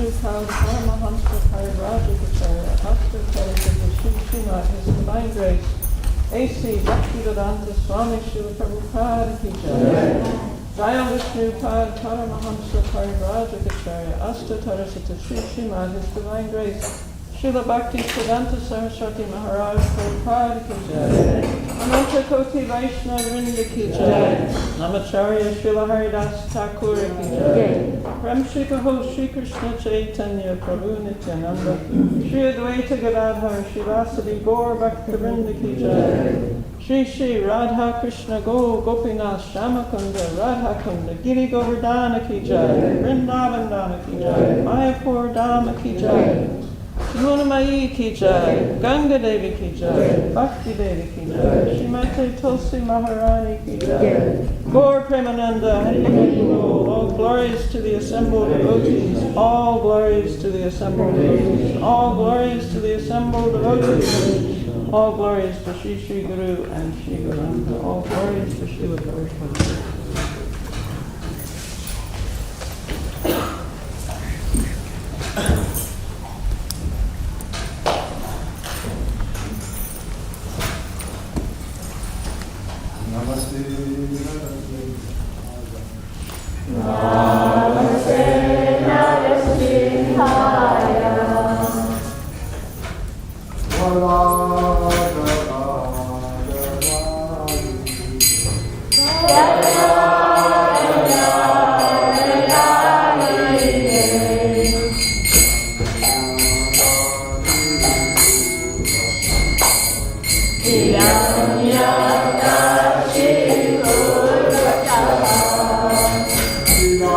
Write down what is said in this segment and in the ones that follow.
Srimati Paramahamsa Parivajikacharya Ashtakarika Srimati His Divine Grace A.C. Bhaktivedanta Swami Srila Prabhupada Ki Jai. Jaya Vishnu Pad Paramahamsa Parivajikacharya Ashtakarika Srimati His Divine Grace Srila Bhaktivedanta Saraswati Maharaj Prabhupada Ki Jai. Ananta Koti Vaishnava Vrinda Ki Jai. Namacharya Srila Haridas Thakur Ki Jai. Ramshika Ho Shri Krishna Chaitanya Prabhu Nityananda Shri Advaita Gadadhar Shri Vasadi Gaur Bhaktivinoda Ki Jai. Shri Shri Radha Krishna Go Gopinath Shamakunda Radha Kunda Giri Govardhana Ki Jai. Vrindavandana Ki Jai. Mayapur Dhamma Ki Jai. Shmunamayi Ki Jai, Ganga Devi Ki Jai, Bhakti Devi Ki Jai, Srimati Tulsi Maharani Ki Jai, Gaur Premananda, Hari Hari Bol, all glories to the assembled devotees, all glories to the assembled devotees, all glories to the assembled devotees, all glories to Shri Shri Guru and Shri Guranga, all glories to Srila Prabhupada. Sita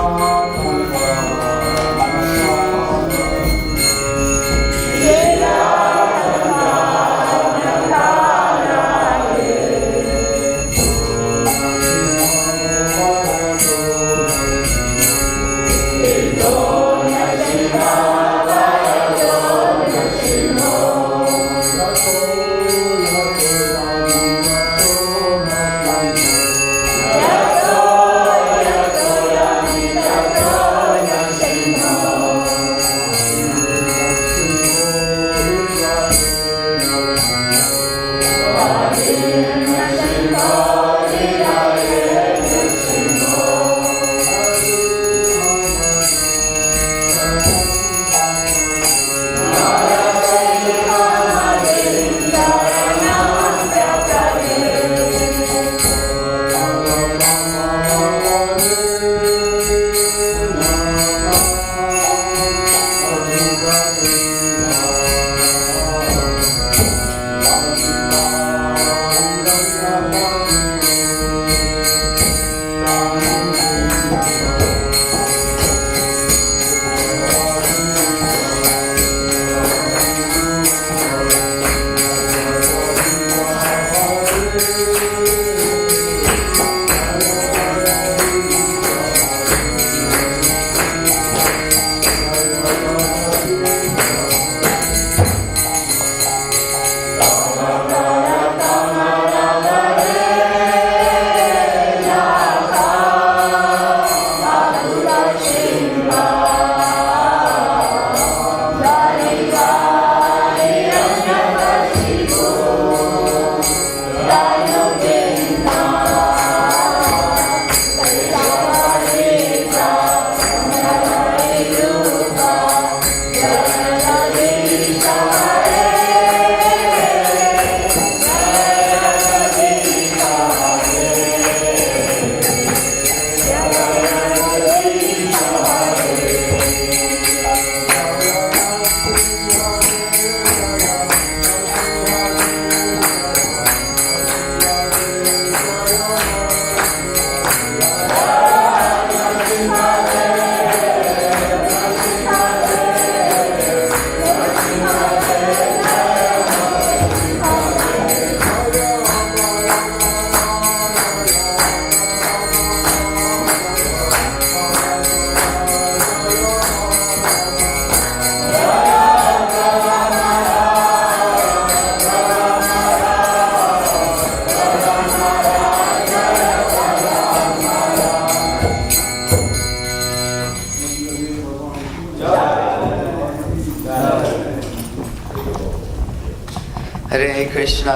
Hare Krishna,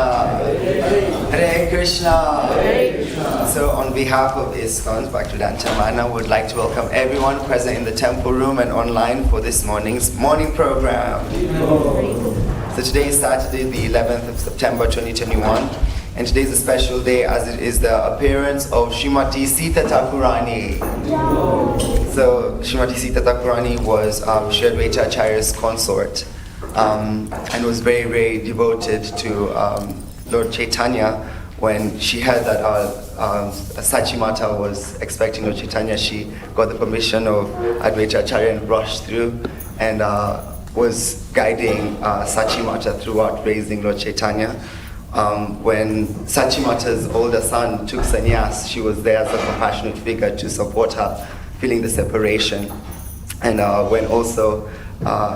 Hare Krishna. So on behalf of ISKCON, Bhaktivedanta Manor, would like to welcome everyone present in the temple room and online for this morning's morning program. So today is Saturday, the 11th of September 2021, and today is a special day as it is the appearance of Srimati Sita Thakurani. So Srimati Sita Thakurani was Sri Advaita Acharya's consort. And was very, very devoted to Lord Chaitanya. When she heard that Sachi Mata was expecting Lord Chaitanya, she got the permission of Advaita Acharya and rushed through and was guiding Sachi Mata throughout raising Lord Chaitanya. When Sachi Mata's older son took sannyas, she was there as a compassionate figure to support her, feeling the separation. And when also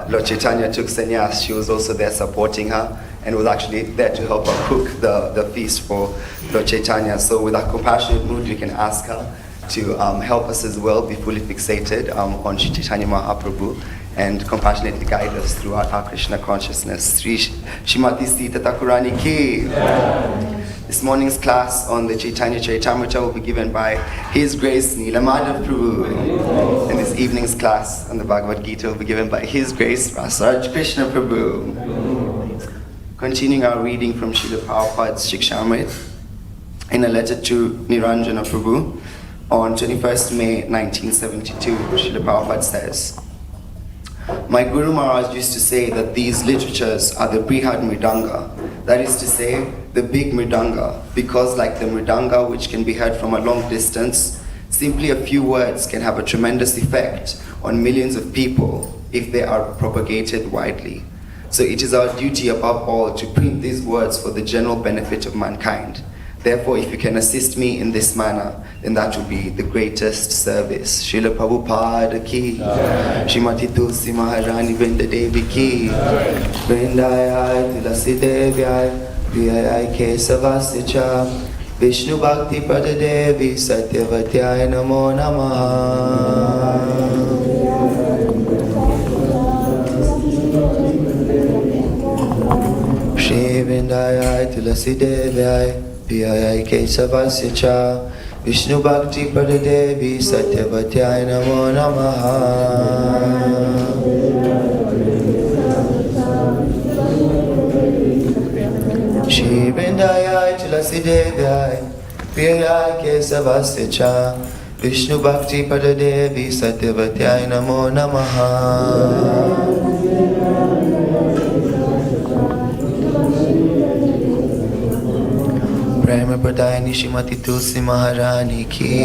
Lord Chaitanya took sannyas, she was also there supporting her and was actually there to help her cook the feast for Lord Chaitanya. So with that compassionate mood, we can ask her to help us as well be fully fixated on Sri Chaitanya Mahaprabhu and compassionately guide us throughout our Krishna consciousness. Srimati Sita Thakurani ki. This morning's class on the Chaitanya Charitamrita will be given by His Grace Nilamada Prabhu. And this evening's class on the Bhagavad Gita will be given by His Grace Rasaraj Krishna Prabhu. Continuing our reading from Srila Prabhupada's Shikshamrit in a letter to Niranjana Prabhu on 21st May 1972, Srila Prabhupada says, "My Guru Maharaj used to say that these literatures are the Brihad Mridanga, that is to say, the big Mridanga, because like the Mridanga which can be heard from a long distance, simply a few words can have a tremendous effect on millions of people if they are propagated widely. So it is our duty above all to print these words for the general benefit of mankind. Therefore, if you can assist me in this manner, then that will be the greatest service." Srila Prabhupada ki, Srimati Tulsi Maharani Vrinda Devi ki, Vrindayai Tulasi Devyai, Priyayai Kesavasya, Vishnu Bhakti Pada Devi Satyavatyai Namo Namaha. Shri Vrindayai Tulasi Devyai, Priyayai Kesavasya, Vishnu Bhakti Pada Devi Satyavatyai Namo Namaha. Shri Vrindayai Tulasi Devyai, Priyayai Kesavasya, Vishnu Bhakti Pada Devi Satyavatyai Namo Namaha. Prema Pradayani Srimati Tulsi Maharani ki.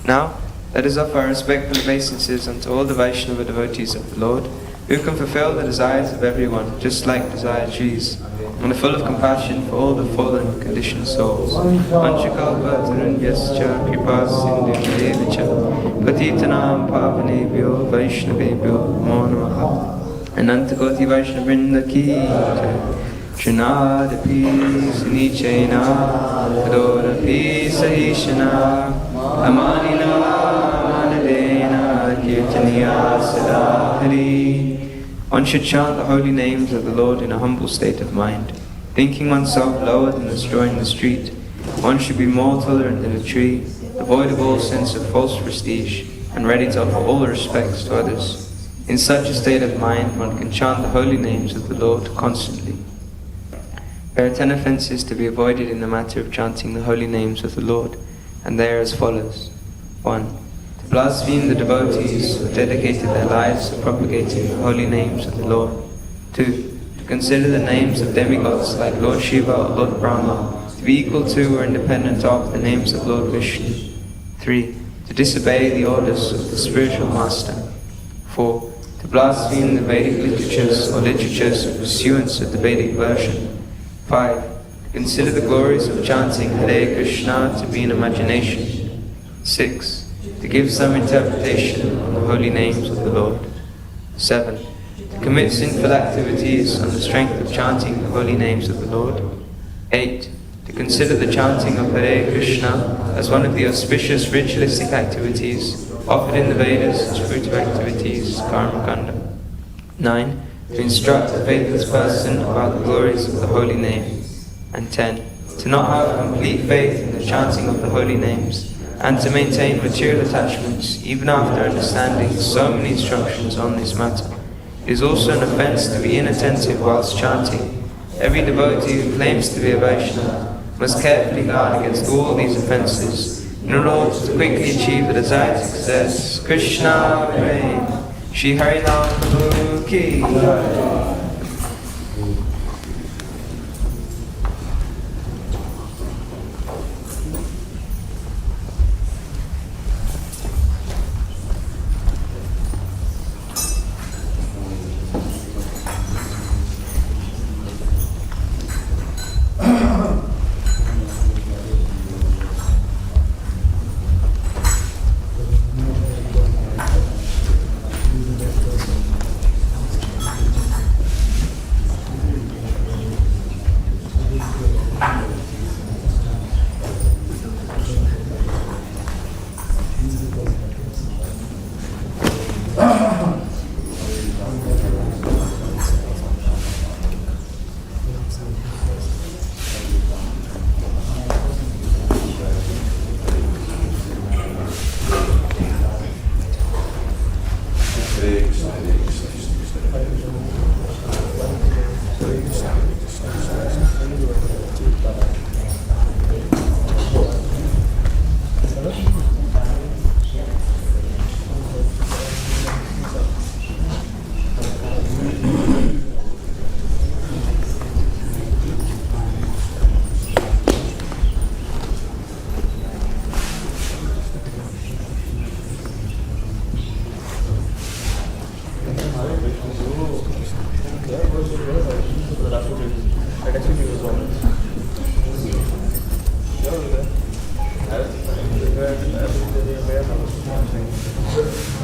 Now, let us offer our respectful obeisances unto all the Vaishnava devotees of the Lord, who can fulfill the desires of everyone, just like desired trees, and are full of compassion for all the fallen conditioned souls. Anchakalpa tarunvyascha kripasindhudevacha patitanam pavanebhyo vaishnavebhyo namo namaha. Anantakoti Vaishnavrinda ki jai. Srinadapi sunichena kadorapi sahishana amanina manadena kirtaniya sadahari. One should chant the holy names of the Lord in a humble state of mind, thinking oneself lower than the straw in the street. One should be more tolerant than a tree, devoid of all sense of false prestige, and ready to offer all respects to others. In such a state of mind, one can chant the holy names of the Lord constantly. There are 10 offences to be avoided in the matter of chanting the holy names of the Lord, and they are as follows. 1. To blaspheme the devotees who dedicated their lives to propagating the holy names of the Lord. 2. To consider the names of demigods like Lord Shiva or Lord Brahma to be equal to or independent of the names of Lord Vishnu. 3. To disobey the orders of the spiritual master. 4. To blaspheme the Vedic literatures or literatures of pursuance of the Vedic version. 5. To consider the glories of chanting Hare Krishna to be an imagination. 6. To give some interpretation on the holy names of the Lord. 7. To commit sinful activities on the strength of chanting the holy names of the Lord. 8. To consider the chanting of Hare Krishna as one of the auspicious ritualistic activities offered in the Vedas as fruit of activities, karma kanda. 9. To instruct a faithless person about the glories of the holy name. And 10. To not have complete faith in the chanting of the holy names, and to maintain material attachments even after understanding so many instructions on this matter. It is also an offense to be inattentive whilst chanting. Every devotee who claims to be a Vaishnava must carefully guard against all these offences in order to quickly achieve the desired success. Krishna Prem, Shri Harinam Prabhu Ki Jai. Krishna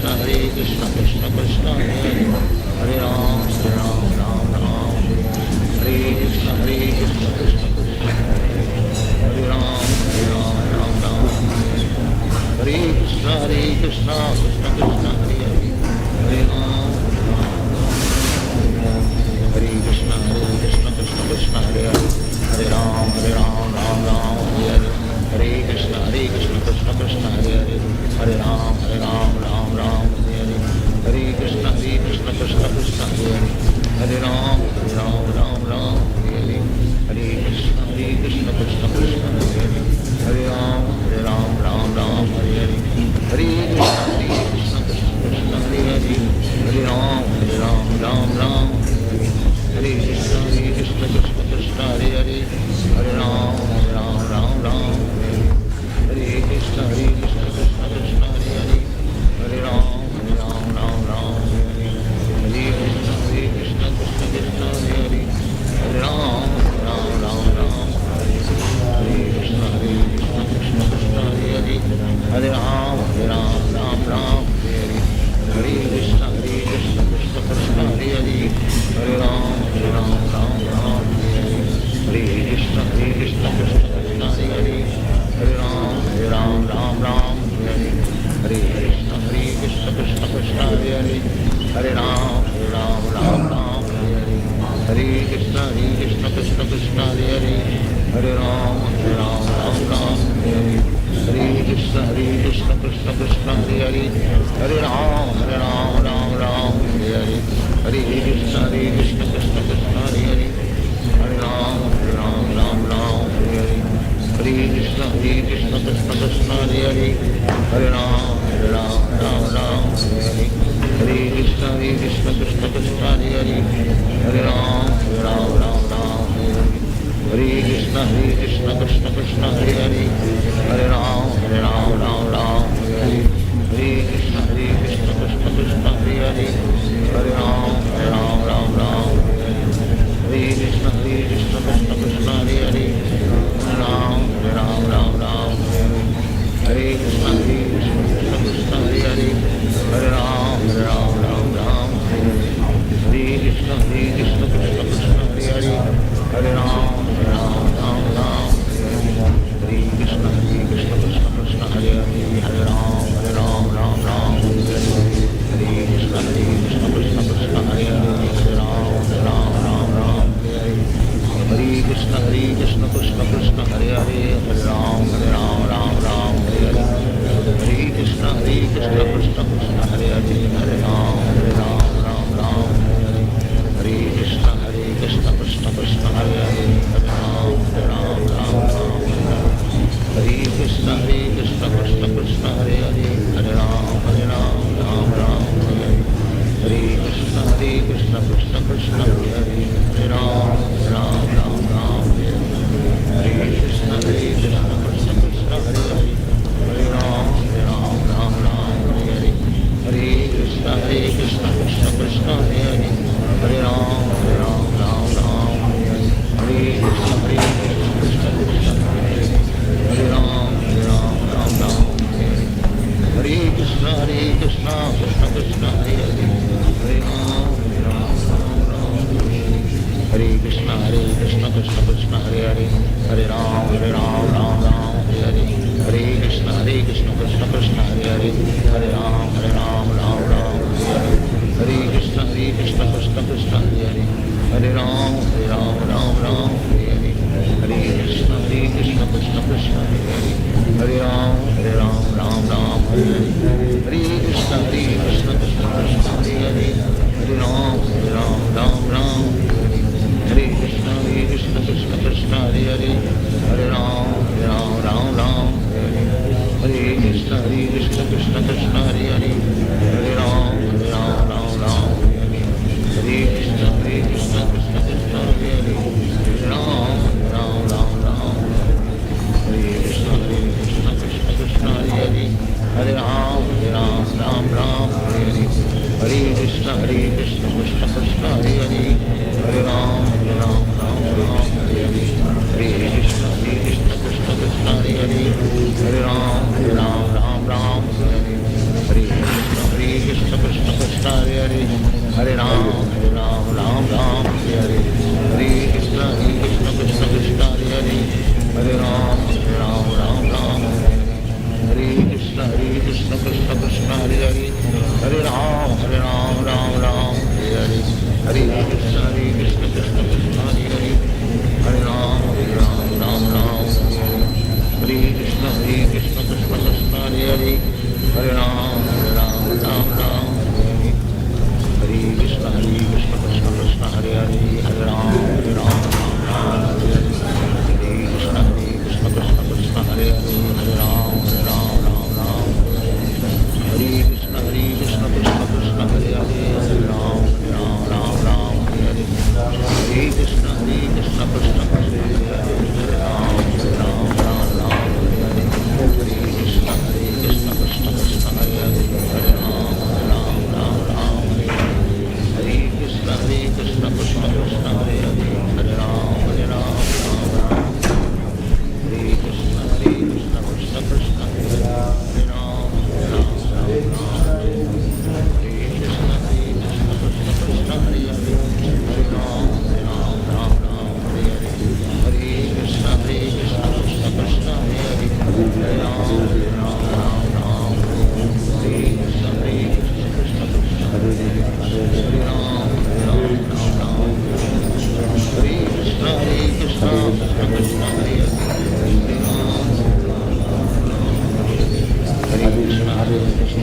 Krishna Krishna Krishna Hare Hare Hare Ram Ram Ram Hare Krishna Krishna Krishna Hare Ram Ram Hare Krishna Krishna Krishna Hare Hare Hare Ram Hare Krishna Krishna Krishna Krishna Hare Hare Hare Ram Ram Hare Hare Hare Krishna Krishna Krishna Hare Hare Hare Ram Ram Hare Hare Hare Krishna Krishna Krishna Krishna Hare Hare Hare Ram Ram Hare Hare Hare Krishna Krishna Krishna Krishna Hare Hare Hare Ram Ram Hare Hare Hare Krishna Krishna Krishna Hare Hare Hare Ram Ram Hare Krishna Krishna Krishna Krishna Hare Hare Hare Ram Ram Hare Krishna Krishna Krishna Krishna Hare Hare Hare Ram Ram Hare Krishna Krishna Krishna Krishna Hare Hare Hare Ram Ram Hare Krishna Krishna Krishna Krishna Hare Hare Hare Ram Ram Hare Hare Krishna Krishna Krishna Krishna Hare Hare Hare Ram Hare Krishna Krishna Krishna Krishna Hare Hare Hare Ram Hare Hare Krishna Krishna Krishna Krishna Hare Hare Hare Ram Hare Hare Krishna Krishna Krishna Krishna Hare Hare Hare Ram Hare Krishna Krishna Krishna Krishna Hare Hare Hare Ram Hare Hare Krishna Krishna Krishna Krishna Hare Hare Hare Ram Hare Krishna Krishna Krishna Krishna Hare Hare Hare Ram Hare Krishna Krishna Krishna Krishna Hare Hare Hare Ram Hare Krishna Krishna Krishna Krishna Hare Hare Hare Ram Hare Krishna Krishna Krishna Krishna Hare Hare Hare Ram Hare Krishna Krishna Krishna Krishna Hare Hare Ram Hare Krishna Krishna Krishna Hare Hare Hare Ram Hare Krishna Krishna Krishna Krishna Hare Hare Hare Ram Hare Krishna Krishna Krishna Krishna Hare Hare Hare Ram Hare Krishna Krishna Krishna Krishna Hare Hare Hare Ram Hare Krishna Krishna Krishna Krishna Hare Hare Hare Ram Hare Hare Krishna Krishna Krishna Krishna Hare Hare Hare Ram Hare Krishna Krishna Krishna Krishna Hare Hare Hare Ram Hare Krishna Krishna Krishna Krishna Hare Hare Hare Ram Hare Krishna Krishna Krishna Krishna Hare Hare Hare Ram Hare Krishna Krishna Krishna Krishna Hare Hare Hare Ram Hare Krishna Krishna Krishna Krishna Hare Hare Hare Ram Hare Krishna Krishna Krishna Hare Ram Hare Krishna Krishna Krishna Hare Hare Hare Ram Hare Krishna Krishna Krishna Krishna Hare Hare Hare Ram Hare Hare Hare Krishna Krishna Krishna Hare Hare Hare Ram Hare Krishna Krishna Krishna Krishna Hare Hare Hare Ram Hare Krishna Krishna Krishna Krishna Hare Hare Hare Ram Hare Krishna Krishna Krishna Krishna Hare Hare Hare Ram Hare Krishna Krishna Krishna Krishna Hare Hare Hare Ram Hare Krishna Krishna Krishna Krishna Hare Hare Hare Ram Hare Krishna Krishna Krishna Krishna Hare Hare Hare Ram Hare Krishna Krishna Krishna Krishna Hare Hare Hare Ram Hare Krishna Krishna Krishna Krishna Hare Hare Hare Ram Hare Krishna Krishna Krishna Krishna Hare Hare Hare Ram Hare Krishna Krishna Krishna Krishna Hare Hare Hare Ram Hare Krishna Hare Hare Hare Ram Ram Ram Hare Hare Hare Krishna Krishna Krishna Hare Hare Hare Ram Ram Ram Hare Krishna Krishna Krishna Hare Hare Hare Ram Ram Ram Hare Krishna Krishna Krishna Hare Hare Hare Ram Ram Hare Krishna Krishna Krishna Hare Hare Hare Ram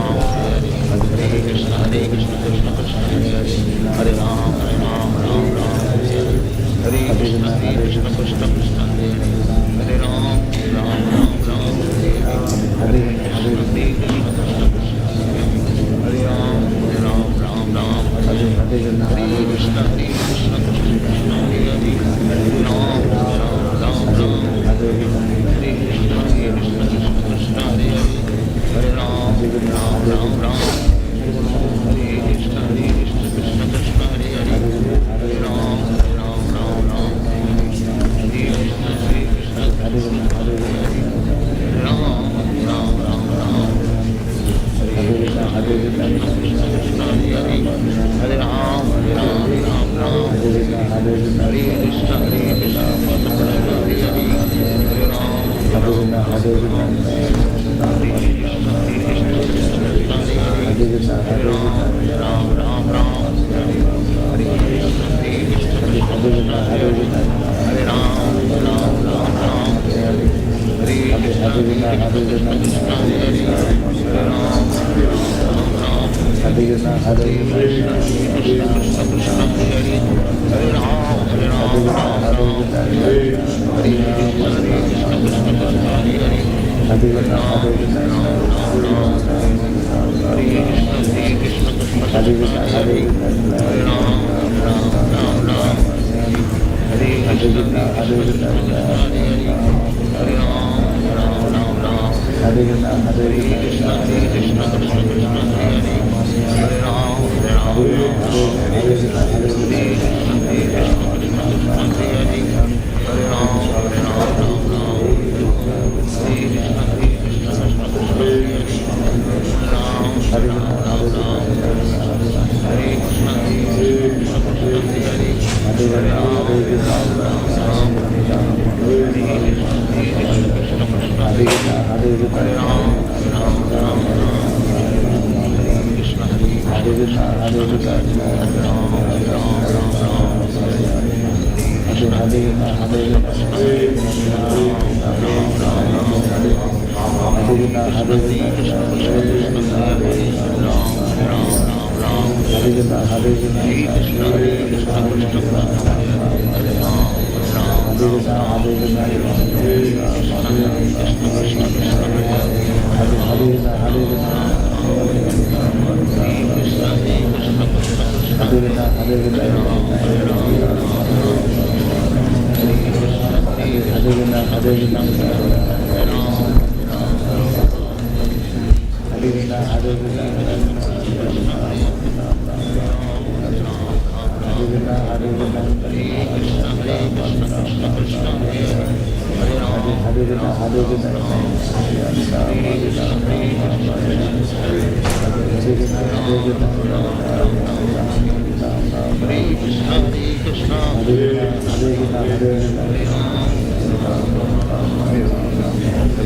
Ram Hare Krishna Krishna Krishna Hare Hare Hare Ram Ram Hare Krishna Krishna Krishna Hare Hare Hare Ram Ram Hare Krishna Krishna Krishna Hare Hare Hare Ram Hare Krishna Krishna Krishna Hare Hare Hare Ram Hare Krishna Krishna Krishna Hare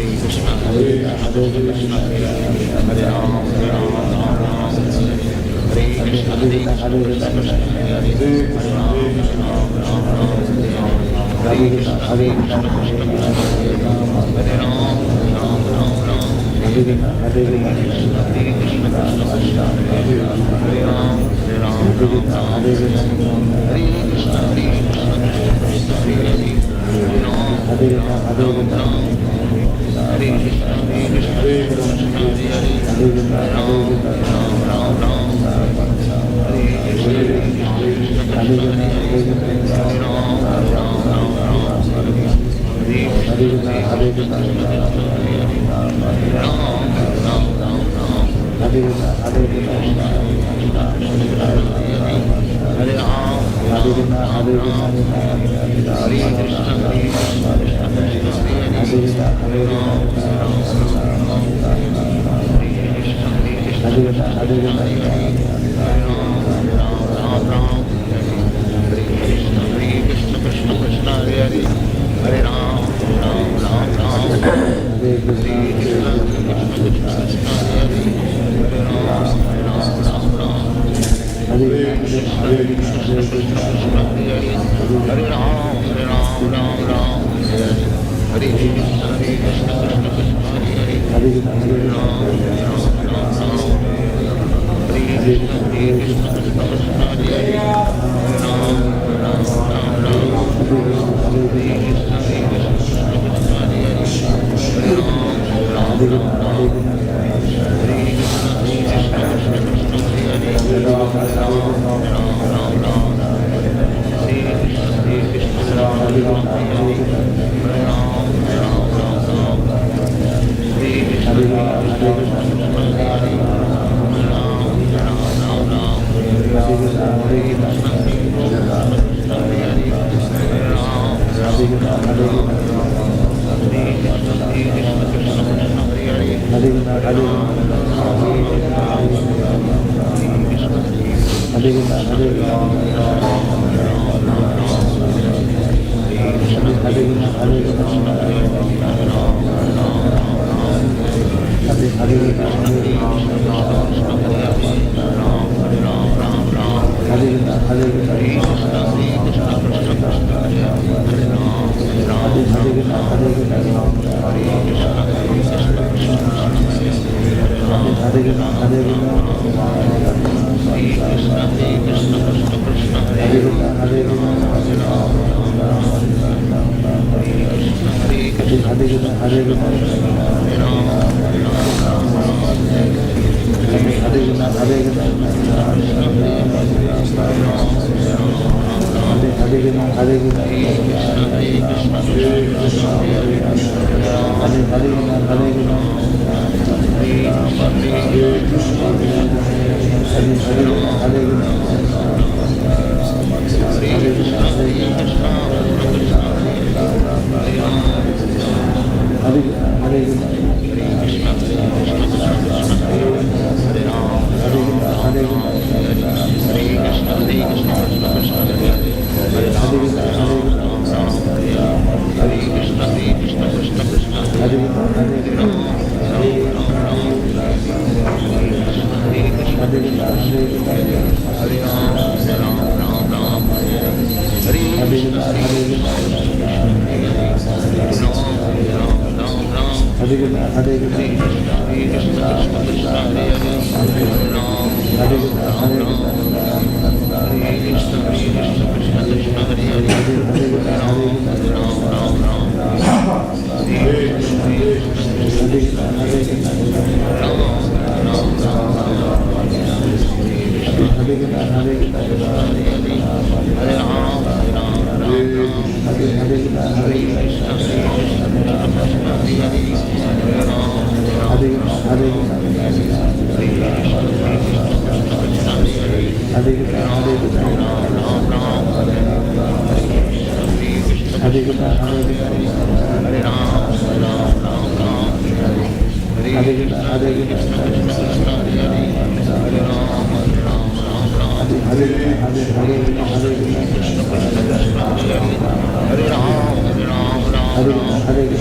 Hare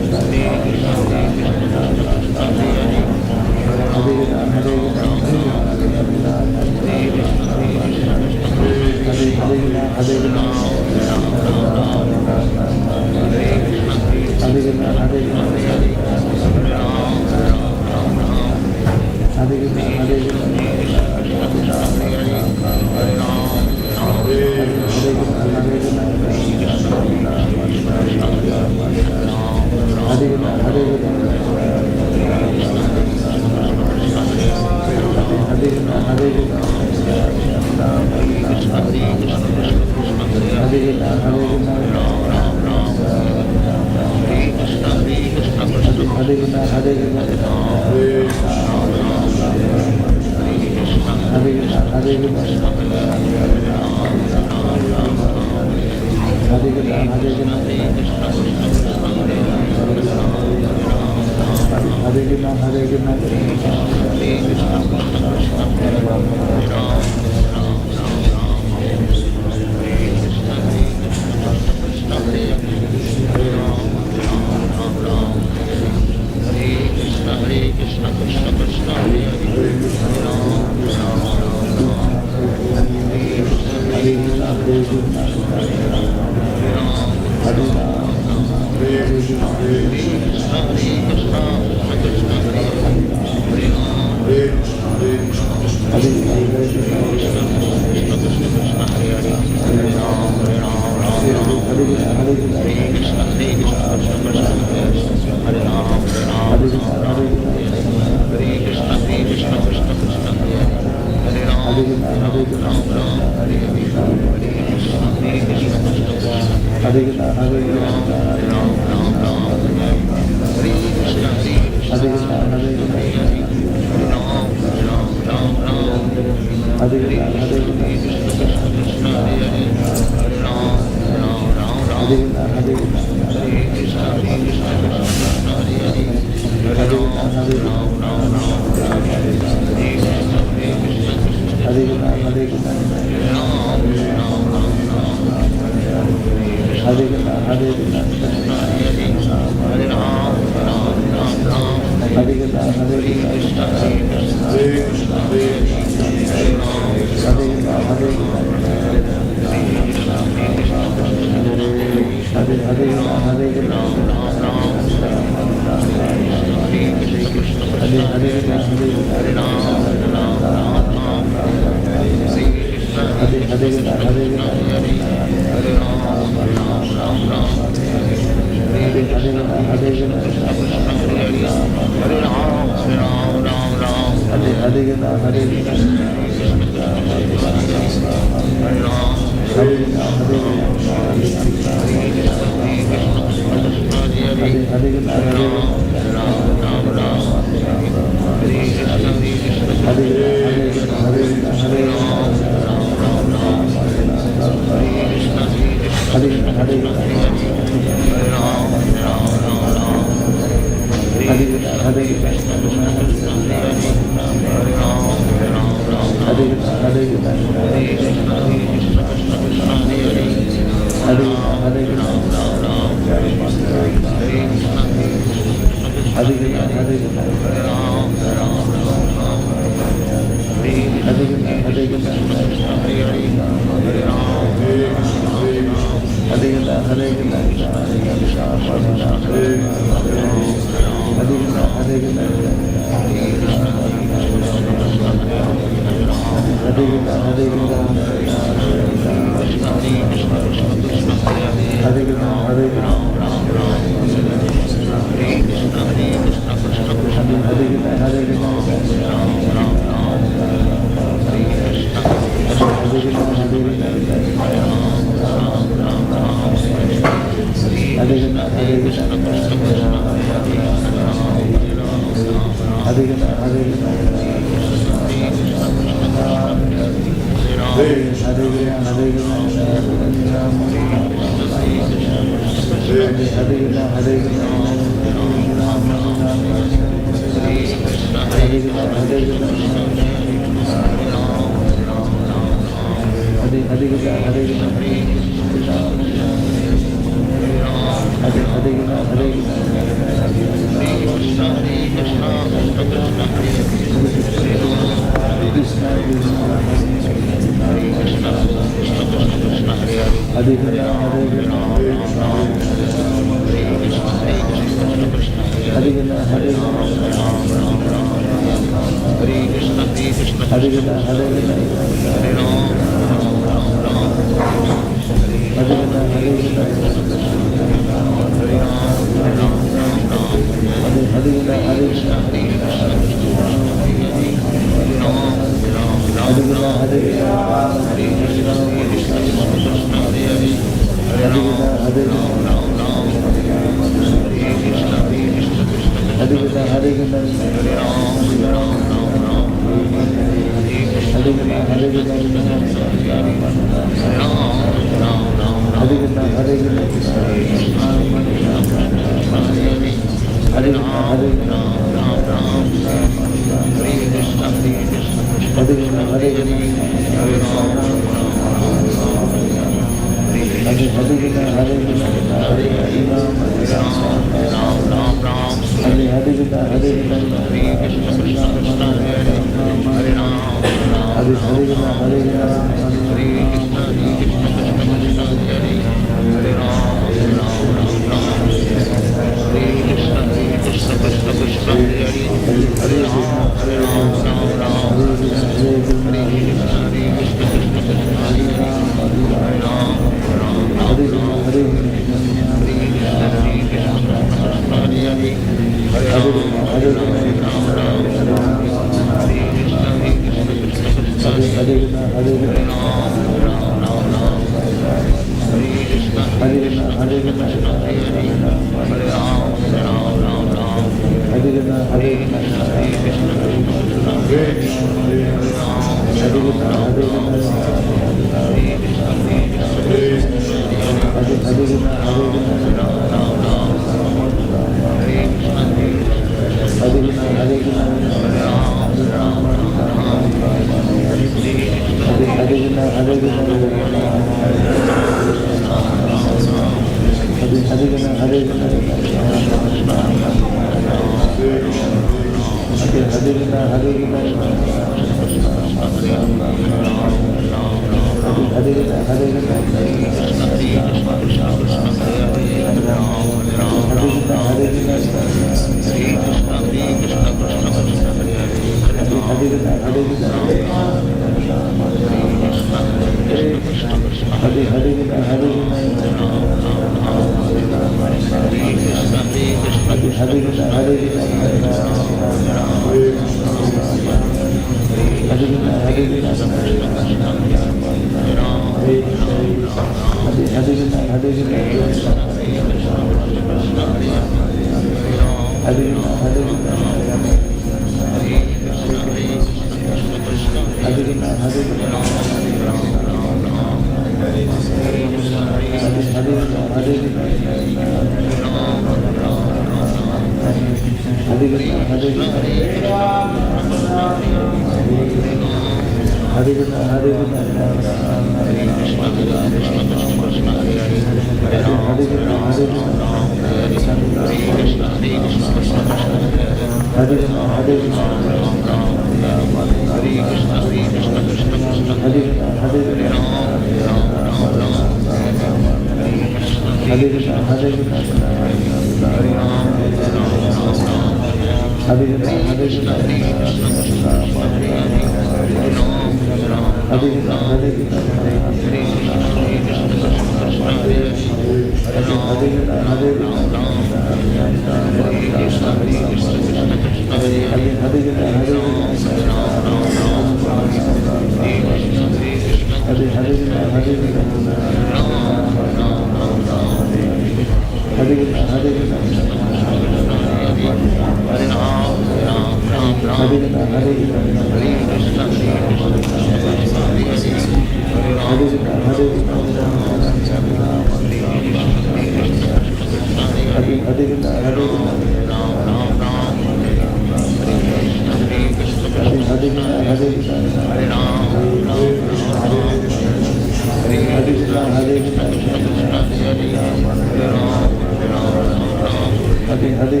Hare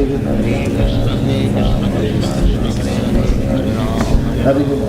Krishna, Hare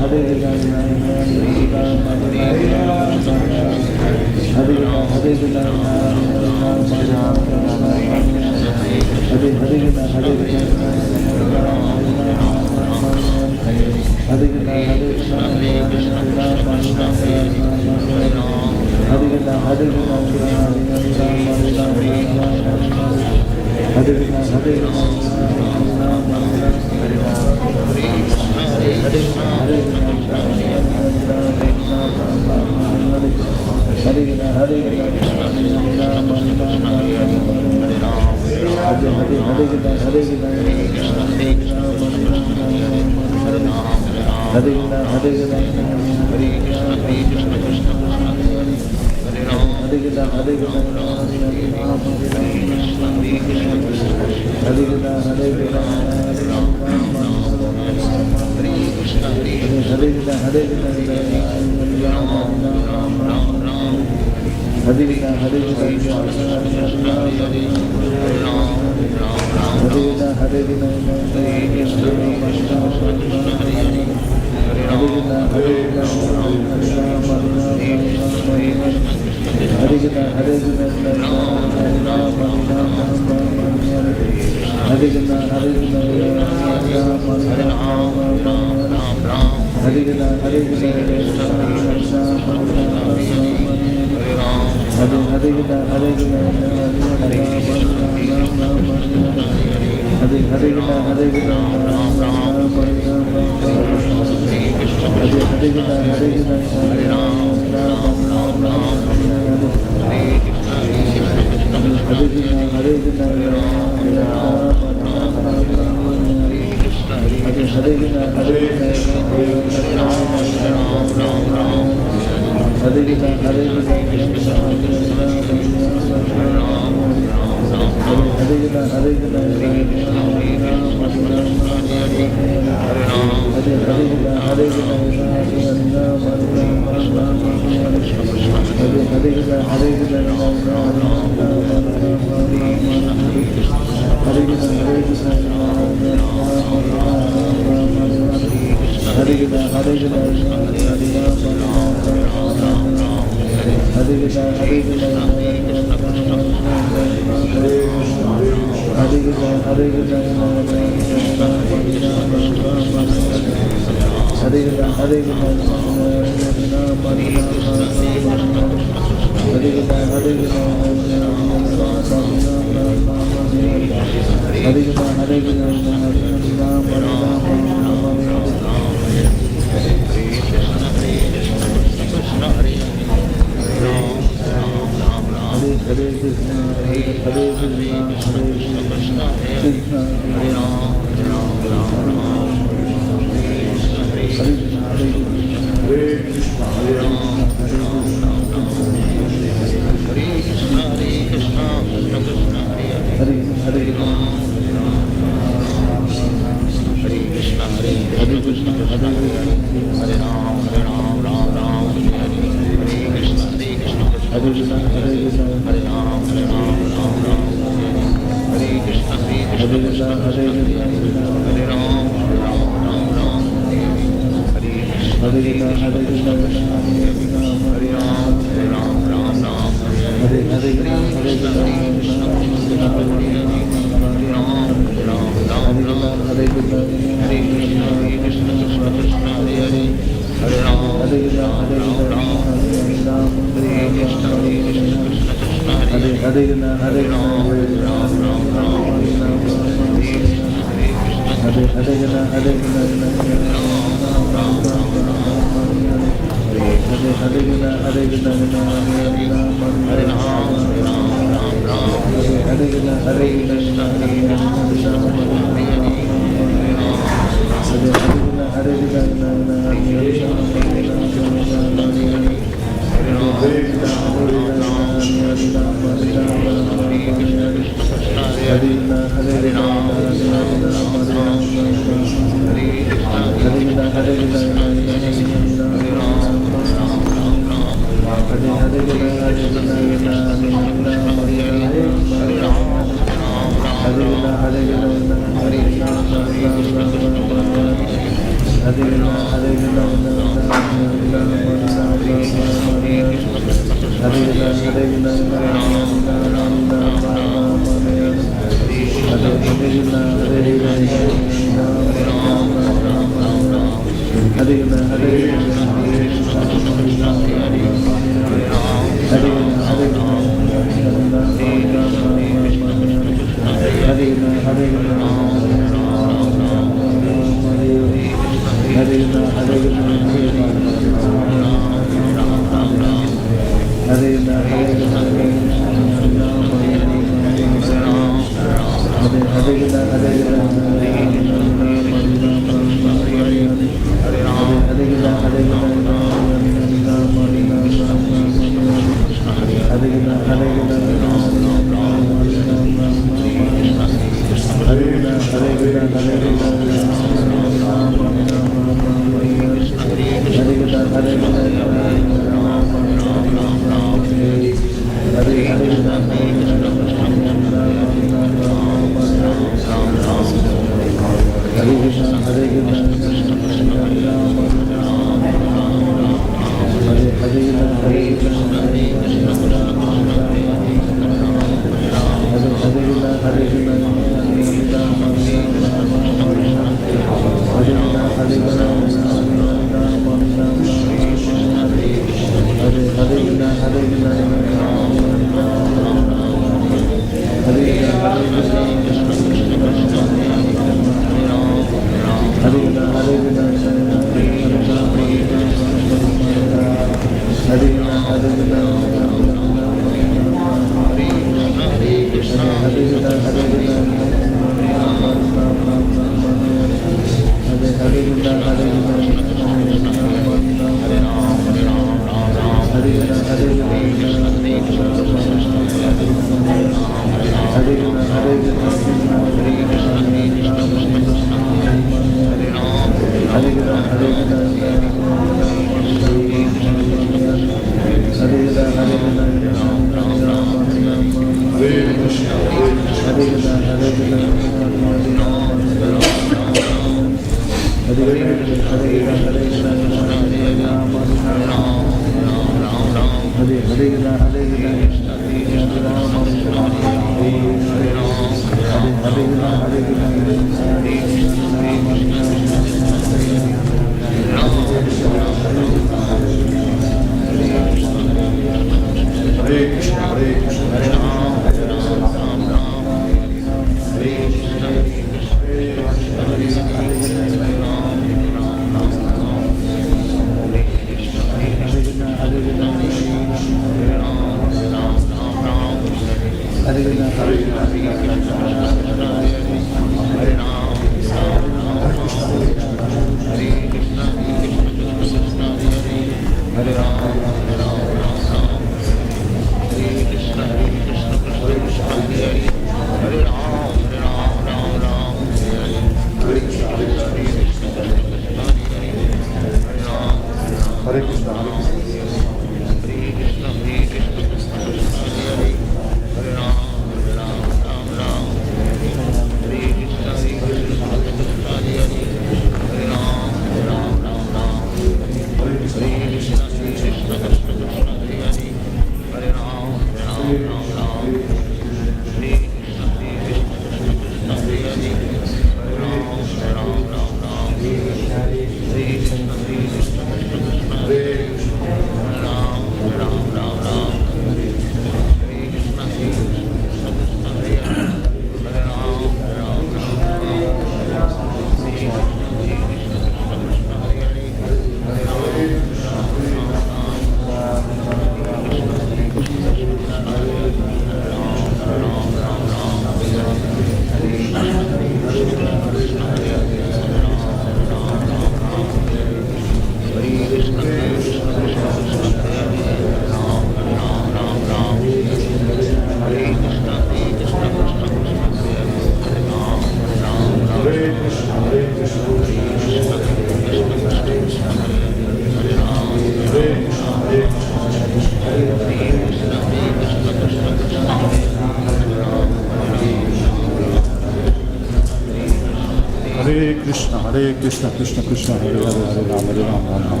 Krishna, Krishna Krishna, Hare Hare, Hare Ram, Hare Ram, Ram Ram.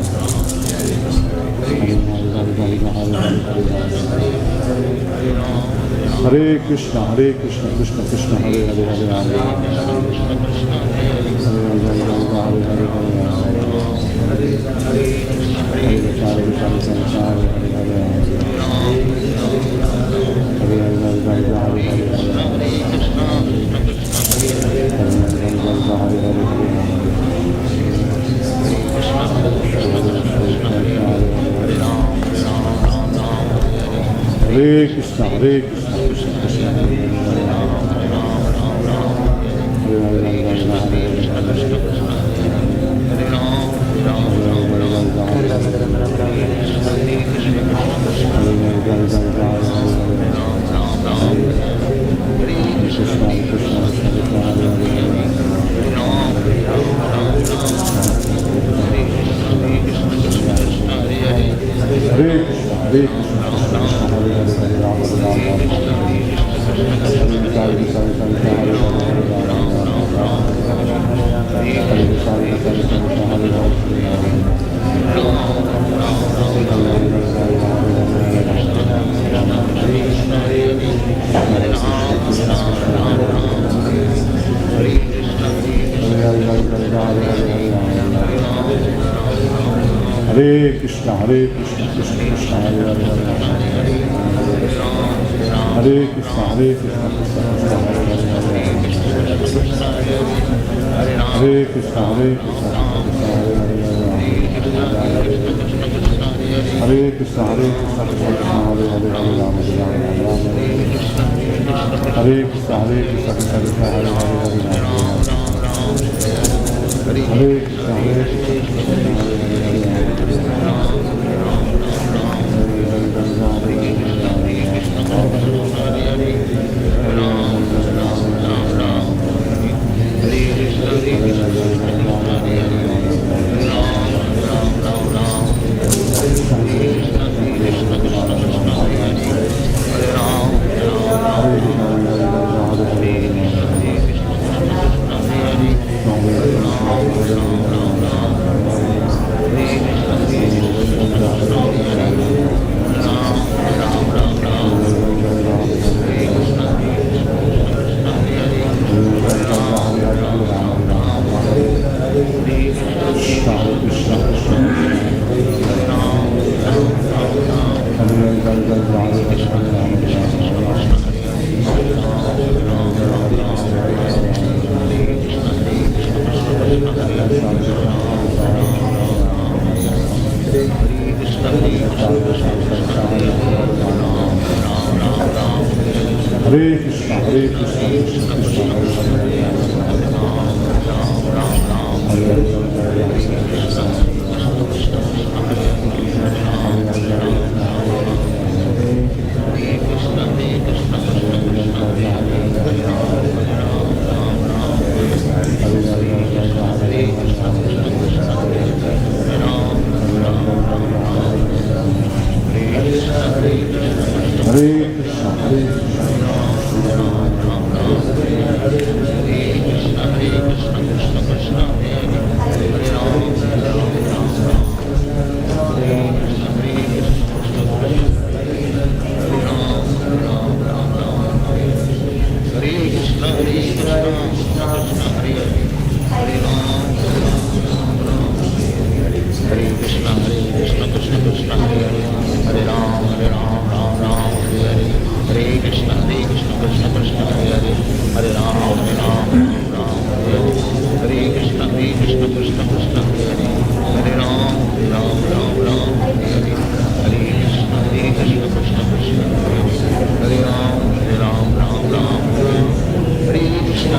Hare Krishna, Krishna Krishna, Hare Hare, Hare Ram, Hare Krishna, Krishna Hare Krishna, Krishna Krishna, Hare Hare, Hare Krishna, Krishna Krishna, Hare Krishna, Hare Krishna, Hare Krishna, Hare Krishna, Hare Krishna, Krishna Krishna, Hare Hare, Hare Hare Krishna, Hare Krishna, Krishna Krishna, Hare Hare, Hare Rama, Hare Rama, Rama Rama, Hare Krishna, Hare Krishna, Krishna Krishna, Hare Hare, Hare Rama, Hare Rama, Hare Krishna, Hare Krishna, Krishna Krishna, Hare Hare, Hare Rama, Hare Krishna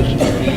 Hare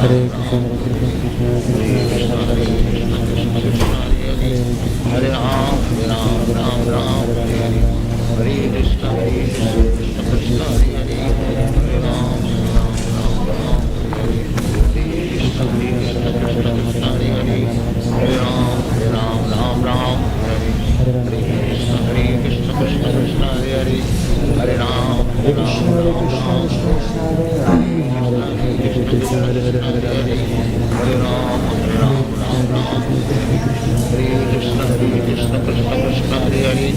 Hare Krishna, Krishna Krishna, Hare Hare,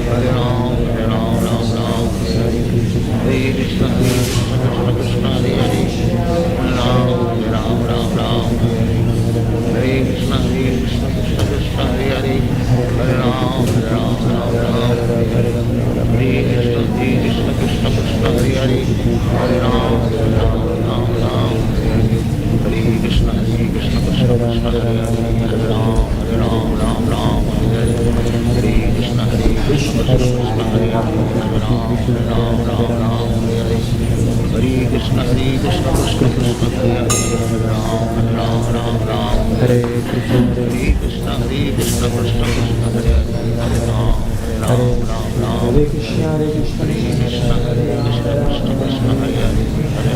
Hare Ram, Krishna Krishna Hare Hare Hare Ram Ram Ram Hare Krishna Krishna Krishna Hare Hare Hare Ram Ram Ram Hare Krishna Krishna Krishna Hare Hare Hare Ram Ram Ram Hare Krishna Krishna Krishna Hare Hare Hare Ram Ram Ram Hare Krishna Krishna Krishna Hare Hare Hare Ram Ram Ram Hare Krishna Krishna Krishna Hare Hare Ram Ram Ram Hare Krishna Krishna Krishna Hare Hare Hare Ram Ram Ram Hare Krishna Krishna Krishna Hare Hare Hare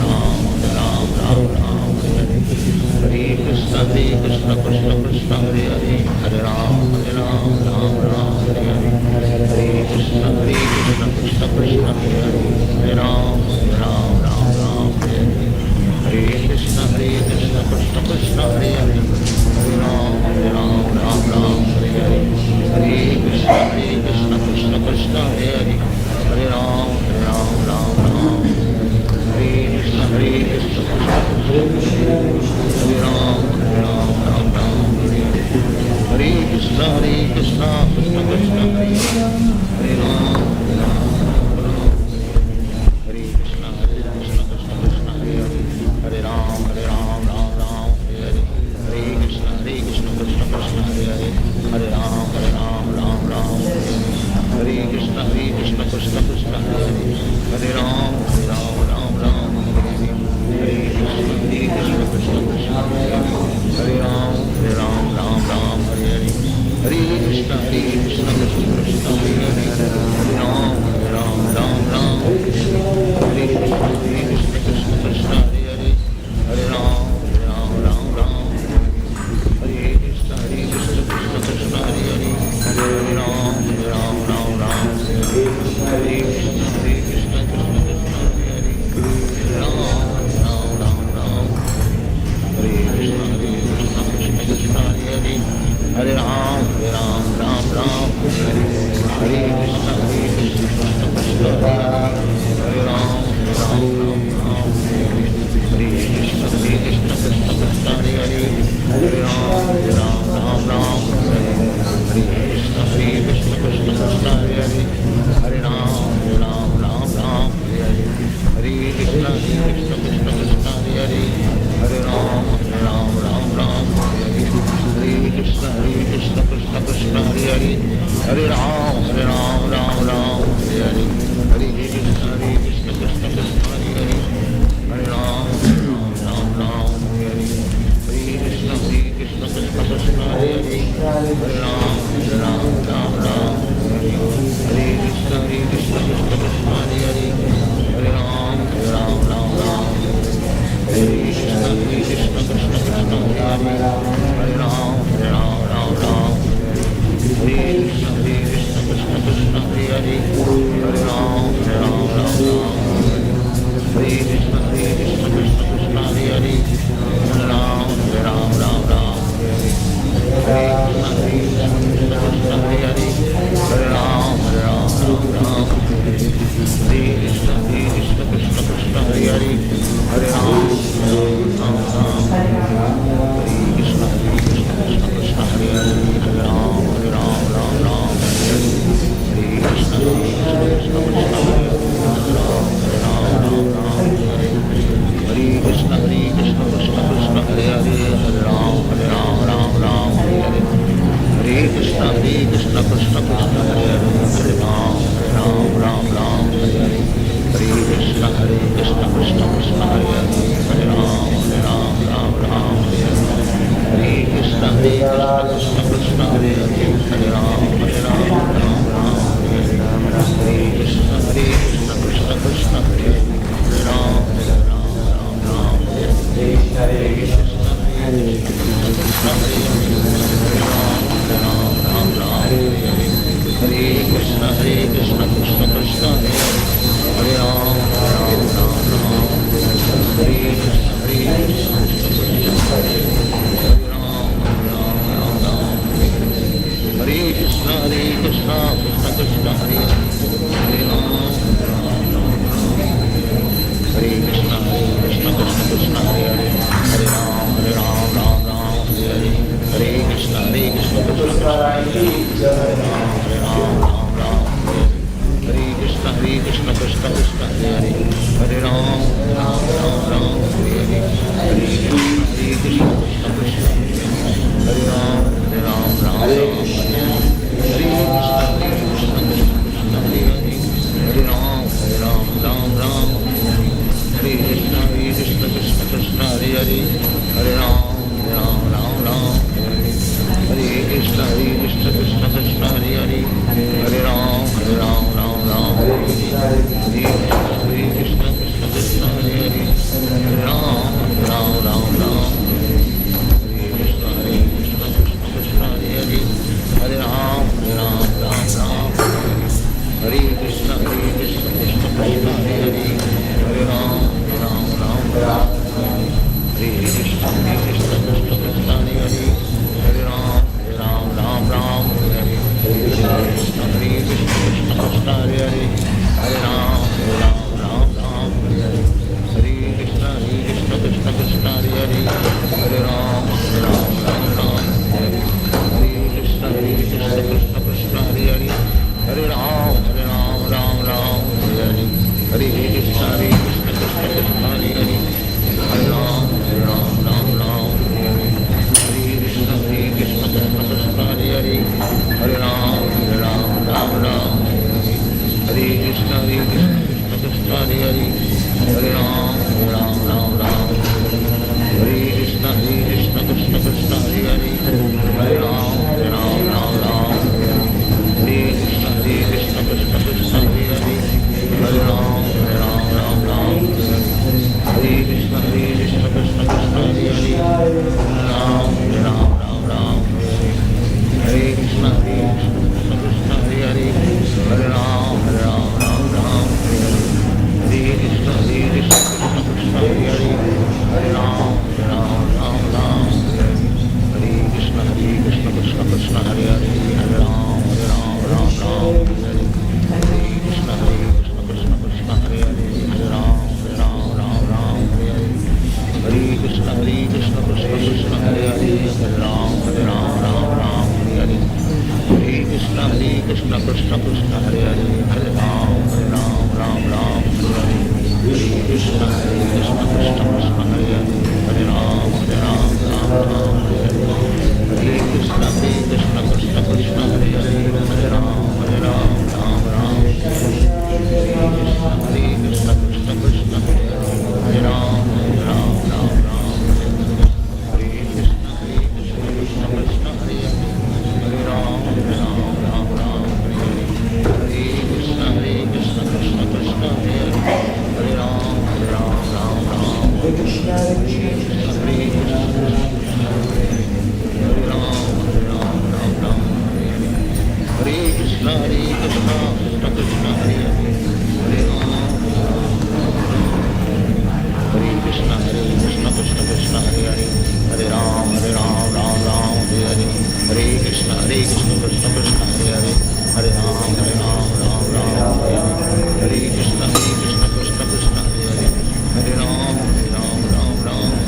Ram Ram Ram Hare Krishna Krishna Krishna Hare Hare Hare Ram Ram Ram Hare Hare Krishna Krishna Krishna Hare Hare Hare Ram Ram Hare Hare Krishna Krishna Krishna Hare Hare Hare Ram Ram Hare Hare Hare Krishna Krishna Krishna Hare Hare Hare Ram Ram Hare Krishna Krishna Hare Ram Ram Hare Krishna Krishna Krishna Hare Hare Ram Hare Krishna Krishna Krishna Hare Hare Hare Ram Ram Hare Hare Hare Krishna Krishna Krishna Hare Hare Hare Ram Ram Hare Krishna Krishna Krishna Hare Hare Hare Ram Ram Hare Krishna Krishna Krishna Hare Hare Hare Ram Hare Hare Krishna Krishna Krishna Hare Hare Hare Ram Hare Krishna Krishna Krishna Hare Hare Hare Ram Hare Krishna Krishna Krishna Hare Hare Hare Ram Hare Krishna Krishna Krishna Hare Hare Hare Krishna Krishna Krishna Hare Hare Hare Ram Hare Krishna Krishna Krishna Hare Ram Hare Krishna Krishna Krishna Hare Hare Hare Ram Hare Krishna Krishna Krishna Hare Hare Hare Ram Hare Hare Krishna Krishna Krishna Hare Hare Hare Ram Hare Krishna Krishna Krishna Hare Hare Hare Ram Hare Hare Krishna Krishna Krishna Hare Hare Hare Ram Hare Krishna Krishna Krishna Hare Hare Hare Ram Hare Krishna Krishna Krishna Hare Hare Hare Ram Hare Krishna Krishna Krishna Hare Hare Hare Ram Hare Krishna Krishna Krishna Hare Hare Hare Ram Hare Krishna Krishna Krishna Hare Hare Hare Ram Hare Krishna Krishna Krishna Hare Hare Hare Ram Hare Krishna Krishna Krishna Hare Hare Hare Ram Krishna Krishna Krishna Hare Hare Hare Ram Hare Krishna Krishna Krishna Hare Hare Hare Krishna Krishna Krishna Hare Hare Hare Ram Hare Krishna Krishna Krishna Hare Hare Hare Ram Hare Hare Krishna Krishna Krishna Hare Hare Hare Ram Hare Krishna Krishna Krishna Hare Hare Hare Ram Hare Krishna Krishna Krishna Krishna Hare Hare Ram Hare Krishna Krishna Hare Krishna Krishna Krishna Hare Hare Ram Hare Krishna Hare Krishna Krishna Krishna Hare Hare Ram Hari, Hare Ram, Ram Ram, Hare Hare Krishna, Krishna Krishna, Hare Hare, Hare Ram, Ram Ram, Hare Krishna, Krishna Krishna, Hare Hare, Hare Ram, Ram Ram, Hare Krishna, Krishna Krishna, Hare Hare, Hare Ram, Ram Ram, Hare Krishna, Krishna Krishna, Hare Hare, Hare Ram, Ram Ram, Hare Krishna, Krishna Krishna, Hare Hare, Hare Ram, Ram Ram, Hare Krishna, Krishna Krishna, Hare Hare, Hare Ram, Ram Ram, Hare Krishna, Krishna Krishna, Hare Hare, Hare Ram, Ram Ram, Hare Krishna, Krishna Krishna, Hare Hare, Hare Ram, Ram Ram, Hare Hare Krishna, Krishna Krishna, Hare Hare, Hare Ram, Ram Ram, Hare Krishna, Krishna Krishna, Hare Hare, Hare Ram, Ram Ram, Hare Krishna, Krishna Krishna, Hare Hare, Hare Ram, Ram Ram, Hare Krishna, Krishna Krishna, Hare Hare, Hare Ram, Ram, Hare Krishna, Krishna Krishna, Hare Hare, Hare Ram, Ram, Hare Krishna, Krishna Krishna, Hare Hare, Ram, Ram, Hare Krishna, Krishna Krishna, Hare Hare, Hare Ram, Hare Krishna, Krishna Krishna, Hare Hare, Hare Ram, Hare Krishna, Krishna Krishna, Hare Hare, Hare Ram, Hare Krishna, Krishna Krishna, Hare Hare, Hare Ram, Hare Hare Krishna, Krishna Krishna, Hare Hare, Hare Ram, Hare Hare Krishna, Krishna Krishna, Hare Hare, Hare Ram, Ram, Hare Krishna, Krishna Krishna, Hare Hare, Hare Ram, Hare Krishna, Krishna Krishna, Hare Hare, Hare Ram, Ram, Hare Krishna, Krishna Krishna, Hare Hare, Hare Ram, Ram, Hare Krishna, Krishna Krishna, Hare Hare, Hare Ram, Hare Krishna, Krishna Krishna, Hare Hare, Hare Ram, Hare Krishna, Hare Krishna, Krishna Krishna, Hare Hare, Hare Ram, Hare Krishna, Krishna Krishna, Hare Hare, Hare Ram, Ram, Hare Hare, Hare Krishna, Krishna Krishna, Hare Hare, Hare Ram, Ram, Hare Krishna, Krishna Krishna, Hare Hare, Hare Ram, Ram,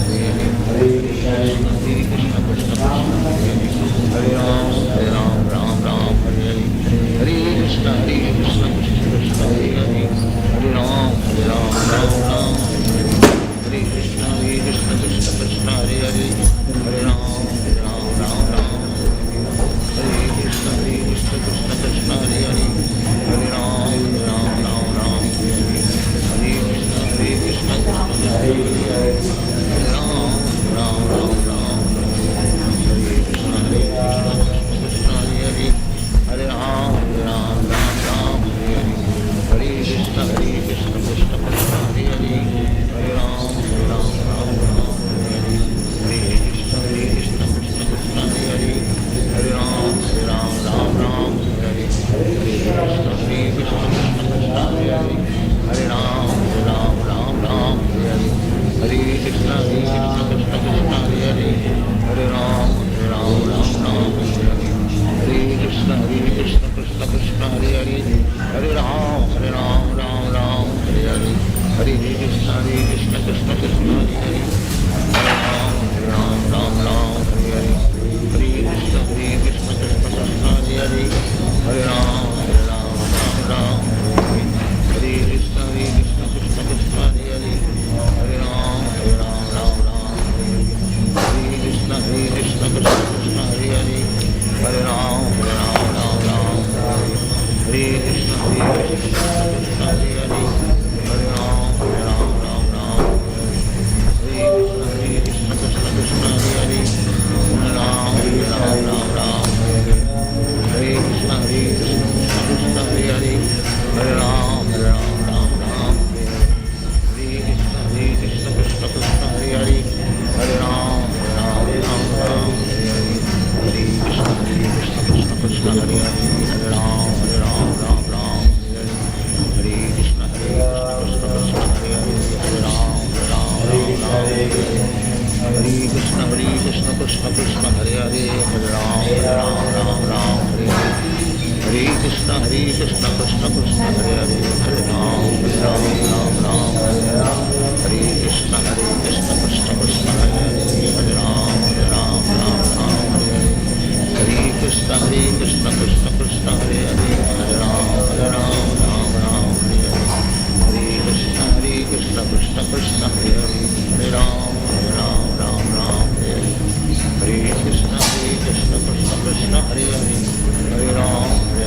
Hare Hare, Hare Krishna, Krishna Krishna, Hare Hare, Hare Ram, Ram, Hare Hare, Hare Krishna, Krishna Krishna, Hare Hare, Hare Ram, Ram, Hare Krishna, Krishna Krishna, Hare Hare, Hare Ram, Hare Krishna, Krishna Krishna, Hare Hare, Hare Ram, Hare Krishna, Krishna Krishna, Hare Hare, Hare Ram, Hare Krishna, Krishna Hare Hare, Hare Ram, Hare Krishna, Krishna Hare Hare, Hare Ram, Hare Krishna, Krishna Krishna Krishna Krishna Hare Hare Hare Ram Ram Ram Hare Hare Hare Krishna Krishna Krishna Hare Hare Hare Ram Ram Ram Hare Hare Hare Krishna Krishna Krishna Hare Hare Hare Ram Ram Hare Hare Hare Krishna Krishna Krishna Hare Hare Hare Ram Ram Hare Hare Hare Krishna Krishna Krishna Hare Hare Hare Ram Ram Hare Hare Hare Krishna Krishna Krishna Hare Hare Hare Ram Ram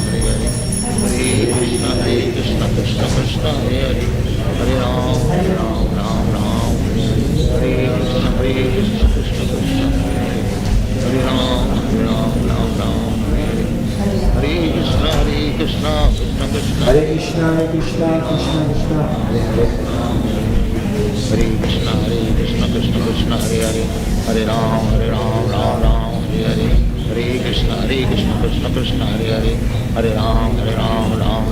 Hare Hare Hare Krishna Krishna Krishna Hare Hare Hare Ram Ram Hare Hare Hare Krishna Krishna Krishna Hare Hare Ram Hare Hare Hare Krishna Krishna Krishna Hare Krishna Krishna Krishna Hare Hare Hare Krishna Krishna Krishna Hare Hare Hare Ram Ram Hare Hare Hare Krishna Krishna Krishna Hare Hare Hare Ram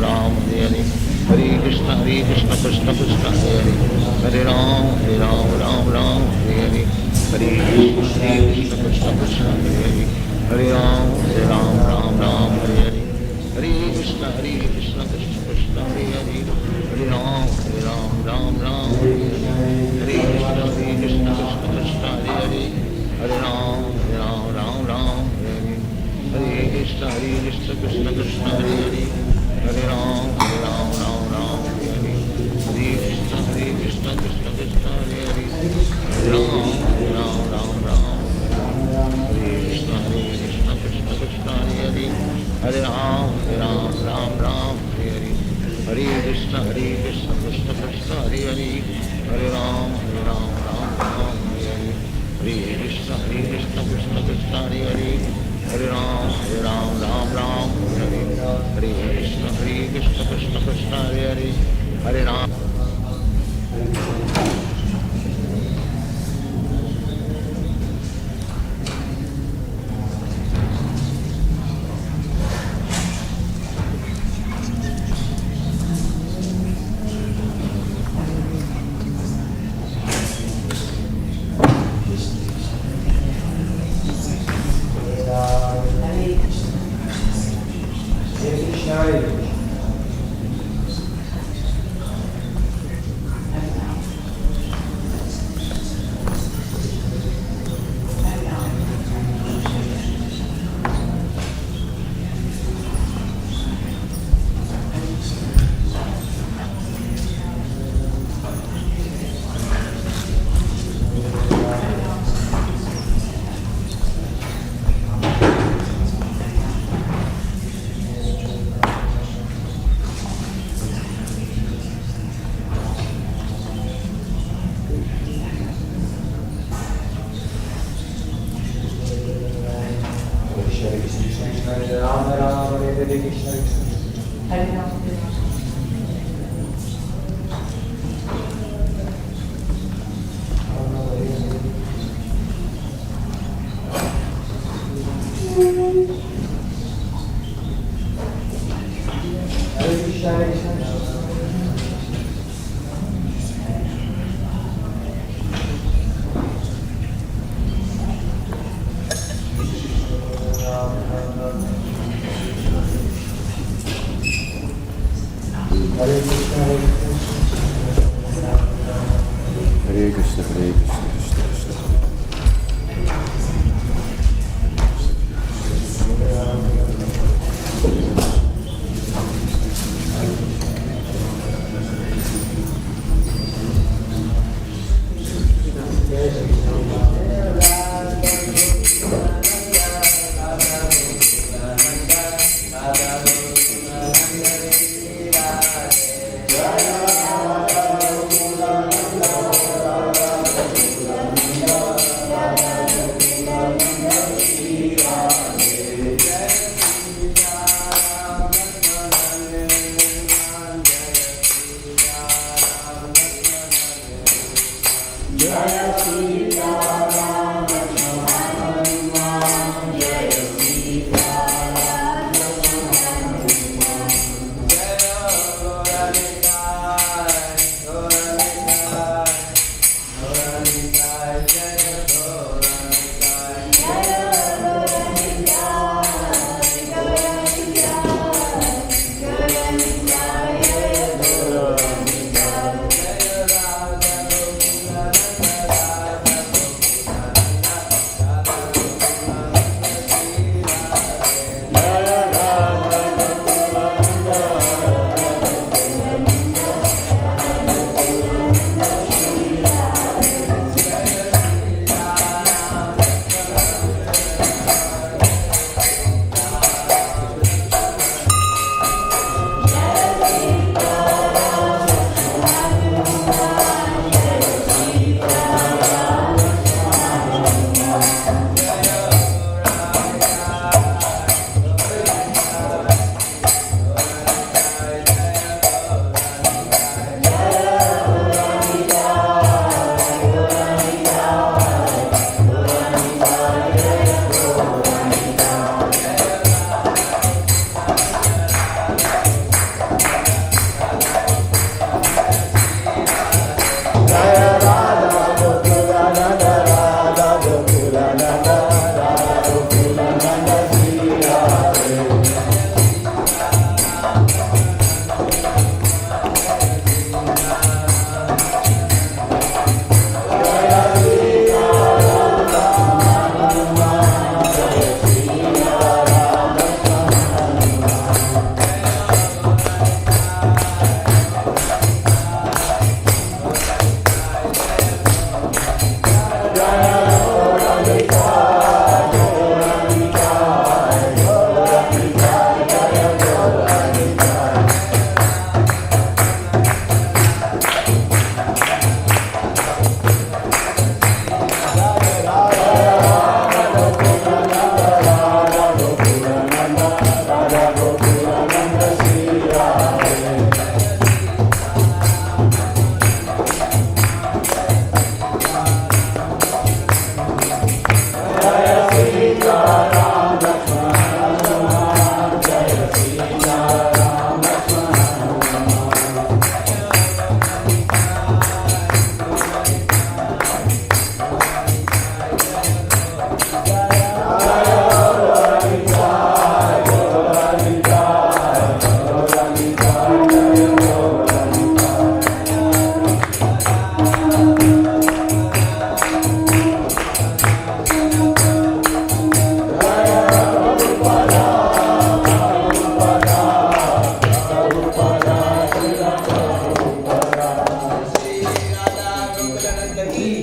Ram Hare Hare Hare Krishna Krishna Krishna Hare Hare Hare Ram Hare Hare Hare Krishna Krishna Krishna Hare Hare Hare Ram Hare Hare Hare Krishna Krishna Krishna Hare Hare Hare Ram Hare Hare Hare Krishna Krishna Krishna Hare Hare Hare Ram Hare Hare Hare Krishna Krishna Krishna Hare Hare Hare Ram Hare Hare Hare Krishna Krishna Krishna Hare Hare Hare Ram Hare Krishna Krishna Krishna Hare Hare Hare Ram Hare Hare Hare Krishna Krishna Krishna Hare Hare Hare Ram Hare Hare Hare Krishna Krishna Krishna Hare Hare Hare Ram Hare Hare Hare Krishna Krishna Krishna Hare Hare Hare Ram.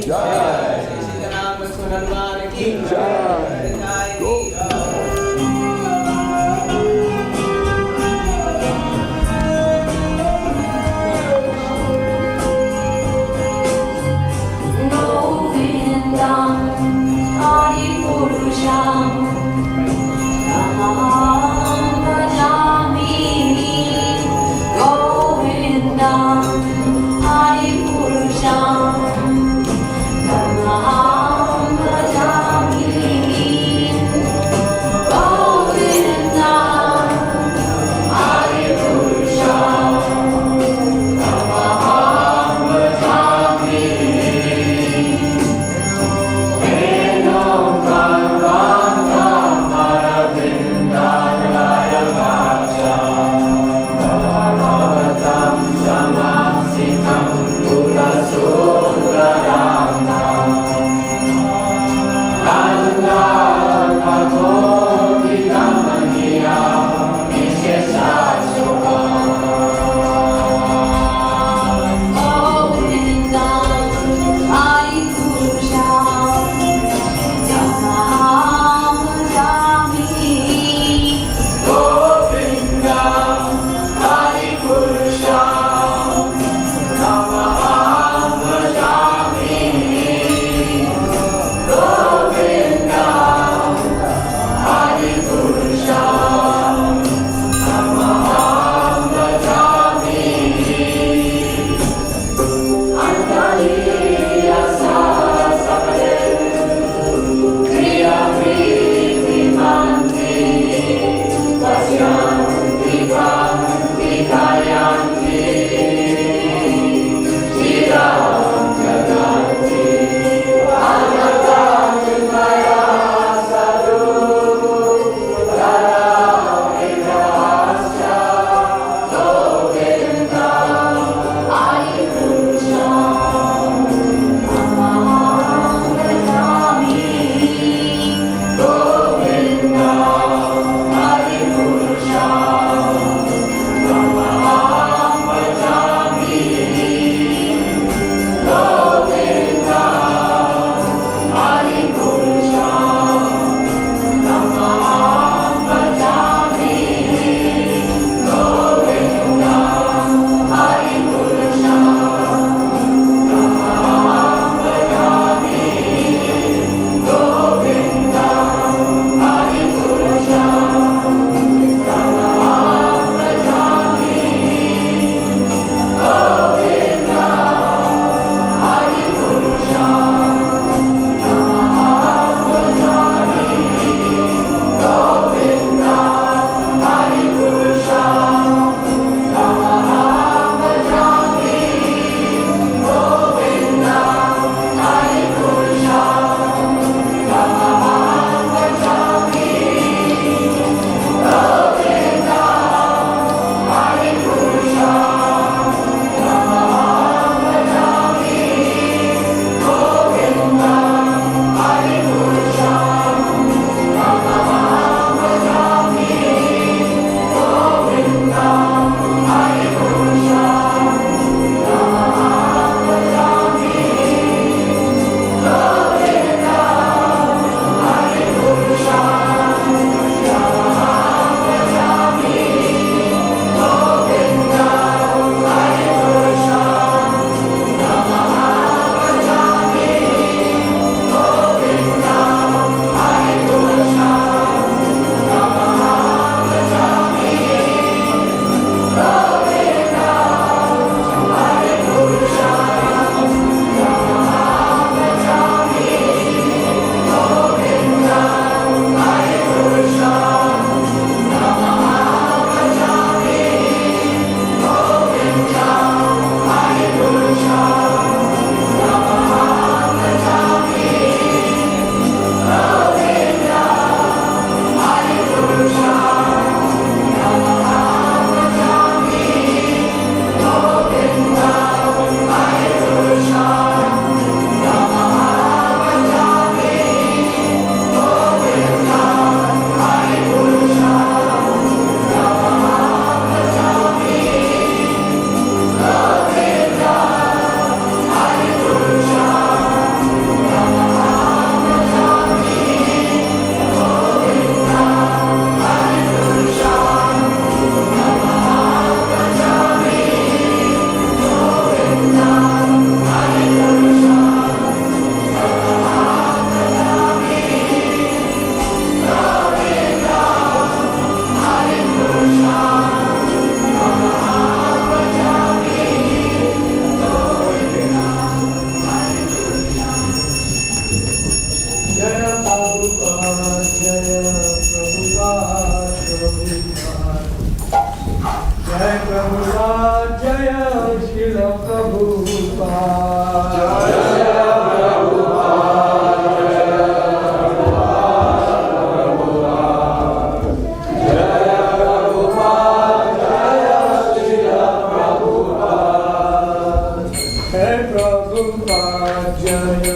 Jai. Jai. Go. Hari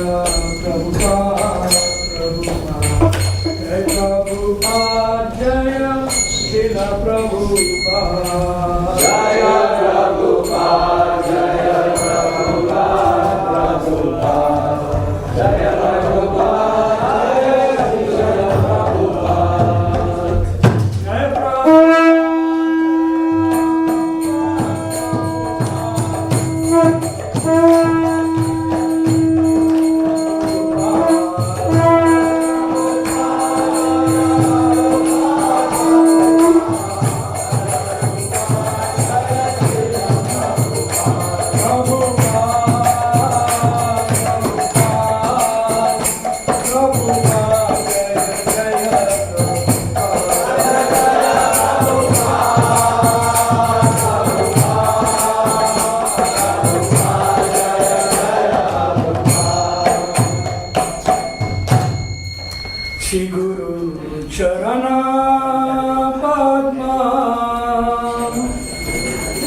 Prabhupada, Jai Prabhupada, Jaya Srila Prabhupada, Jaya Prabhupada, Jaya Prabhupada, Prabhupada, Jaya Prabhupada, Jaya Prabhupada, Jaya Shri Guru Charana Padma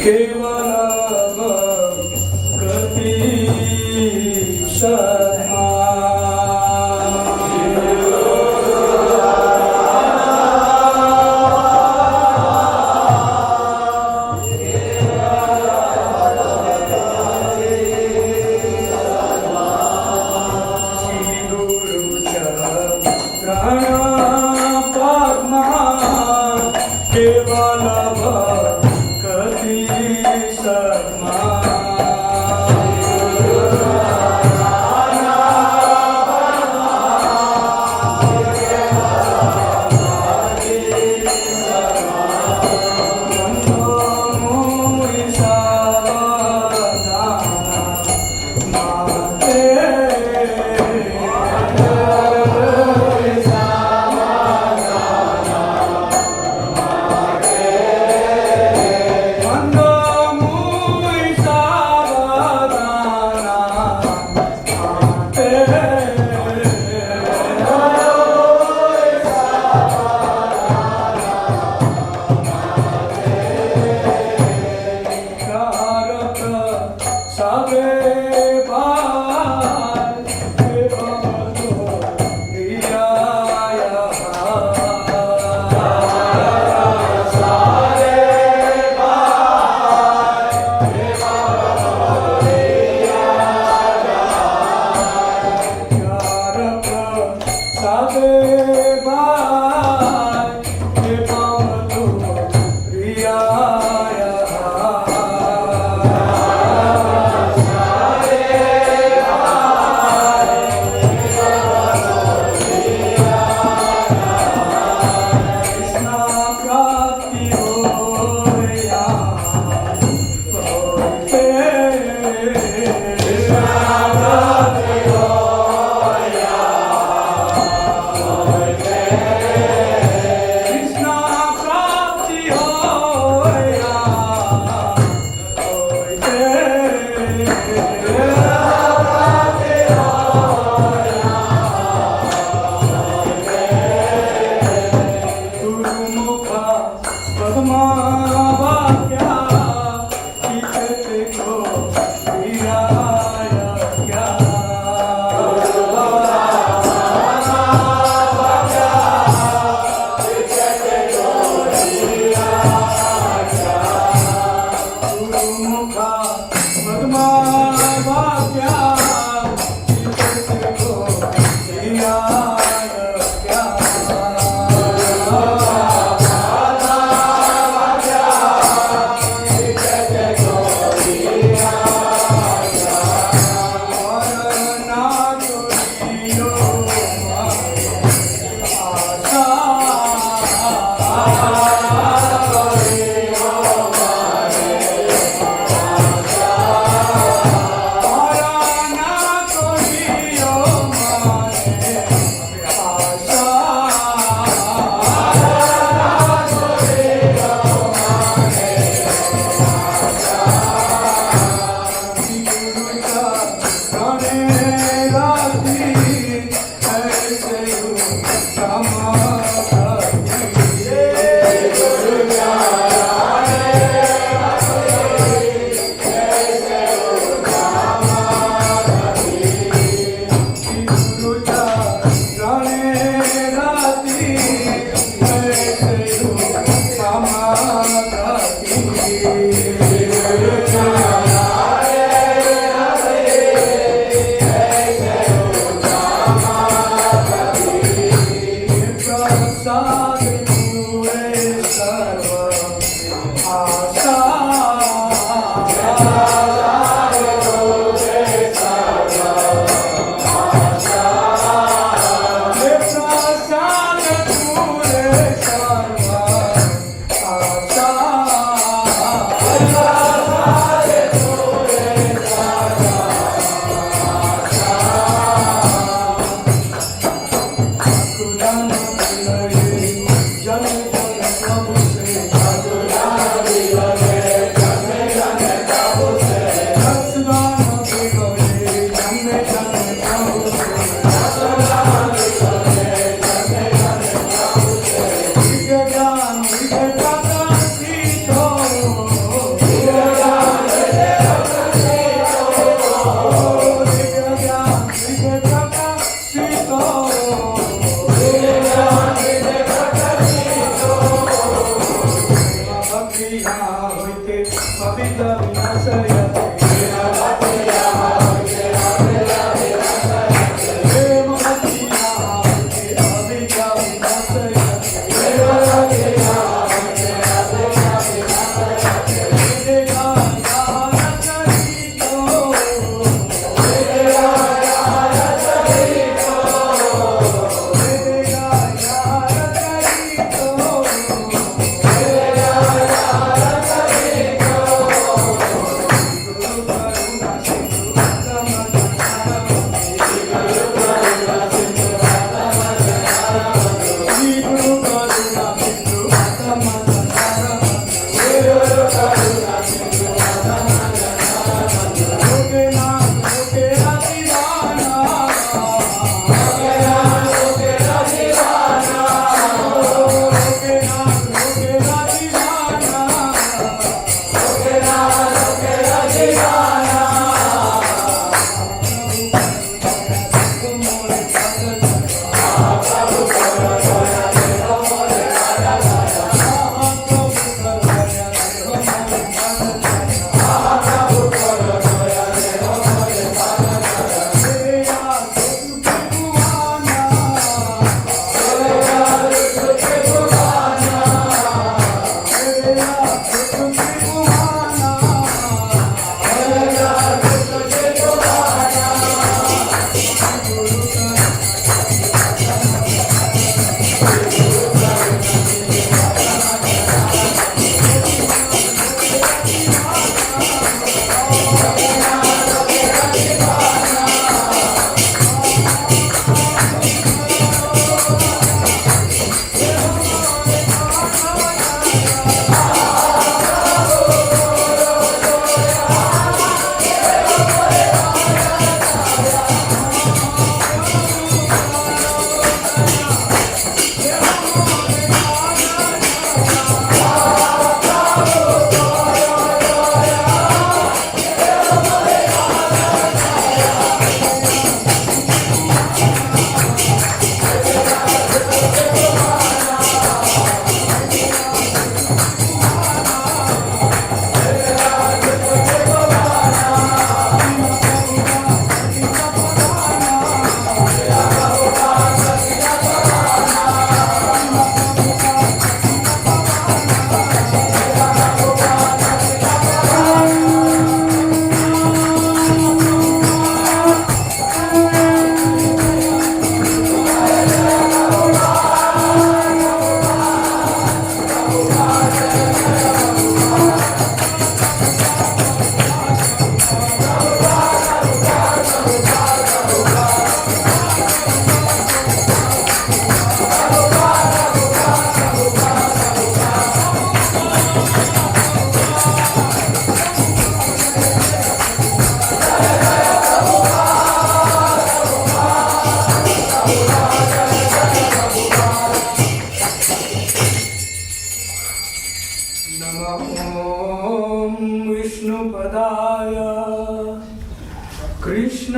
Kevala Bhakti Sadma Shri Guru Charana Padma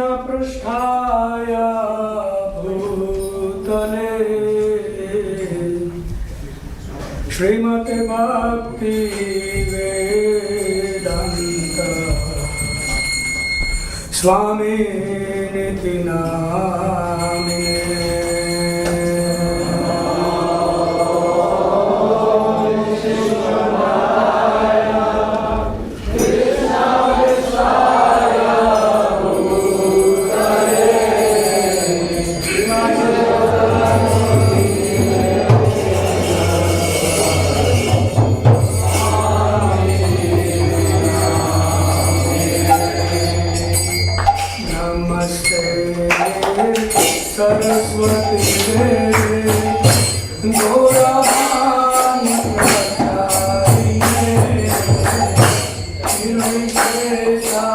कृष्णपृष्ठाय भूतले श्रीमते भक्तिवेदान्त स्वामिनिति नामिने। सरस्वती देवी गौरवाणी प्रचारिणे निर्विशेषा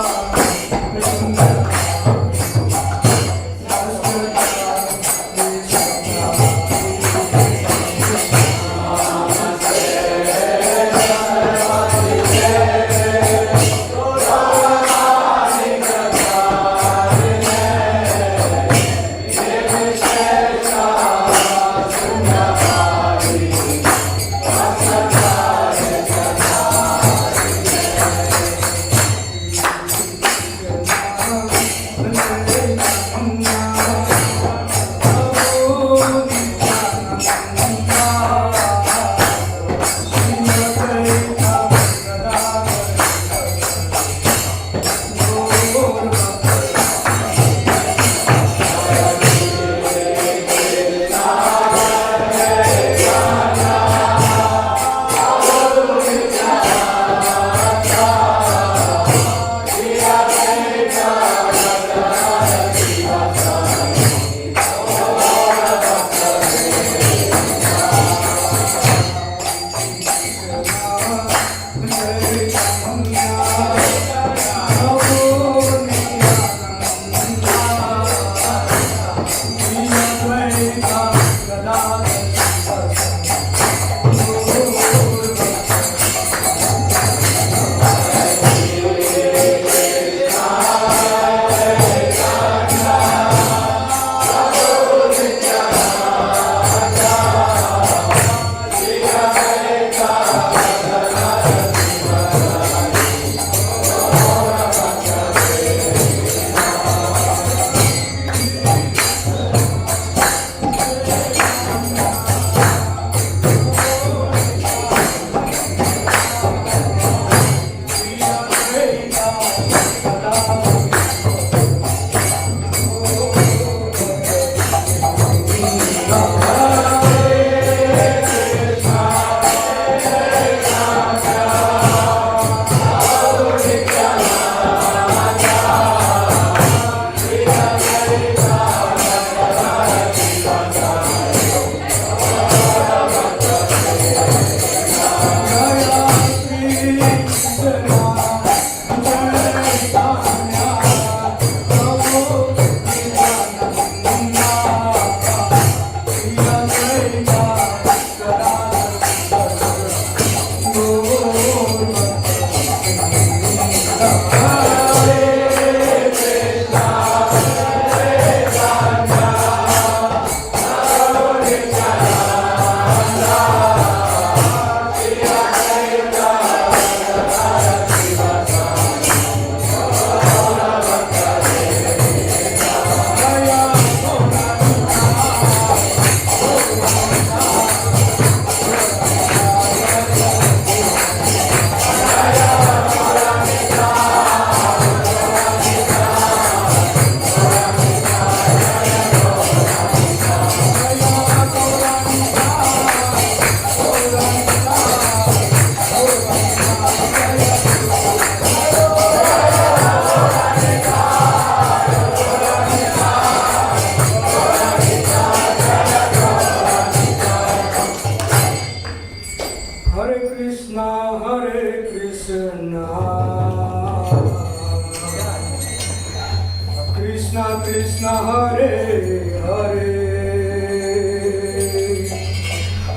Krishna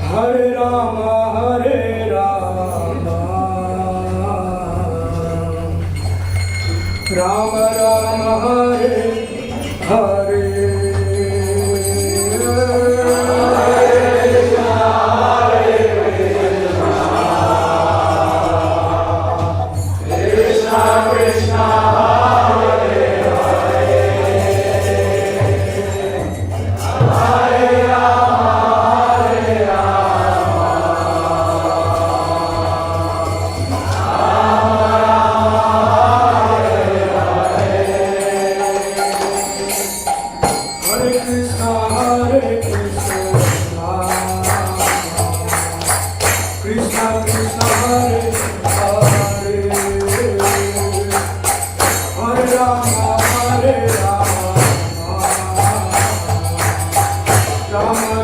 Hare Rama, Hare Rama, Rama Rama, Hare Hare. Rama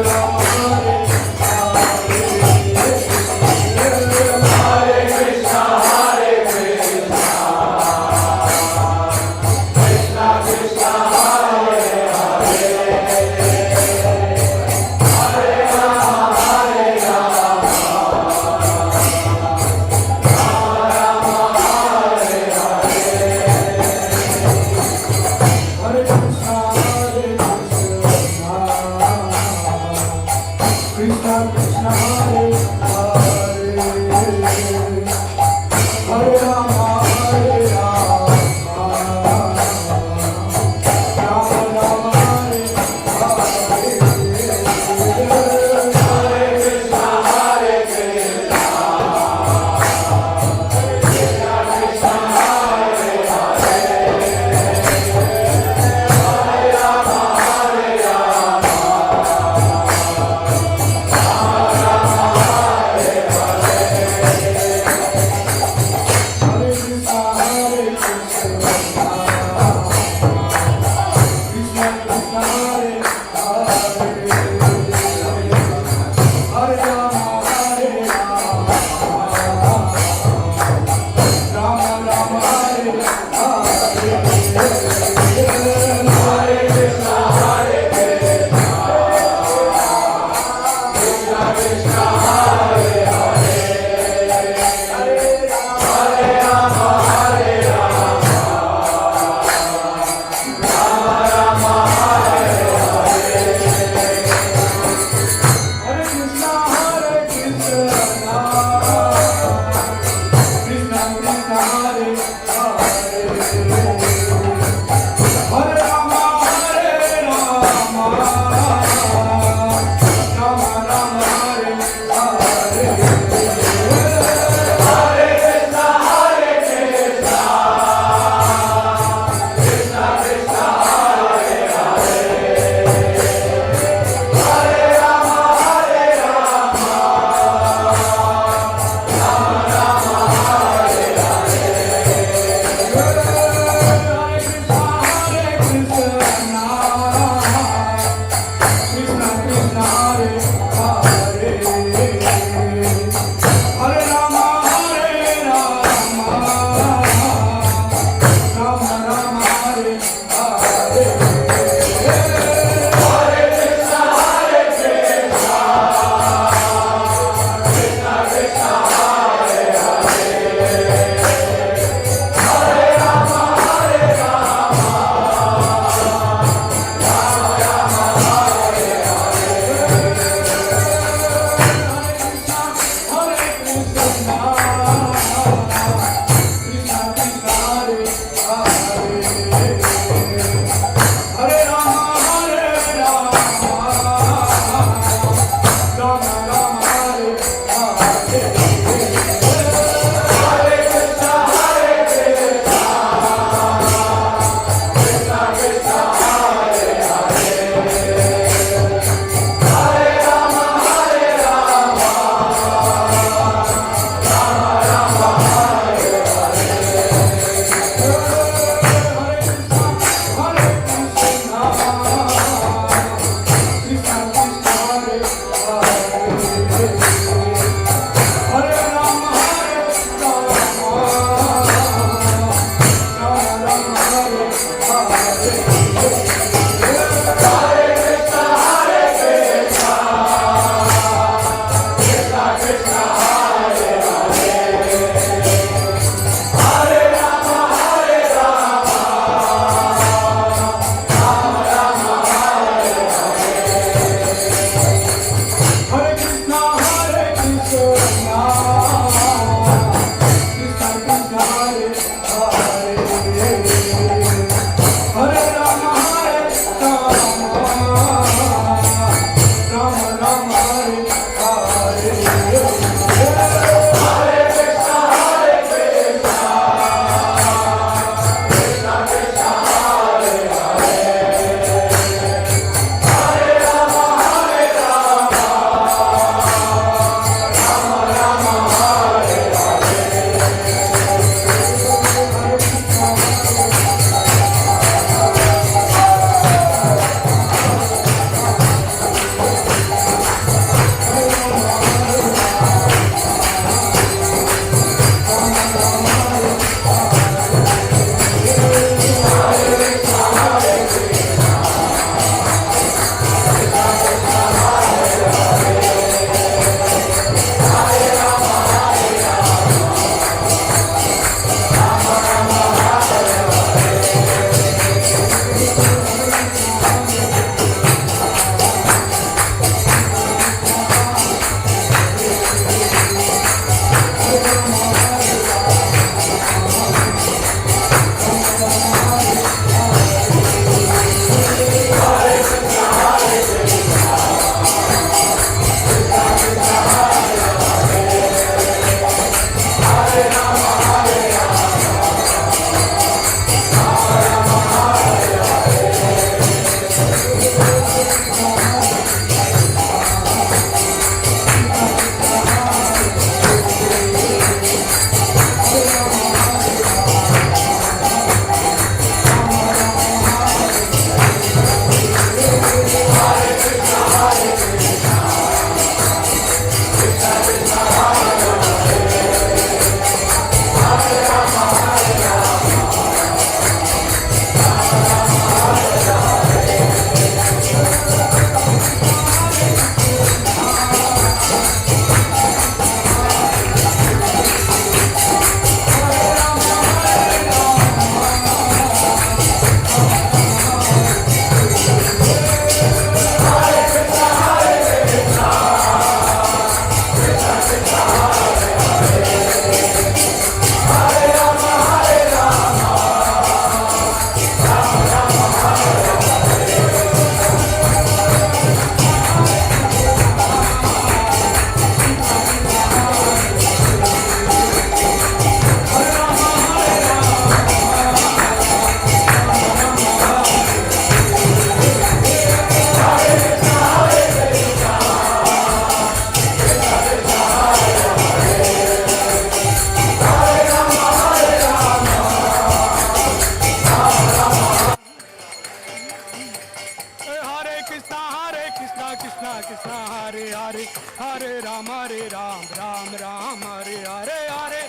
Krishna, Krishna Krishna, Hare Hare, Hare Ram, Ram Ram, Hare Hare, Hare.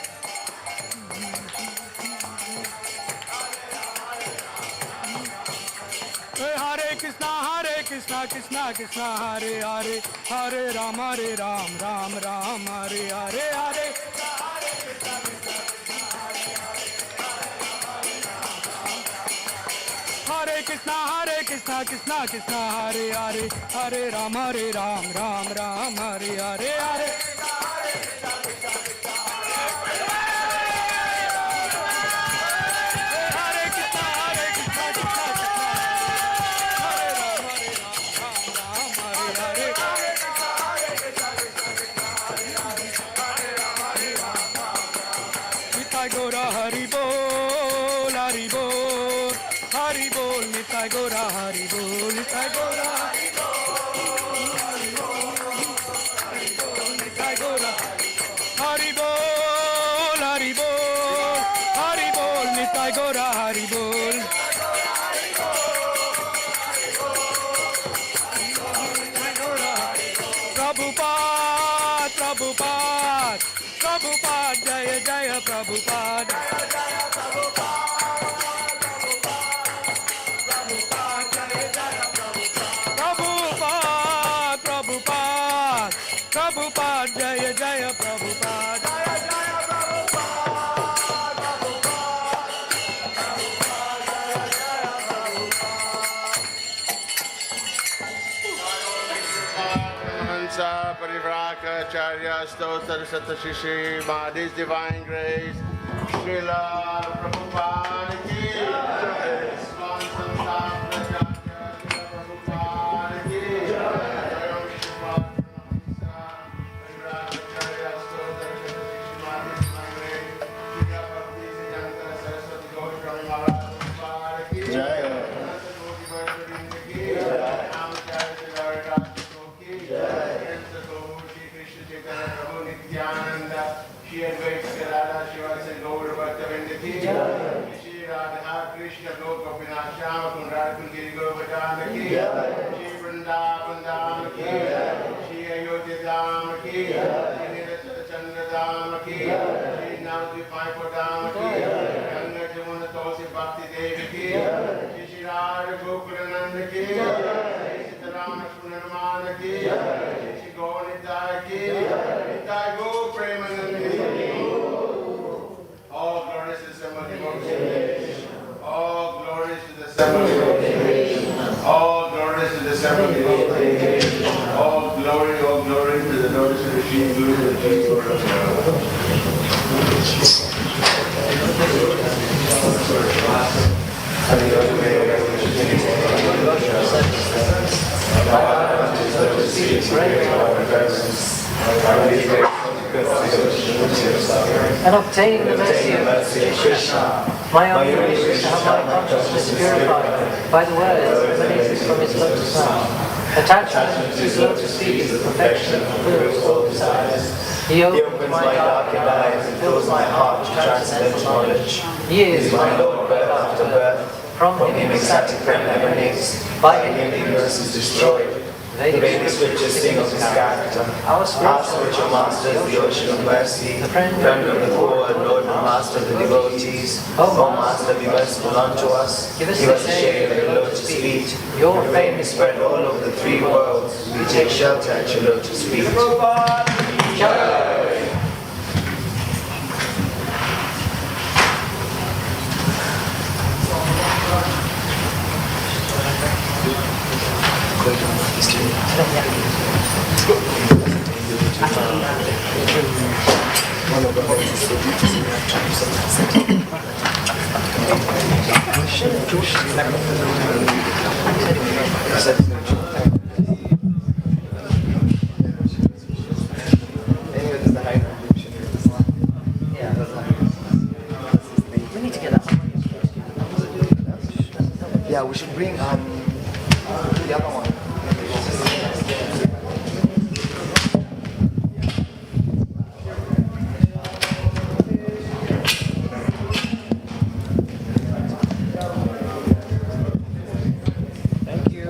Hare Krishna, Krishna Krishna, Hare Hare, Hare Ram, Ram Ram, Hare Hare, Hare. Hare Krishna, Krishna Krishna, Hare Hare, Hare Ram, Ram Ram, Hare Hare, Hare. Gora Hari Bol, Hari Bol, Hari Bol, Nitai Gora Hari Bol, Nitai Gora Hari Bol, Hari Bol, Nitai Gora Hari Bol, Hari Bol, Hari Bol, Nitai Gora Hari Bol. Prabhupada, Prabhupada, Prabhupada, Jaya Jaya Prabhupada. Prabhupada, Prabhupada, Prabhupada, Jaya Jaya Prabhupada. Parivraka Charya Stotar Satashishi Madhi's Divine Grace Srila Prabhupada Ki Prabhupada Ki She advaits Radha Shivas and Gaur Bhaktivedanta Ki Shri Radha Krishna Gopinath Shama Kundar Kundiri Govardhana Ki Shri Vrindavan Dham Ki Shri Ayodhya Dham Ki Shri Nirasata Chandra Dham Ki Shri Navadvipaipa Dham Ki Ganga Jamuna Tulsi Bhakti Devi Ki Shri Radha Gokulananda Ki Shri Sitaram Sunarmana Ki Shri Gaunidaya Ki Nitai Go Premananda Ki. All glories to the Srimati. All glories to the Srimati. All glories to the Srimati. All glory to the lotus of the Shri Guru and Shri Guru of and obtaining the mercy of Krishna. My only wish is to have my consciousness purified by the words emanating from his lotus mouth. Attachment to his lotus feet is the perfection that fulfills all desires. He opens my darkened eyes and fills my heart with transcendental knowledge. He is my Lord birth after birth. From him ecstatic friend emanates. By him ignorance is destroyed. The Vedic scriptures sing of his character. Our spiritual master is the ocean of mercy, the friend of the poor and Lord and master of the devotees. O Master, be merciful unto us. Give us the shade of your lotus feet. Your fame is spread all over the three worlds. We take shelter at your lotus feet. We need to get that. Yeah, we should bring the other one. Thank you.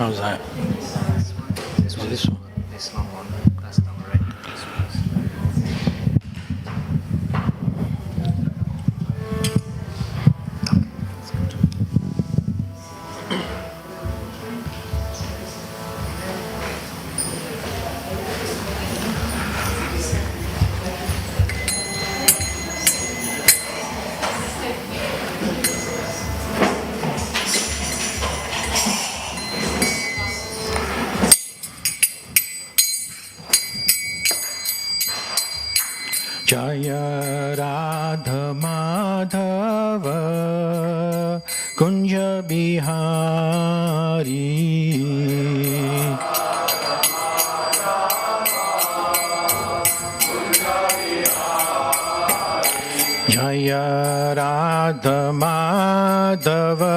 How's that? This one. This long one, that's not right. Jaya Radha Madhava Kunja Bihari Jaya Radha Madhava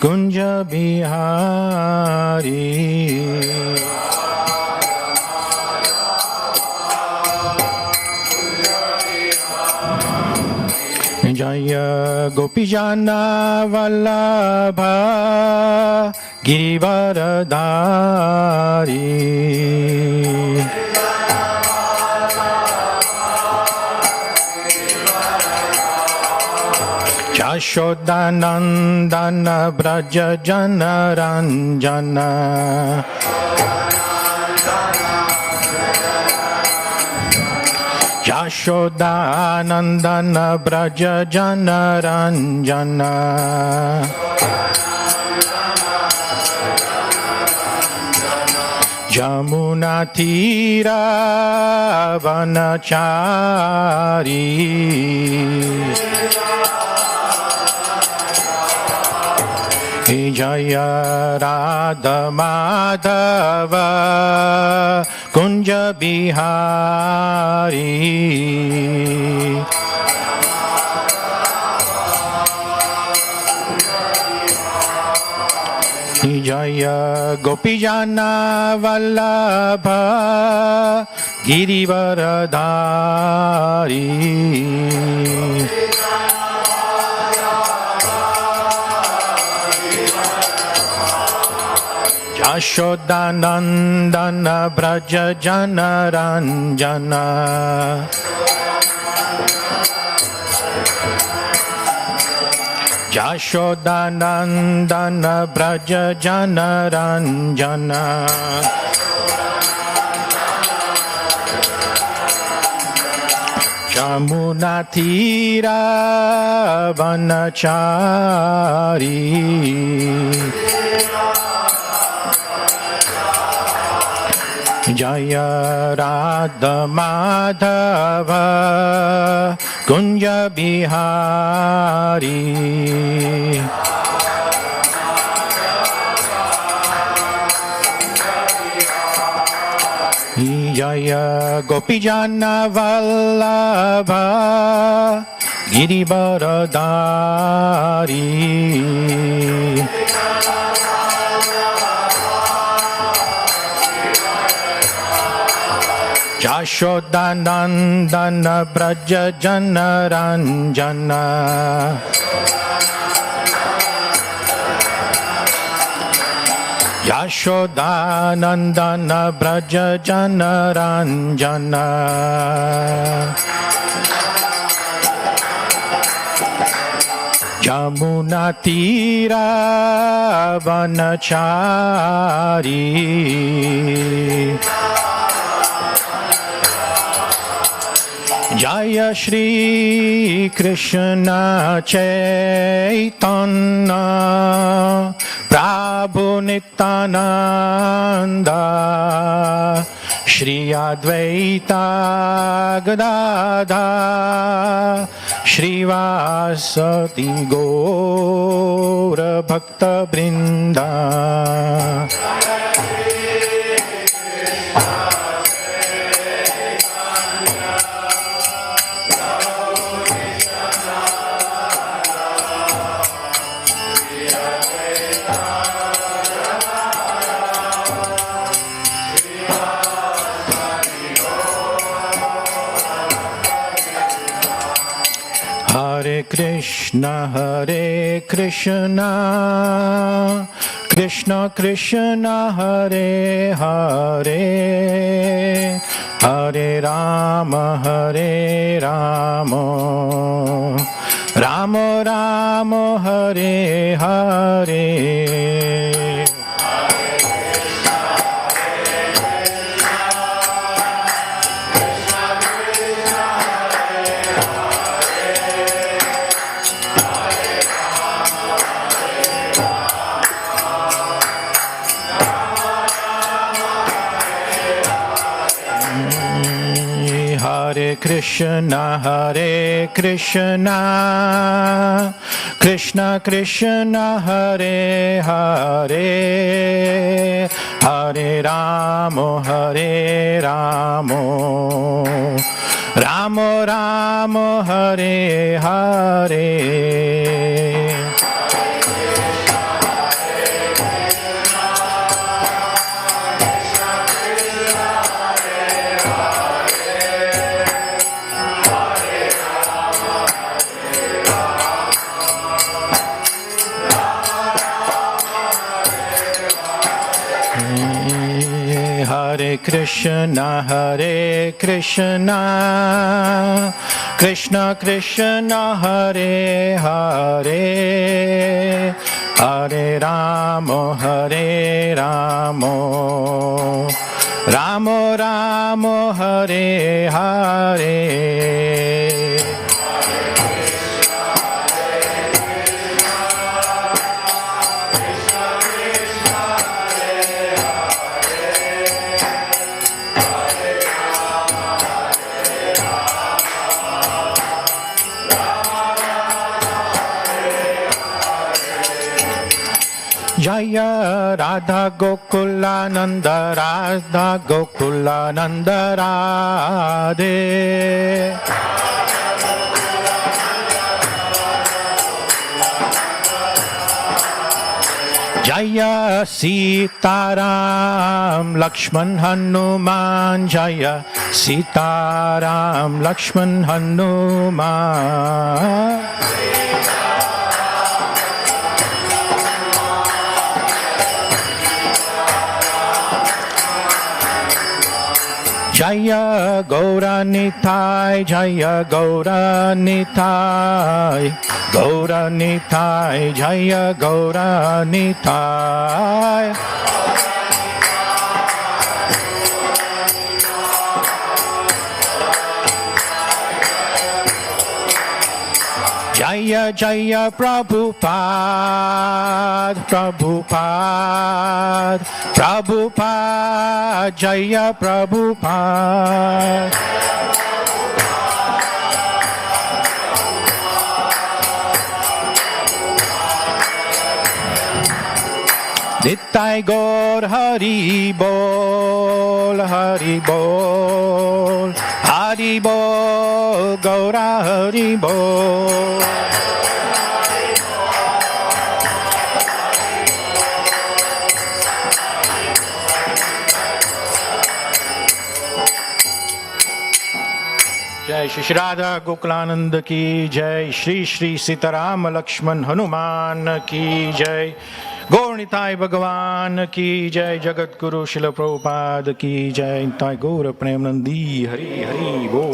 Kunja Bihari Jaya Gopijana Vallabha Girivaradhari Jashodanandana Braja Jana Ranjana Jashodanandana Braja Jana Ranjana Jamuna Tira Vanachari Jaya Radha Madhava Kunja Bihari Jaya Gopijana Vallabha Girivaradhari Jashodanandana Braja Jana Ranjana Jashodanandana Braja Jana Ranjana Jamuna Tira Vanachari Jaya Radha Madhava Kunja Bihari Jaya Gopijana Vallabha Girivaradhari Jashodanandana Braja Jana Ranjana Jashodanandana Braja Jana Ranjana Jamuna Tira Vanachari Jaya Shri Krishna Chaitanya Prabhu Nityananda Shri Advaita Gadadha Shri Vasati Gaura Bhakta Brinda Hare Krishna Krishna Krishna Hare Hare Hare Rama Hare Rama Rama Rama Hare Hare Hare Krishna Krishna Krishna Hare Hare Hare Rama Rama Rama Hare Hare Hare Krishna Krishna Krishna Hare Hare Hare Rama Rama Rama Hare Hare Jaya Radha Gokulananda Radha Gokulananda Radhe Jaya Sitaram Lakshman Hanuman Jaya Sitaram Lakshman Hanuman Jaya Gauranitai Jaya Gauranitai Gauranitai Jaya Gauranitai Jaya Jaya Prabhupada Prabhupada Prabhupada Jaya Prabhupada Nitai Gaur Hari Bol Hari Bol Hari Bol Gaura Hari Bol Jai Shri Radha Gokulananda ki Jai Shri Shri Sitaram Lakshman Hanuman ki Jai Gaur Nitai Bhagavan ki Jai Jagat Guru Srila Prabhupada ki Jai Nitai Gaur Premanandi Hari Hari Bol.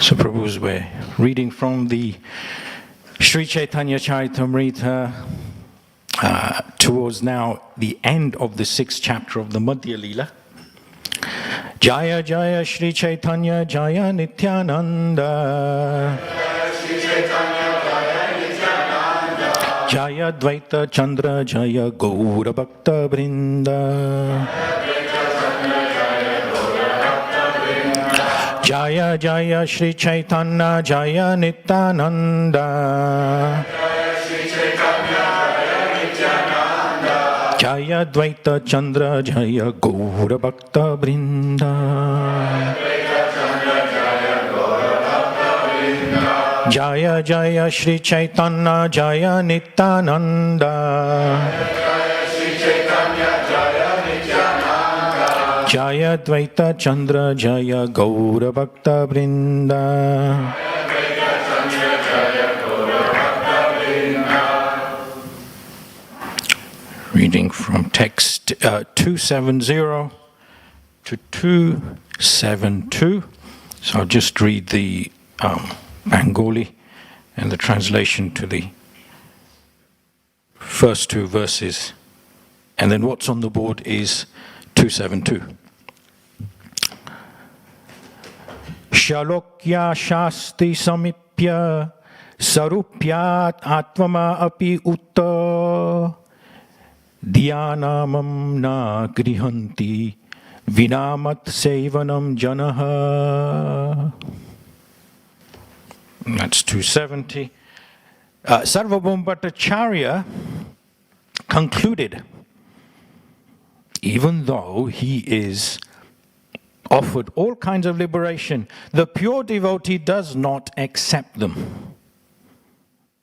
So Prabhu's way, reading from the Sri Chaitanya Charitamrita towards now the end of the 6th chapter of the Madhya Leela. Jaya Jaya Sri Chaitanya Jaya Nityananda Jaya Dvaita Chandra Jaya Gaura Bhakta Vrinda Jaya Jaya Sri Chaitanya Jaya Nityananda Jaya Dvaita Chandra Jaya Gaura Bhakta Vrinda Jaya Jaya Shri Chaitanya Jaya Nityananda. Jaya Dvaita Chandra Jaya Gaura Bhakta Vrinda. Reading from text 270 to 272. So I'll just read the Bengali and the translation to the first two verses. And then what's on the board is 272. Shalokya Shasti Samipya Sarupyat Atvama Api Utta Dhyanamam Na Grihanti Vinamat Sevanam Janaha. That's 270. Sarvabhauma Bhattacharya concluded, even though he is offered all kinds of liberation, the pure devotee does not accept them.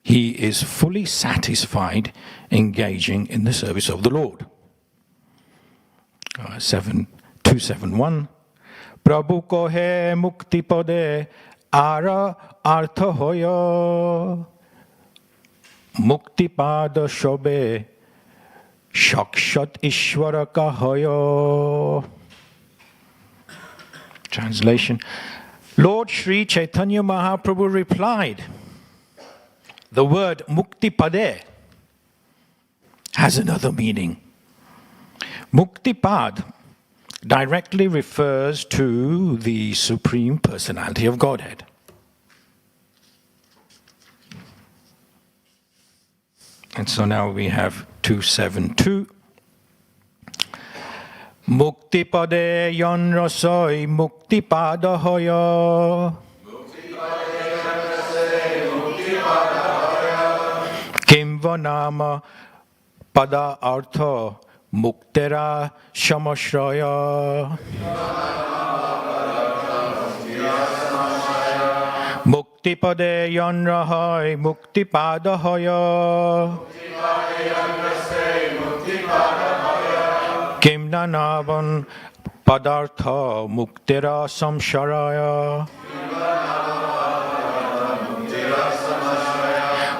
He is fully satisfied engaging in the service of the Lord. 271. Prabhu kohe mukti pade ara artha hoya mukti pada shobe shakshat ishvara ka hoya. Translation. Lord Sri Chaitanya Mahaprabhu replied, the word muktipade has another meaning. Muktipad directly refers to the Supreme Personality of Godhead. And so now we have 272. Muktipade yan rasai muktipada hoya. Kimva nama pada artha muktera shamashraya. Muktipade yan rahai muktipada hoya. Kimna navan padartha muktera samsharaya.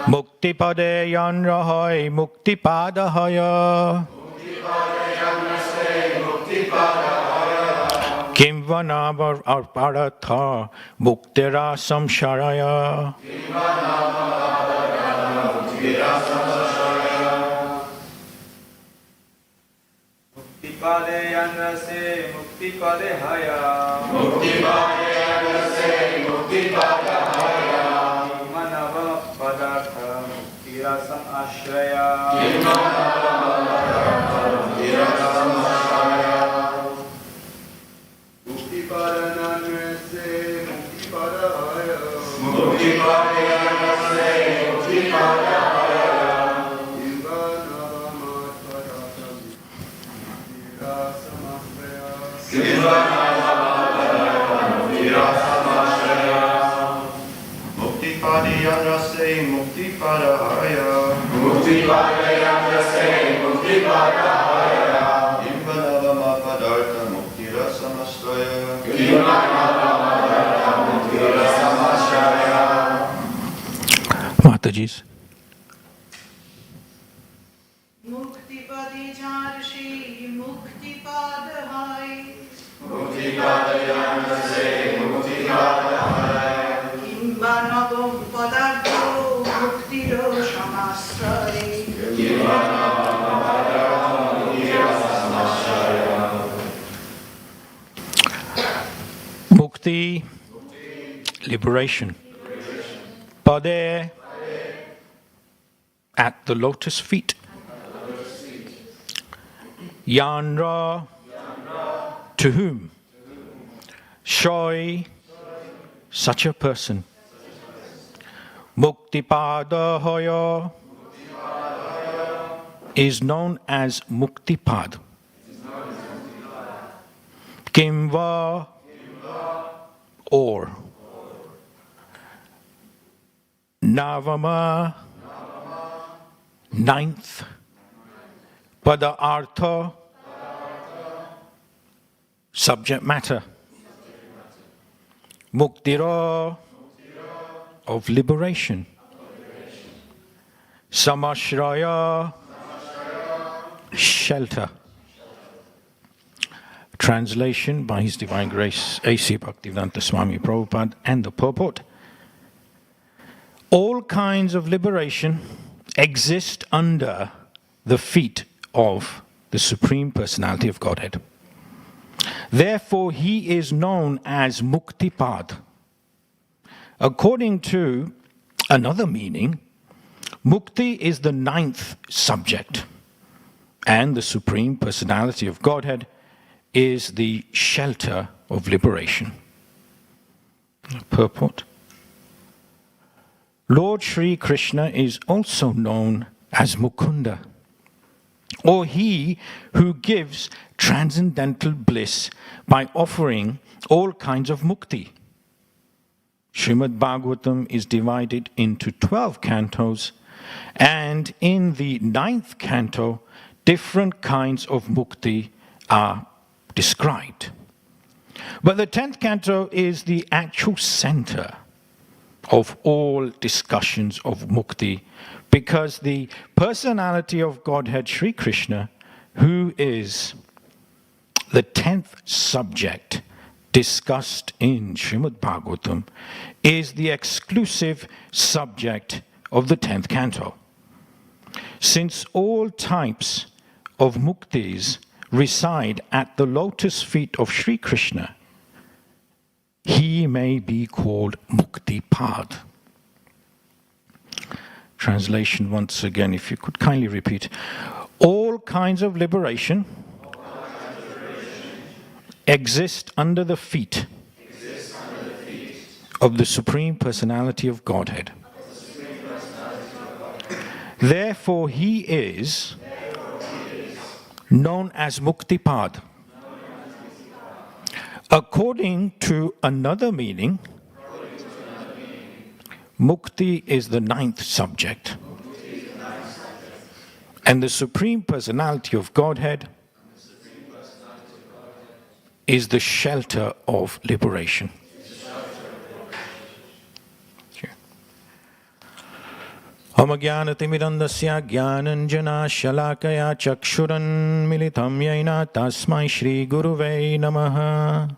Muktipade yan rahai muktipada haya. Kimva navar arparatha muktera samsharaya. Muktipade yan rase muktipade haya. Muktipade yan rase muktipada haya. Manava padartha muktirasam ashraya. Muktipada yan rase muktipada haya. Muktipade yan rase muktipada haya. Muktipade yan rase muktipada haya. Muktipade yan rase muktipada haya. Imbanavama padartha muktirasamasraya. Imbanavama muktirasamasraya. Mataji's. Muktipadi jarshi muktipada hai. Muktipade yan rase muktipada haya. Imbanavama padartha muktiro shamasraya. Imbanavama padartha muktirasamasraya. Mukti, liberation. Pade, at the lotus feet. Yanra, to whom? Shoy, such a person. Muktipada hoya is known as Muktipad. Kimva, or. Navama, ninth, Pada Artha, subject matter. Muktira, of liberation. Samashraya, shelter. Translation by His Divine Grace A.C. Bhaktivedanta Swami Prabhupada and the purport. All kinds of liberation exist under the feet of the Supreme Personality of Godhead. Therefore, He is known as Muktipad. According to another meaning, Mukti is the ninth subject, and the Supreme Personality of Godhead is the shelter of liberation. Purport. Lord Sri Krishna is also known as Mukunda, or He who gives transcendental bliss by offering all kinds of mukti. Srimad-Bhagavatam is divided into 12 cantos, and in the 9th canto, different kinds of mukti are described. But the 10th canto is the actual center of all discussions of mukti, because the personality of Godhead Sri Krishna, who is the 10th subject discussed in Srimad-Bhagavatam, is the exclusive subject of the 10th canto. Since all types of muktis reside at the lotus feet of Sri Krishna, He may be called Muktipad. Translation once again, if you could kindly repeat. All kinds of liberation exist under the feet of the Supreme Personality of Godhead. Therefore, He is known as Muktipad. According to another meaning, Mukti is the 9th subject, and the Supreme Personality of Godhead is the shelter of liberation. Amagyanatimirandasya Gyananjana Shalakaya Chakshuran Militam Yaina Tasmai Shri Guruve Namaha.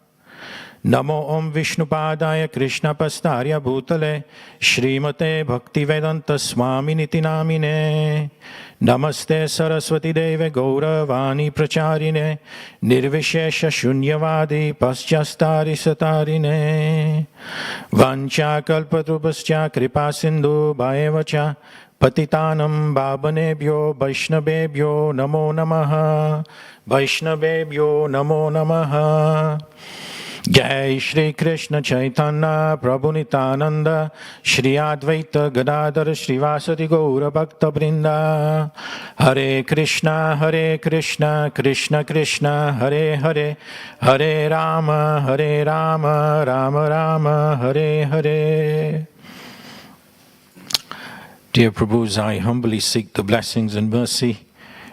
Namo Om Vishnupadaya Krishna Pastarya Bhutale Srimate Bhaktivedanta Swami Niti Namine. Namaste Saraswati Deve Gauravani Pracharine Nirvishesha Shunyavadi Paschastari Satarine Vancha Kalpatrupascha Kripa Sindhu Bhaevacha Patitanam Bhabanebhyo Vaishnavebhyo Namo Namaha Vaishnavebhyo Namo Namaha. Jai Shri Krishna Chaitanya Prabhu Nityananda Shri Advaita Gadadhara Srivasati Gaura Bhakta Vrinda. Hare Krishna Krishna Krishna Hare Hare Hare Rama Rama Rama Hare Hare. Dear Prabhus, I humbly seek the blessings and mercy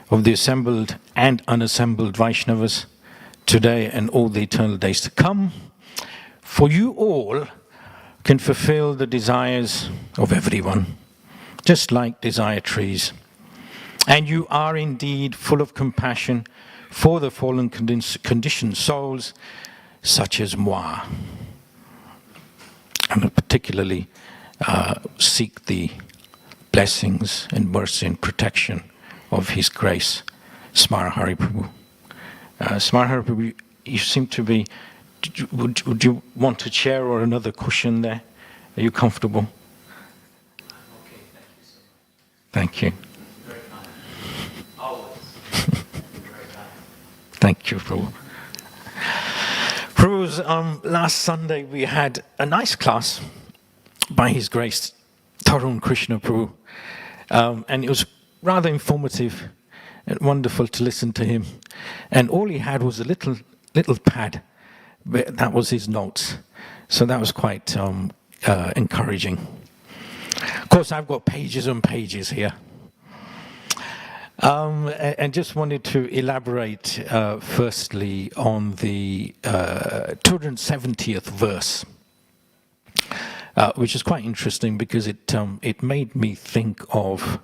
of the assembled and unassembled Vaishnavas today and all the eternal days to come, for you all can fulfill the desires of everyone, just like desire trees. And you are indeed full of compassion for the fallen conditioned souls, such as moi. And I particularly seek the blessings and mercy and protection of His Grace, Smara Hari Prabhu. Smara Hari Prabhu, you seem to be, would you want a chair or another cushion there? Are you comfortable? Okay, thank you so much. Thank you. Very kind. Always. Very kind. Thank you, Prabhu. Prabhu's, last Sunday we had a nice class by His Grace Tarun Krishna Prabhu, and it was rather informative and wonderful to listen to him. And all he had was a little pad, but that was his notes. So that was quite encouraging. Of course, I've got pages and pages here. And just wanted to elaborate firstly on the 270th verse, which is quite interesting because it made me think of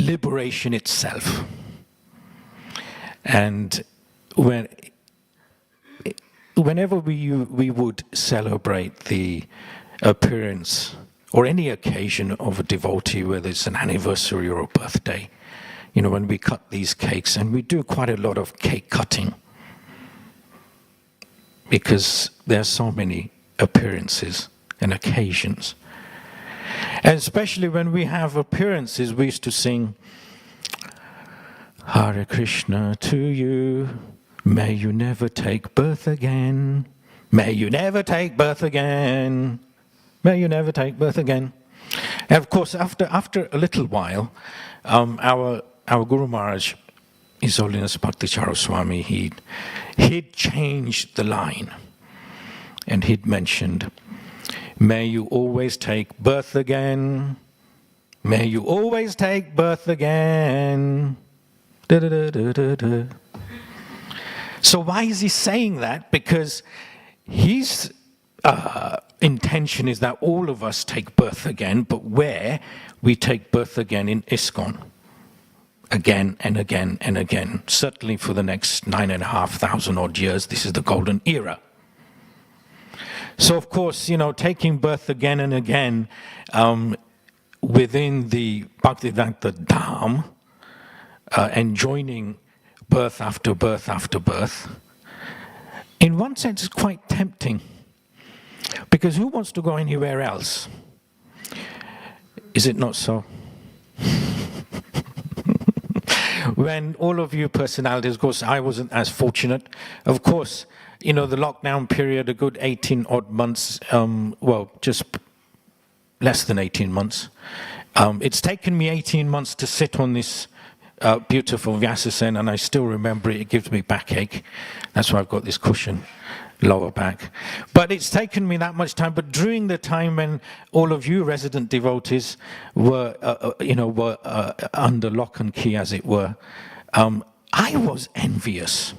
liberation itself. And whenever we would celebrate the appearance or any occasion of a devotee, whether it's an anniversary or a birthday, when we cut these cakes, and we do quite a lot of cake cutting because there are so many appearances and occasions. And especially when we have appearances, we used to sing, Hare Krishna to you, may you never take birth again, may you never take birth again, may you never take birth again. And of course, after a little while, our Guru Maharaj, His Holiness Bhakti Swami, he'd changed the line, and he'd mentioned, may you always take birth again, may you always take birth again. Da, da, da, da, da, da. So why is he saying that? Because his intention is that all of us take birth again, but where we take birth again in ISKCON, again and again and again. Certainly for the next 9,500 odd years, this is the golden era. So of course, taking birth again and again within the Bhaktivedanta Dham, and joining birth after birth after birth, in one sense is quite tempting. Because who wants to go anywhere else? Is it not so? When all of you personalities, of course, I wasn't as fortunate. Of course, the lockdown period, a good 18 odd months, just less than 18 months. It's taken me 18 months to sit on this beautiful Vyasasen, and I still remember it. It gives me backache. That's why I've got this cushion, lower back. But it's taken me that much time. But during the time when all of you resident devotees were, under lock and key, as it were, I was envious.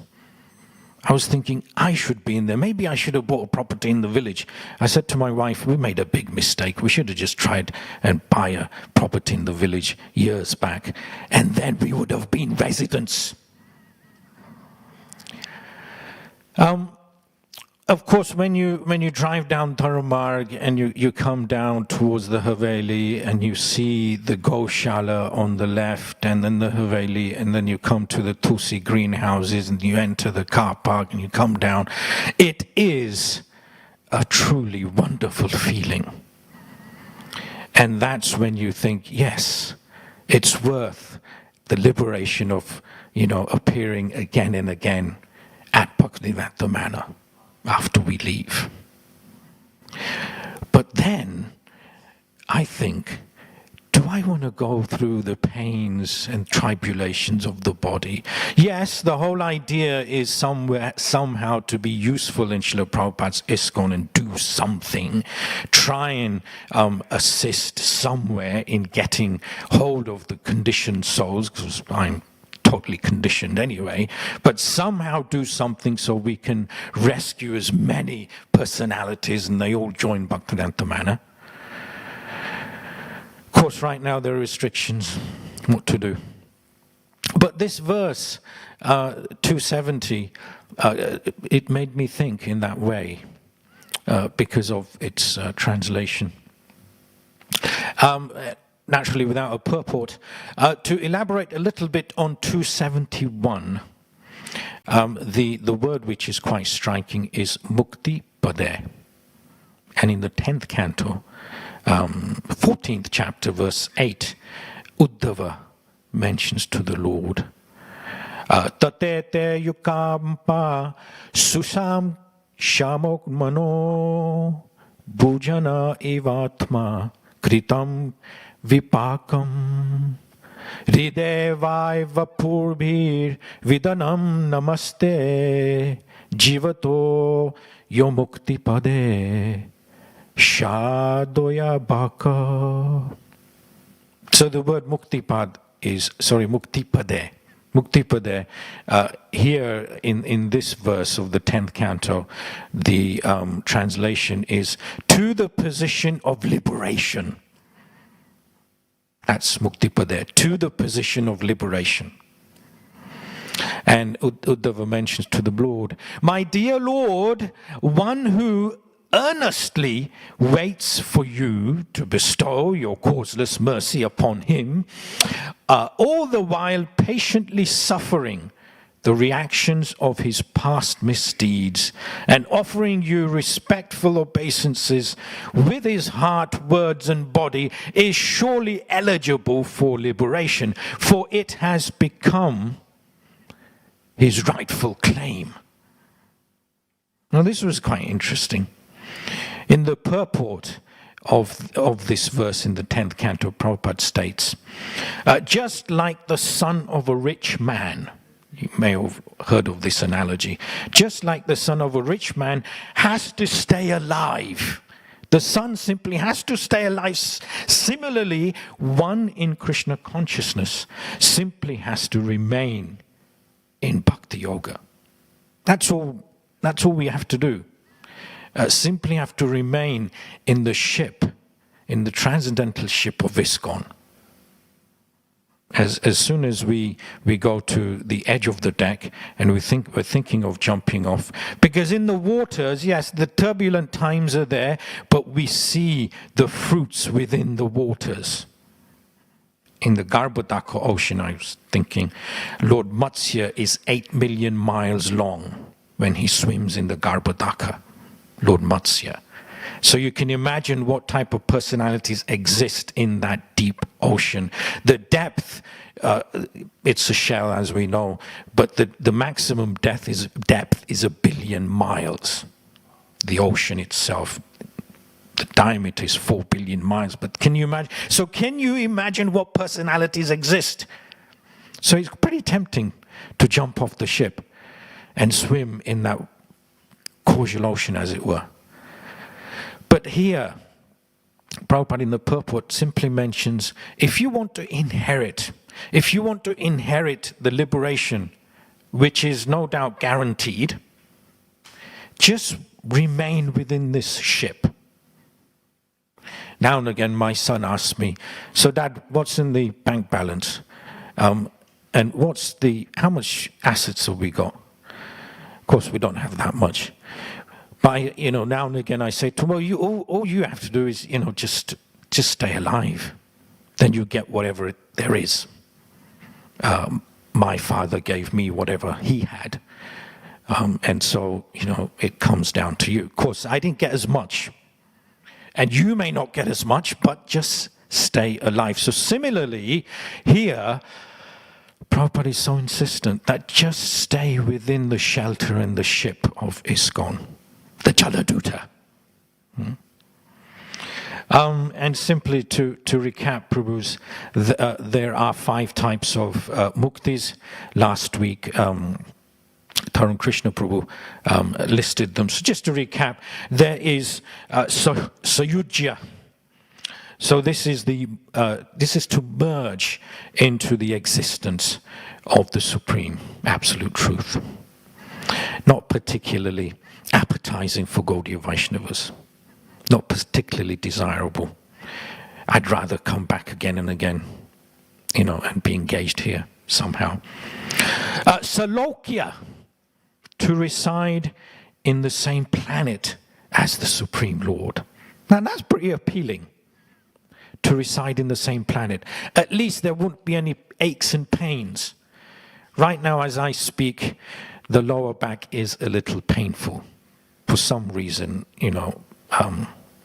I was thinking, I should be in there. Maybe I should have bought a property in the village. I said to my wife, we made a big mistake. We should have just tried and buy a property in the village years back. And then we would have been residents. Of course, when you drive down Dharamarg and you come down towards the Haveli and you see the Goshala on the left and then the Haveli, and then you come to the Tulsi greenhouses and you enter the car park and you come down, it is a truly wonderful feeling. And that's when you think, yes, it's worth the liberation of, appearing again and again at Bhaktivedanta Manor after we leave. But then I think, do I want to go through the pains and tribulations of the body? Yes, the whole idea is somehow to be useful in Srila Prabhupada's ISKCON and do something, try and assist somewhere in getting hold of the conditioned souls, because I'm totally conditioned anyway, but somehow do something so we can rescue as many personalities and they all join Bhaktivedanta Manor. Of course, right now there are restrictions, what to do. But this verse, 270, it made me think in that way because of its translation. Naturally, without a purport, to elaborate a little bit on 271, the word which is quite striking is mukti pade. And in the 10th canto, 14th chapter, verse 8, Uddhava mentions to the Lord, Tatete yukampa susam shamok mano bhujana evatma kritam Vipakam Hridevai Vapurbhir Vidanam Namaste Jivato Yomukti Pade Shadoya Bhaka. So the word muktipad is, muktipade. Muktipade, here in this verse of the 10th canto, the translation is to the position of liberation. That's muktipade, to the position of liberation. And Uddhava mentions to the Lord, my dear Lord, one who earnestly waits for you to bestow your causeless mercy upon him, all the while patiently suffering the reactions of his past misdeeds and offering you respectful obeisances with his heart, words and body, is surely eligible for liberation, for it has become his rightful claim. Now this was quite interesting. In the purport of this verse in the 10th canto, Prabhupada states, just like the son of a rich man, you may have heard of this analogy, just like the son of a rich man has to stay alive. The son simply has to stay alive. Similarly, one in Krishna consciousness simply has to remain in bhakti yoga. That's all we have to do. Simply have to remain in the ship, in the transcendental ship of ISKCON. As soon as we go to the edge of the deck and we're thinking of jumping off, because in the waters, yes, the turbulent times are there, but we see the fruits within the waters. In the Garbhodaka ocean, I was thinking, Lord Matsya is 8 million miles long when he swims in the Garbhodaka. Lord Matsya. So you can imagine what type of personalities exist in that deep ocean. The depth, it's a shell as we know, but the maximum depth is 1 billion miles. The ocean itself, the diameter is 4 billion miles. But can you imagine? So can you imagine what personalities exist? So it's pretty tempting to jump off the ship and swim in that causal ocean, as it were. But here, Prabhupada in the purport simply mentions, if you want to inherit the liberation, which is no doubt guaranteed, just remain within this ship. Now and again, my son asks me, so Dad, what's in the bank balance? And how much assets have we got? Of course, we don't have that much. But, now and again I say to him, well, all you have to do is, just stay alive. Then you get whatever there is. My father gave me whatever he had. And so, it comes down to you. Of course, I didn't get as much. And you may not get as much, but just stay alive. So similarly, here, Prabhupada is so insistent that just stay within the shelter and the ship of ISKCON, the Jaladuta. And simply to recap, Prabhus, there are 5 types of muktis. Last week, Tarun Krishna Prabhu listed them. So just to recap, there is Sayujya. So this is to merge into the existence of the Supreme Absolute Truth. Not particularly appetizing for Gaudiya Vaishnavas. Not particularly desirable. I'd rather come back again and again, and be engaged here somehow. Salokya, to reside in the same planet as the Supreme Lord. Now that's pretty appealing. To reside in the same planet. At least there won't be any aches and pains. Right now as I speak, the lower back is a little painful. For some reason,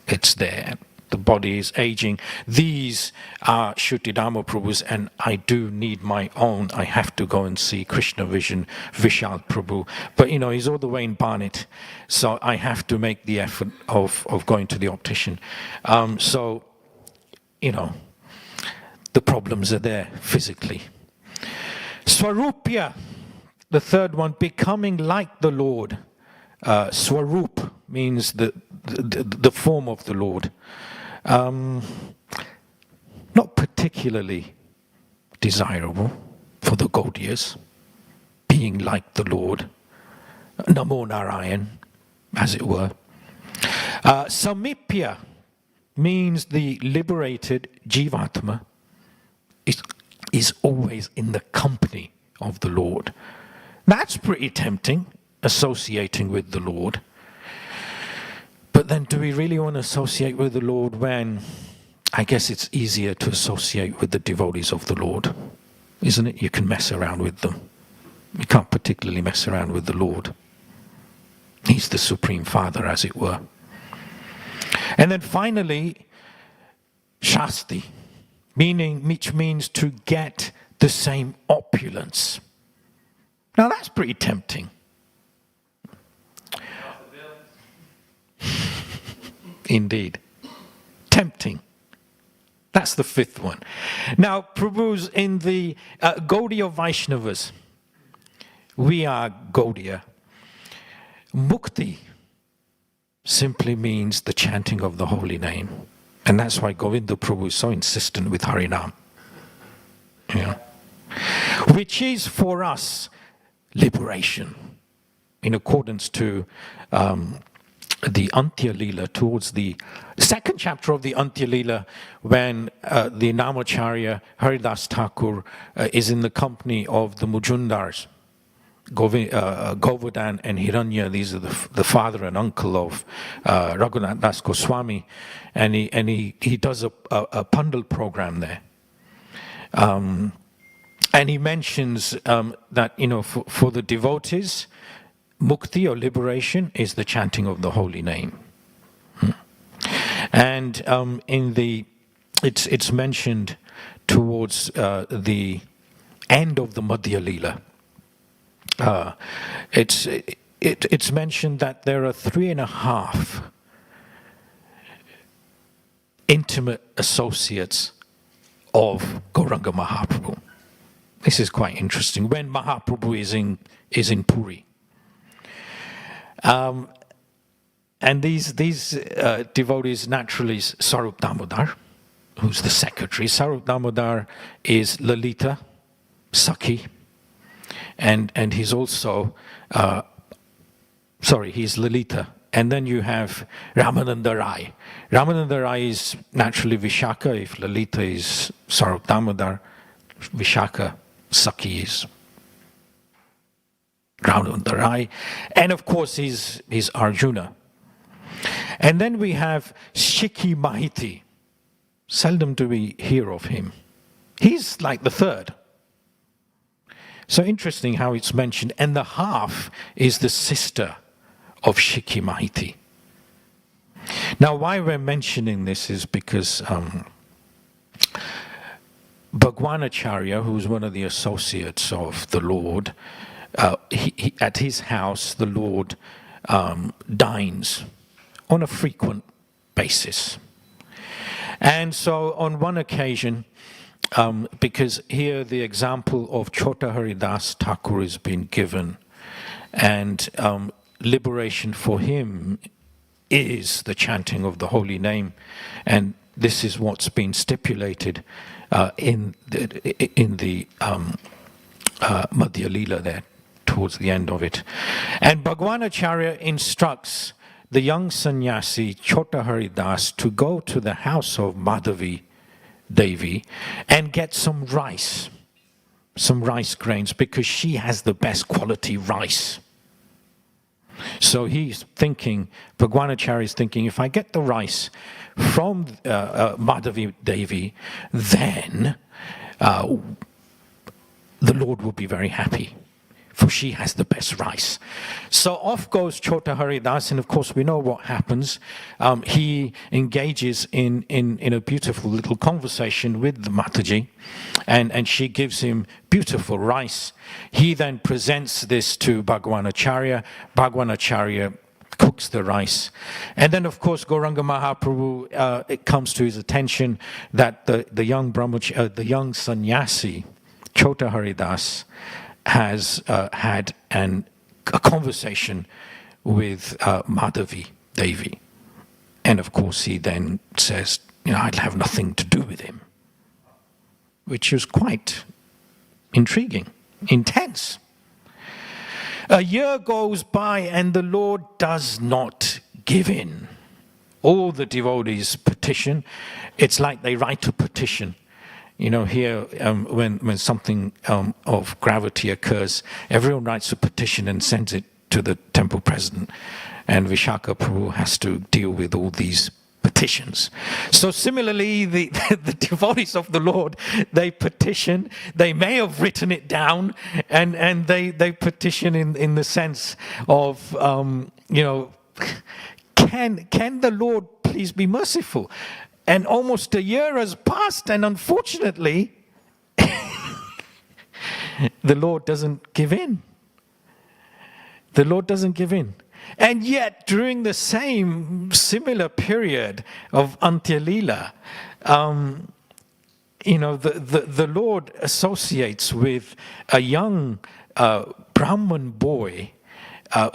it's there. The body is aging. These are Shuddhidhamma Prabhus, and I do need my own. I have to go and see Krishna Vision, Vishal Prabhu. But, he's all the way in Barnet, so I have to make the effort of going to the optician. The problems are there physically. Swarupya, the third one, becoming like the Lord. Swarup means the the form of the Lord. Not particularly desirable for the Gaudiyas, being like the Lord, Namo Narayan, as it were. Samipya means the liberated Jivatma is always in the company of the Lord. That's pretty tempting, associating with the Lord. But then do we really want to associate with the Lord when I guess it's easier to associate with the devotees of the Lord, isn't it? You can mess around with them. You can't particularly mess around with the Lord. He's the Supreme Father, as it were. And then finally, Shasti, which means to get the same opulence. Now that's pretty tempting. Indeed. Tempting. That's the fifth one. Now, Prabhu's in the Gaudiya Vaishnavas. We are Gaudiya. Mukti simply means the chanting of the holy name. And that's why Govinda Prabhu is so insistent with Harinam. Yeah. Which is for us liberation. In accordance to the Antya Leela, towards the second chapter of the Antya Leela, when the Namacharya Haridas Thakur is in the company of the Mujumdars, Govardhan and Hiranya. These are the father and uncle of Raghunath Das Goswami, and he does a Pandal program there. And he mentions that, for the devotees, mukti or liberation is the chanting of the holy name. And it's mentioned towards the end of the Madhya Leela. It's mentioned that there are 3.5 intimate associates of Gauranga Mahaprabhu. This is quite interesting. When Mahaprabhu is in Puri, and these devotees naturally is Sarup Damodar, who's the secretary. Sarup Damodar is Lalita, Sakhi, and he's also he's Lalita. And then you have Ramananda Rai. Ramananda Rai is naturally Vishaka. If Lalita is Sarup Damodar, Vishaka Sakhi is Ramananda Rai. And of course he's Arjuna. And then we have Shikhi Mahiti. Seldom do we hear of him. He's like the third. So interesting how it's mentioned. And the half is the sister of Shikhi Mahiti. Now, why we're mentioning this is because Bhagwanacharya, who's one of the associates of the Lord, he, at his house, the Lord dines on a frequent basis. And so on one occasion, because here the example of Chhota Haridas Thakur has been given, and liberation for him is the chanting of the holy name, and this is what's been stipulated in the Madhya Leela there, towards the end of it. And Bhagwanacharya instructs the young sannyasi Chhota Haridas to go to the house of Madhavi Devi and get some rice grains, because she has the best quality rice. So he's thinking, Bhagwanacharya is thinking, if I get the rice from Madhavi Devi, then the Lord will be very happy, for she has the best rice. So off goes Chhota Haridas, and of course we know what happens. He engages in a beautiful little conversation with the Mataji, and she gives him beautiful rice. He then presents this to Bhagwanacharya. Bhagwanacharya cooks the rice. And then, of course, Gauranga Mahaprabhu, it comes to his attention that the young sannyasi, Chhota Haridas, has had a conversation with Madhavi Devi. And of course he then says, I'd have nothing to do with him. Which is quite intriguing, intense. A year goes by and the Lord does not give in. All the devotees petition. It's like they write a petition. Here, when something of gravity occurs, everyone writes a petition and sends it to the temple president. And Vishaka Prabhu has to deal with all these petitions. So similarly, the devotees of the Lord, they petition. They may have written it down, and they petition in the sense of, can the Lord please be merciful? And almost a year has passed, and unfortunately, the Lord doesn't give in. The Lord doesn't give in. And yet, during the similar period of Antya Leela, the Lord associates with a young Brahman boy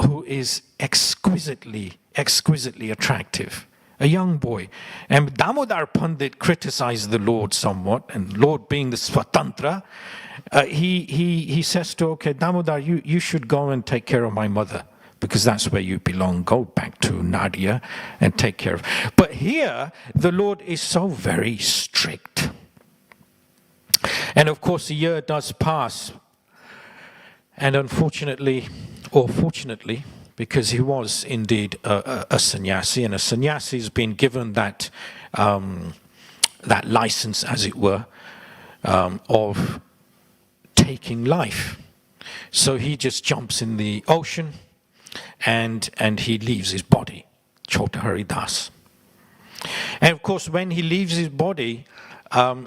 who is exquisitely attractive. A young boy. And Damodar Pandit criticized the Lord somewhat, and Lord being the Swatantra, he says to, okay, Damodar, you should go and take care of my mother, because that's where you belong. Go back to Nadia and take care of. But here, the Lord is so very strict. And of course, a year does pass. And unfortunately, or fortunately, because he was indeed a sannyasi, and a sannyasi has been given that license, as it were, of taking life. So he just jumps in the ocean, and he leaves his body, Chhota Haridas. And of course, when he leaves his body,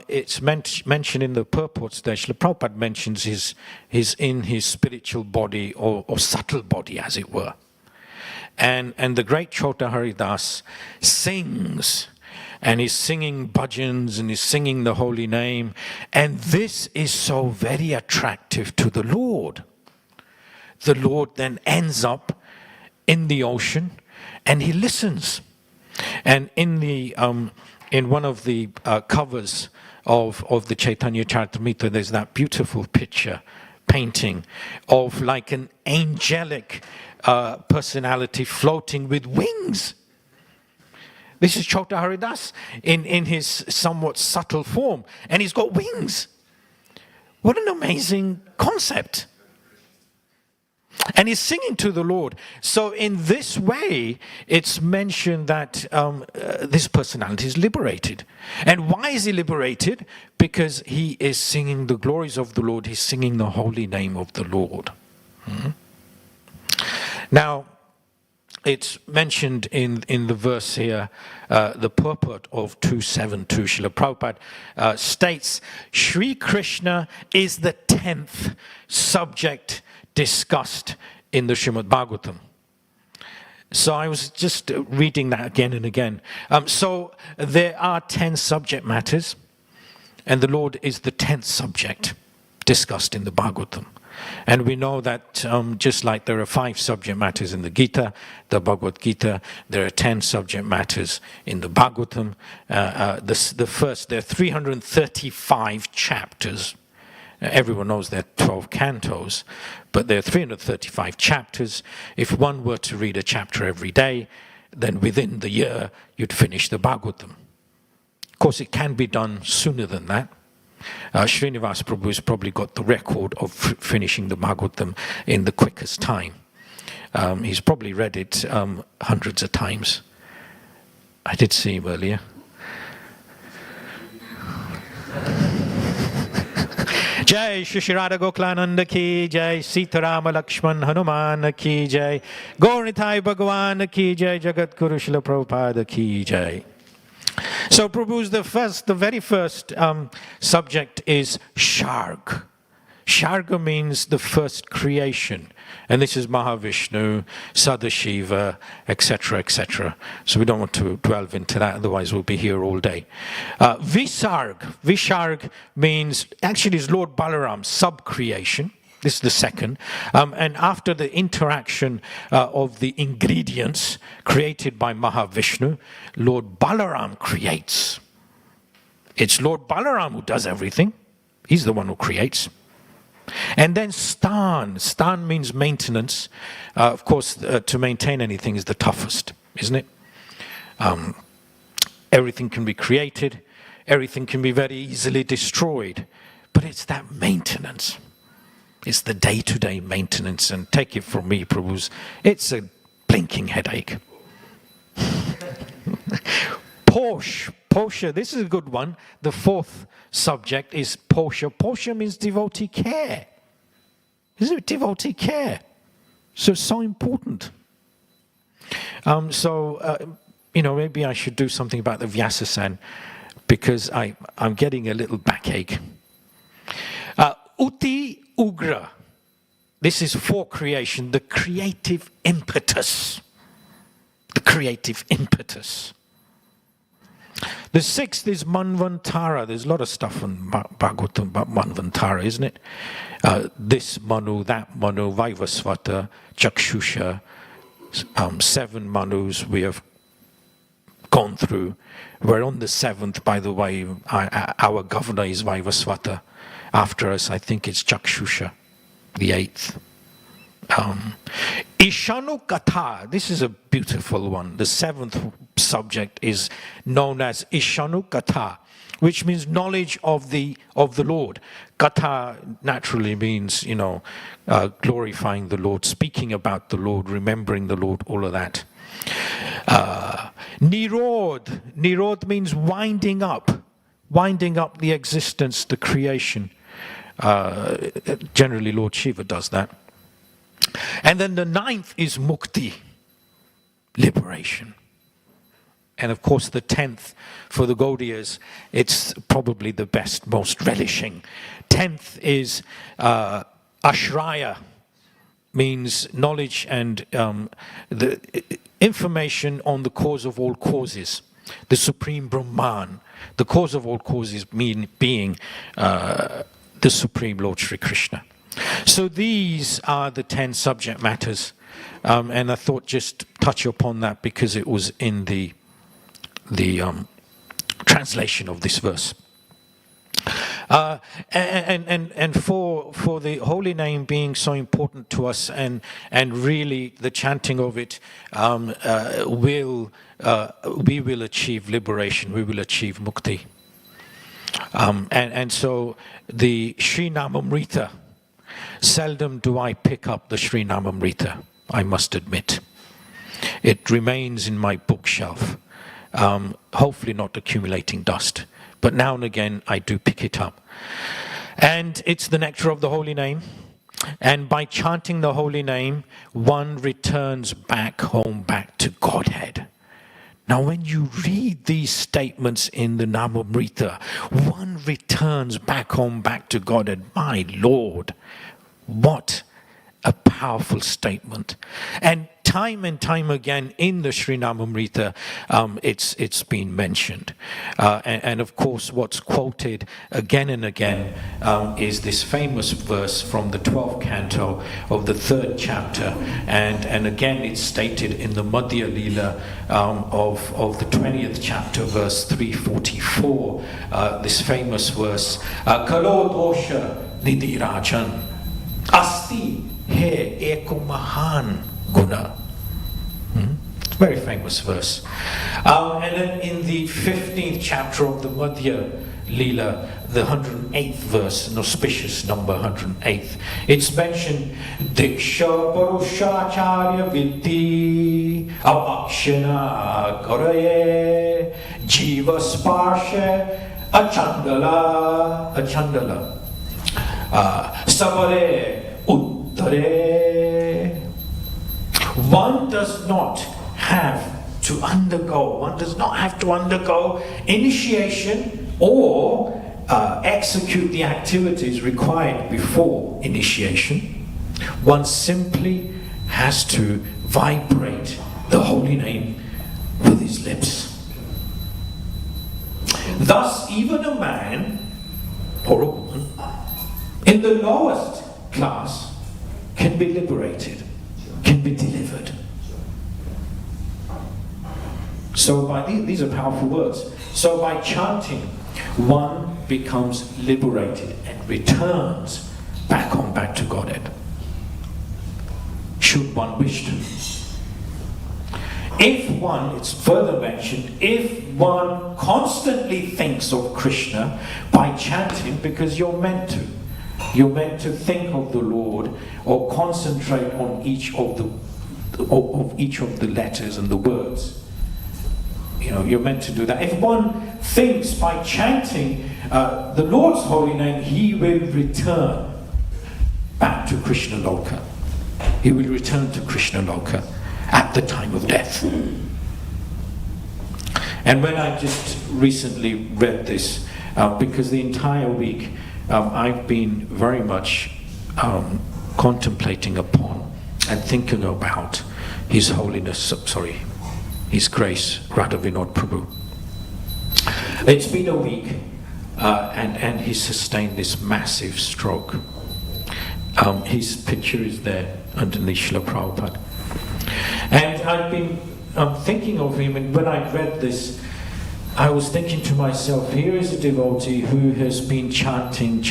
it's mentioned in the purports there. Srila Prabhupada mentions he's in his spiritual body or subtle body, as it were. And the great Chhota Haridas sings, and he's singing bhajans, and he's singing the holy name. And this is so very attractive to the Lord. The Lord then ends up in the ocean, and he listens. And in one of the covers of the Chaitanya Charitamrita, there's that beautiful picture, painting of like an angelic personality floating with wings. This is Chhota Haridas in his somewhat subtle form, and he's got wings. What an amazing concept. And he's singing to the Lord. So in this way, it's mentioned that this personality is liberated. And why is he liberated? Because he is singing the glories of the Lord. He's singing the holy name of the Lord. Now, it's mentioned in the verse here, the purport of 272. Srila Prabhupada states, Sri Krishna is the 10th subject discussed in the Srimad-Bhagavatam. So I was just reading that again and again. So there are 10 subject matters, and the Lord is the 10th subject discussed in the Bhagavatam. And we know that just like there are 5 subject matters in the Gita, the Bhagavad Gita, there are 10 subject matters in the Bhagavatam. There are 335 chapters. Everyone knows there are 12 cantos, but there are 335 chapters. If one were to read a chapter every day, then within the year, you'd finish the Bhagavatam. Of course, it can be done sooner than that. Srinivas Prabhu has probably got the record of finishing the Bhagavatam in the quickest time. He's probably read it hundreds of times. I did see him earlier. Jai Shri Radha Goklananda ki Jai, Sita Lakshman Hanuman ki Jai, Gaurnitai Bhagavan ki Jai, Jagat Guru Srila Prabhupada ki Jai. So Prabhu's the very first subject is Sharg. Sharga means the first creation. And this is Mahavishnu, Sadashiva, etc., etc. So we don't want to delve into that, otherwise we'll be here all day. Visarg. Visarg means, actually is Lord Balaram's sub-creation. This is the second. And after the interaction of the ingredients created by Mahavishnu, Lord Balaram creates. It's Lord Balaram who does everything. He's the one who creates. And then stan. Stan means maintenance. Of course, to maintain anything is the toughest, isn't it? Everything can be created. Everything can be very easily destroyed. But it's that maintenance. It's the day-to-day maintenance. And take it from me, Prabhus, it's a blinking headache. Posha, this is a good one. The fourth subject is Posha. Posha means devotee care. Isn't it devotee care? So it's so important. Maybe I should do something about the Vyasasan because I'm getting a little backache. Uti Ugra. This is for creation, the creative impetus. The creative impetus. The sixth is Manvantara. There's a lot of stuff in Bhagavatam about Manvantara, isn't it? This Manu, that Manu, Vaivasvata, Chakshusha, 7 Manus we have gone through. We're on the 7th, by the way. Our governor is Vaivasvata. After us, I think it's Chakshusha, the 8th. Ishanu Katha, this is a beautiful one. The 7th subject is known as Ishanu Katha, which means knowledge of the Lord. Katha naturally means, glorifying the Lord, speaking about the Lord, remembering the Lord, all of that. Nirod means winding up the existence, the creation. Generally, Lord Shiva does that. And then the 9th is Mukti, liberation. And of course the 10th for the Gaudiyas, it's probably the best, most relishing. 10th is Ashraya, means knowledge and the information on the cause of all causes, the Supreme Brahman, the cause of all causes being the Supreme Lord Sri Krishna. So these are the 10 subject matters, and I thought just touch upon that because it was in the translation of this verse. And for the holy name being so important to us, and really the chanting of it we will achieve liberation. We will achieve mukti. And so the Srimad-Bhagavatam. Seldom do I pick up the Srimad-Bhagavatam, I must admit. It remains in my bookshelf, hopefully not accumulating dust. But now and again I do pick it up. And it's the nectar of the holy name. And by chanting the holy name, one returns back home, back to Godhead. Now when you read these statements in the Namamrita, one returns back home, back to Godhead. My Lord, what a powerful statement. And time again in the Srimad-Bhagavatam, it's been mentioned. And of course what's quoted again and again is this famous verse from the 12th canto of the 3rd chapter. And again it's stated in the Madhya Leela of the 20th chapter, verse 344, this famous verse, Kalo dosha nidirajan asti he eko mahan guna. Very famous verse. And then in the 15th chapter of the Madhya Leela, the 108th verse, an auspicious number 108th, it's mentioned Diksha Parushacharya Vidhi Avakshana Karaye Jiva Sparsha Achandala Savare Uttare. One does not have to undergo initiation or execute the activities required before initiation. One simply has to vibrate the holy name with his lips. Thus, even a man or a woman in the lowest class can be liberated, can be delivered. So these are powerful words. So by chanting, one becomes liberated and returns back to Godhead, should one wish to. If one, it's further mentioned, if one constantly thinks of Krishna by chanting, because you're meant to think of the Lord or concentrate on each of the letters and the words. You're meant to do that. If one thinks by chanting the Lord's holy name, he will return back to Krishna Loka. He will return to Krishna Loka at the time of death. And when I just recently read this, because the entire week I've been very much contemplating upon and thinking about His Holiness, His Grace, Radha Vinod Prabhu. It's been a week and he sustained this massive stroke. His picture is there underneath Srila Prabhupada. And I've been thinking of him, and when I read this, I was thinking to myself, here is a devotee who has been chanting.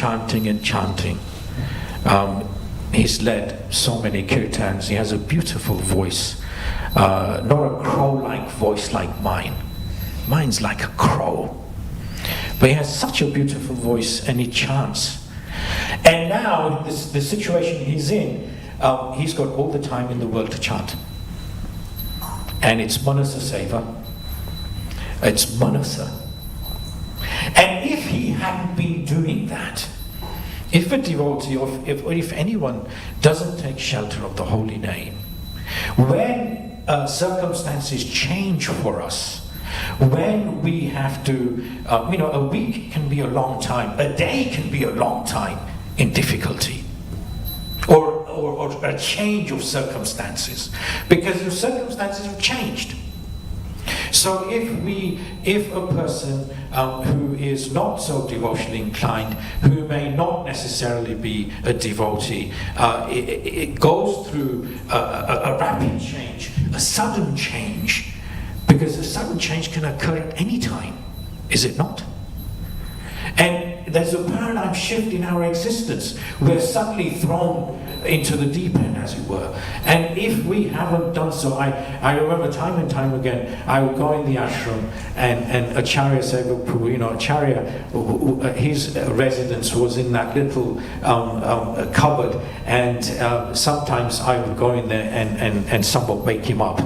He's led so many kirtans. He has a beautiful voice, not a crow-like voice like mine. Mine's like a crow. But he has such a beautiful voice, and he chants. And now, the situation he's in, he's got all the time in the world to chant. And it's Manasa Seva. It's Manasa. And if he hadn't been doing that, if a devotee or if anyone doesn't take shelter of the holy name, when circumstances change for us, when we have to, a week can be a long time, a day can be a long time in difficulty, or a change of circumstances, because your circumstances have changed. So if a person who is not so devotionally inclined, who may not necessarily be a devotee, it goes through a rapid change, a sudden change, because a sudden change can occur at any time, is it not? And there's a paradigm shift in our existence. We're suddenly thrown into the deep end, as it were. And if we haven't done so, I remember time and time again, I would go in the ashram and Acharya Seva Prabhu, Acharya, his residence was in that little cupboard, and sometimes I would go in there and someone would wake him up.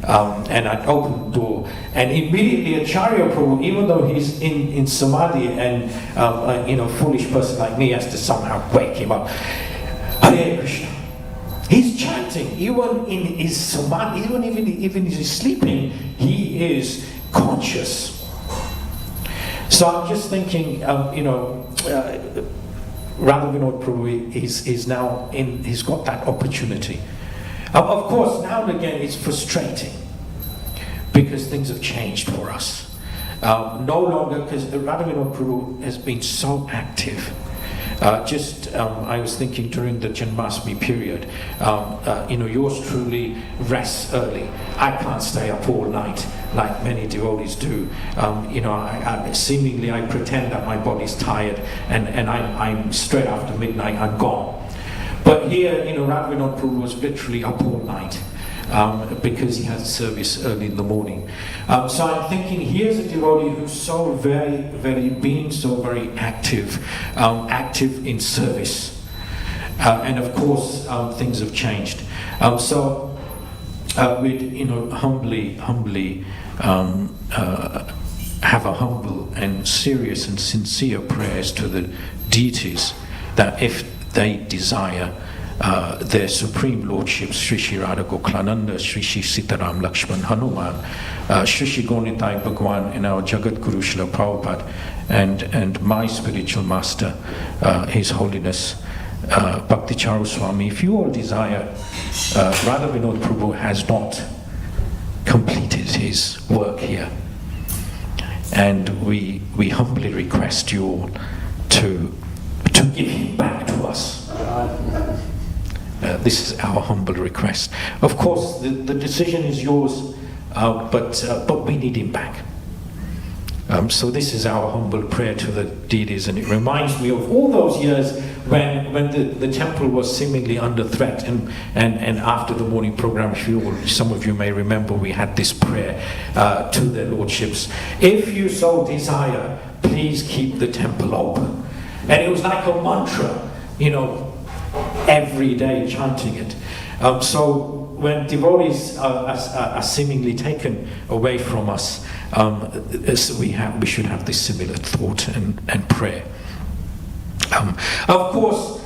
And I'd open the door, and immediately Acharya Prabhu, even though he's in samadhi and foolish person like me has to somehow wake him up. Hare Krishna. He's chanting, even in his samadhi, even if he's sleeping, he is conscious. So I'm just thinking, Radha Vinod Prabhu is now he's got that opportunity. Of course, now and again it's frustrating because things have changed for us. No longer, because Radha Vinod Prabhu has been so active. I was thinking during the Janmashtami period, yours truly rests early. I can't stay up all night like many devotees do. Seemingly I pretend that my body's tired, and I'm straight after midnight, I'm gone. But here, Radha Vinod Prabhu was literally up all night because he had service early in the morning. So I'm thinking, here's a devotee who's so very, very active, active in service. And of course, things have changed. So we'd, humbly have a humble and serious and sincere prayers to the deities that if they desire their Supreme Lordships, Sri Sri Radha Goklananda, Sri Sri Sitaram Lakshman Hanuman, Sri Sri Gaurnitai Bhagwan, and our Jagat Guru Srila Prabhupada, and my spiritual master, His Holiness Bhakti Charu Swami, if you all desire, Radha Vinod Prabhu has not completed his work here, and we humbly request you all to give him back to us. This is our humble request. Of course, the decision is yours, but we need him back. So this is our humble prayer to the deities, and it reminds me of all those years when the temple was seemingly under threat, and after the morning program, some of you may remember, we had this prayer to their lordships. If you so desire, please keep the temple open. And it was like a mantra, every day chanting it. So when devotees are seemingly taken away from us, we should have this similar thought and prayer. Of course,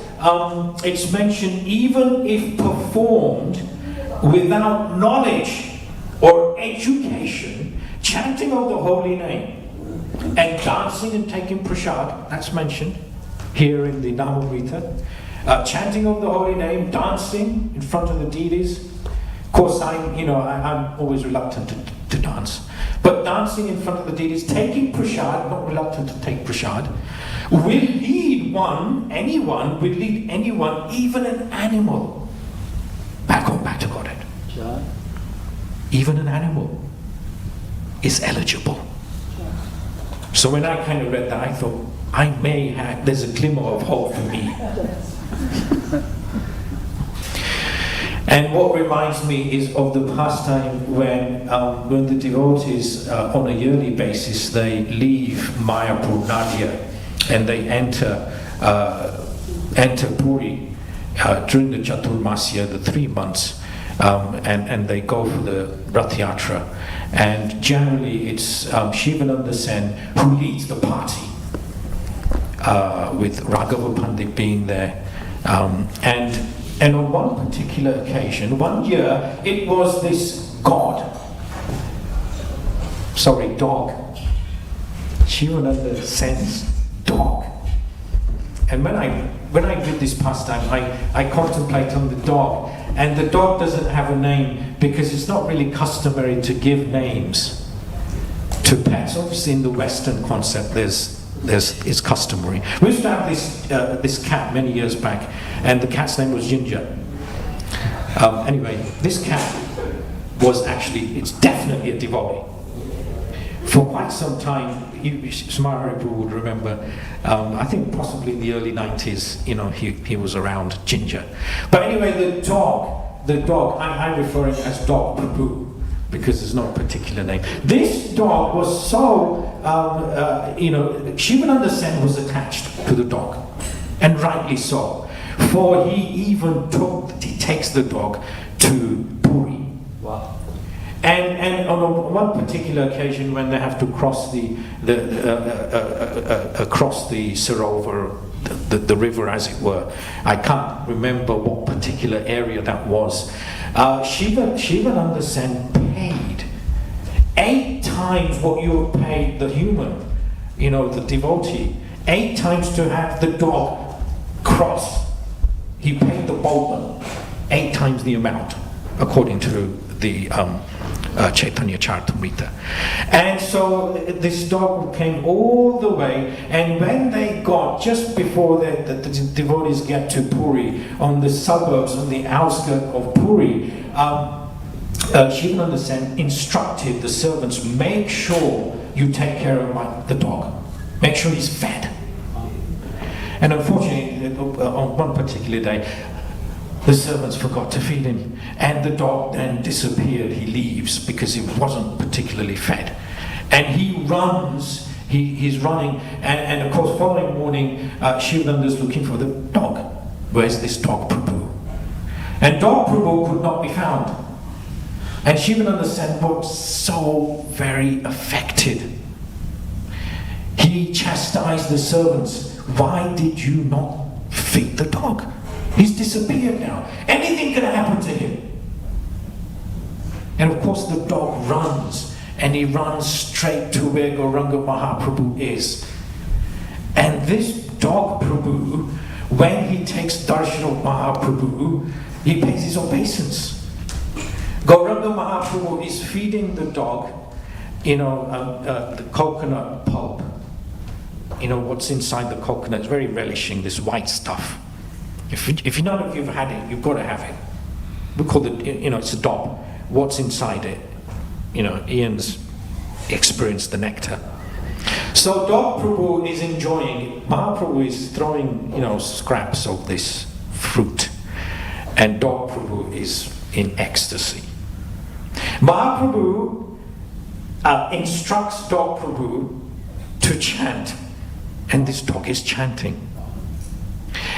it's mentioned, even if performed without knowledge or education, chanting of the holy name and dancing and taking prasad, that's mentioned here in the Namamrita. Chanting of the holy name, dancing in front of the deities. Of course, I'm always reluctant to dance. But dancing in front of the deities, taking prasad, not reluctant to take prasad, will lead anyone, even an animal, back to Godhead. Even an animal is eligible. So when I kind of read that, I thought, there's a glimmer of hope for me. And what reminds me is of the pastime when the devotees on a yearly basis, they leave Mayapur, Nadia, and they enter Puri during the Chaturmasya, the 3 months, and they go for the Rath Yatra. And generally it's Shivananda Sen who leads the party, with Raghava Pandit being there. And on one particular occasion, one year, it was this dog. Shivananda Sen's dog. And when I did this pastime, I contemplate on the dog, and the dog doesn't have a name because it's not really customary to give names to pets. Obviously, in the Western concept, it's customary. We used to have this cat many years back, and the cat's name was Ginger. Anyway, this cat was it's definitely a devotee. For quite some time, Smararipu would remember, I think possibly in the early 90s, he was around Ginger. But anyway, the dog, I refer him as Dog Prabhu, because there's no particular name. This dog was so, Shivananda Sen was attached to the dog, and rightly so, for he takes the dog to Puri. Wow. And on one particular occasion, when they have to cross the Sarovar, the river as it were, I can't remember what particular area that was. Shivananda Sen paid 8 times what you would pay the human, the devotee, 8 times to have the dog cross. He paid the boatman 8 times the amount, according to the Chaitanya Charitamrita. And so this dog came all the way, and when they got, just before the devotees get to Puri, on the suburbs, on the outskirts of Puri, Shivananda Sen instructed the servants, make sure you take care of the dog. Make sure he's fed. And unfortunately, on one particular day, the servants forgot to feed him, and the dog then disappeared. He leaves because he wasn't particularly fed. And he runs, he's running, and of course, following morning, Shivananda's looking for the dog. Where's this dog Prabhu? And dog Prabhu could not be found. And Shivananda Sen was so very affected. He chastised the servants. Why did you not feed the dog? He's disappeared now. Anything can happen to him. And of course the dog runs, and he runs straight to where Gauranga Mahaprabhu is. And this dog Prabhu, when he takes darshan of Mahaprabhu, he pays his obeisance. Gauranga Mahaprabhu is feeding the dog, the coconut pulp. What's inside the coconut is very relishing, this white stuff. If none of you have had it, you've got to have it. We call it, it's a dop. What's inside it? Ian's experienced the nectar. So Dog Prabhu is enjoying it. Mahaprabhu is throwing, scraps of this fruit. And Dog Prabhu is in ecstasy. Mahaprabhu instructs Dog Prabhu to chant. And this dog is chanting.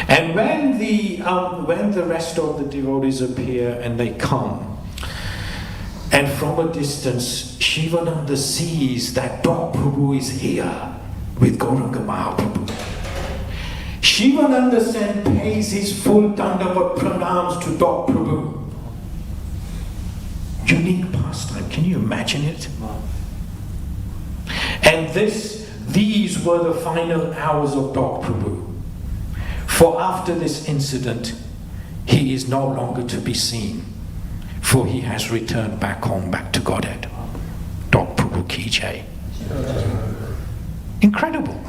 And when the rest of the devotees appear and they come, and from a distance, Shivananda sees that Dog Prabhu is here with Gauranga Mahaprabhu. Shivananda then pays his full Dandavat pranams to Dog Prabhu. Unique pastime, can you imagine it? And these were the final hours of Dog Prabhu. For after this incident, he is no longer to be seen, for he has returned back home, back to Godhead. Dog Prabhu Ki Jai. Incredible.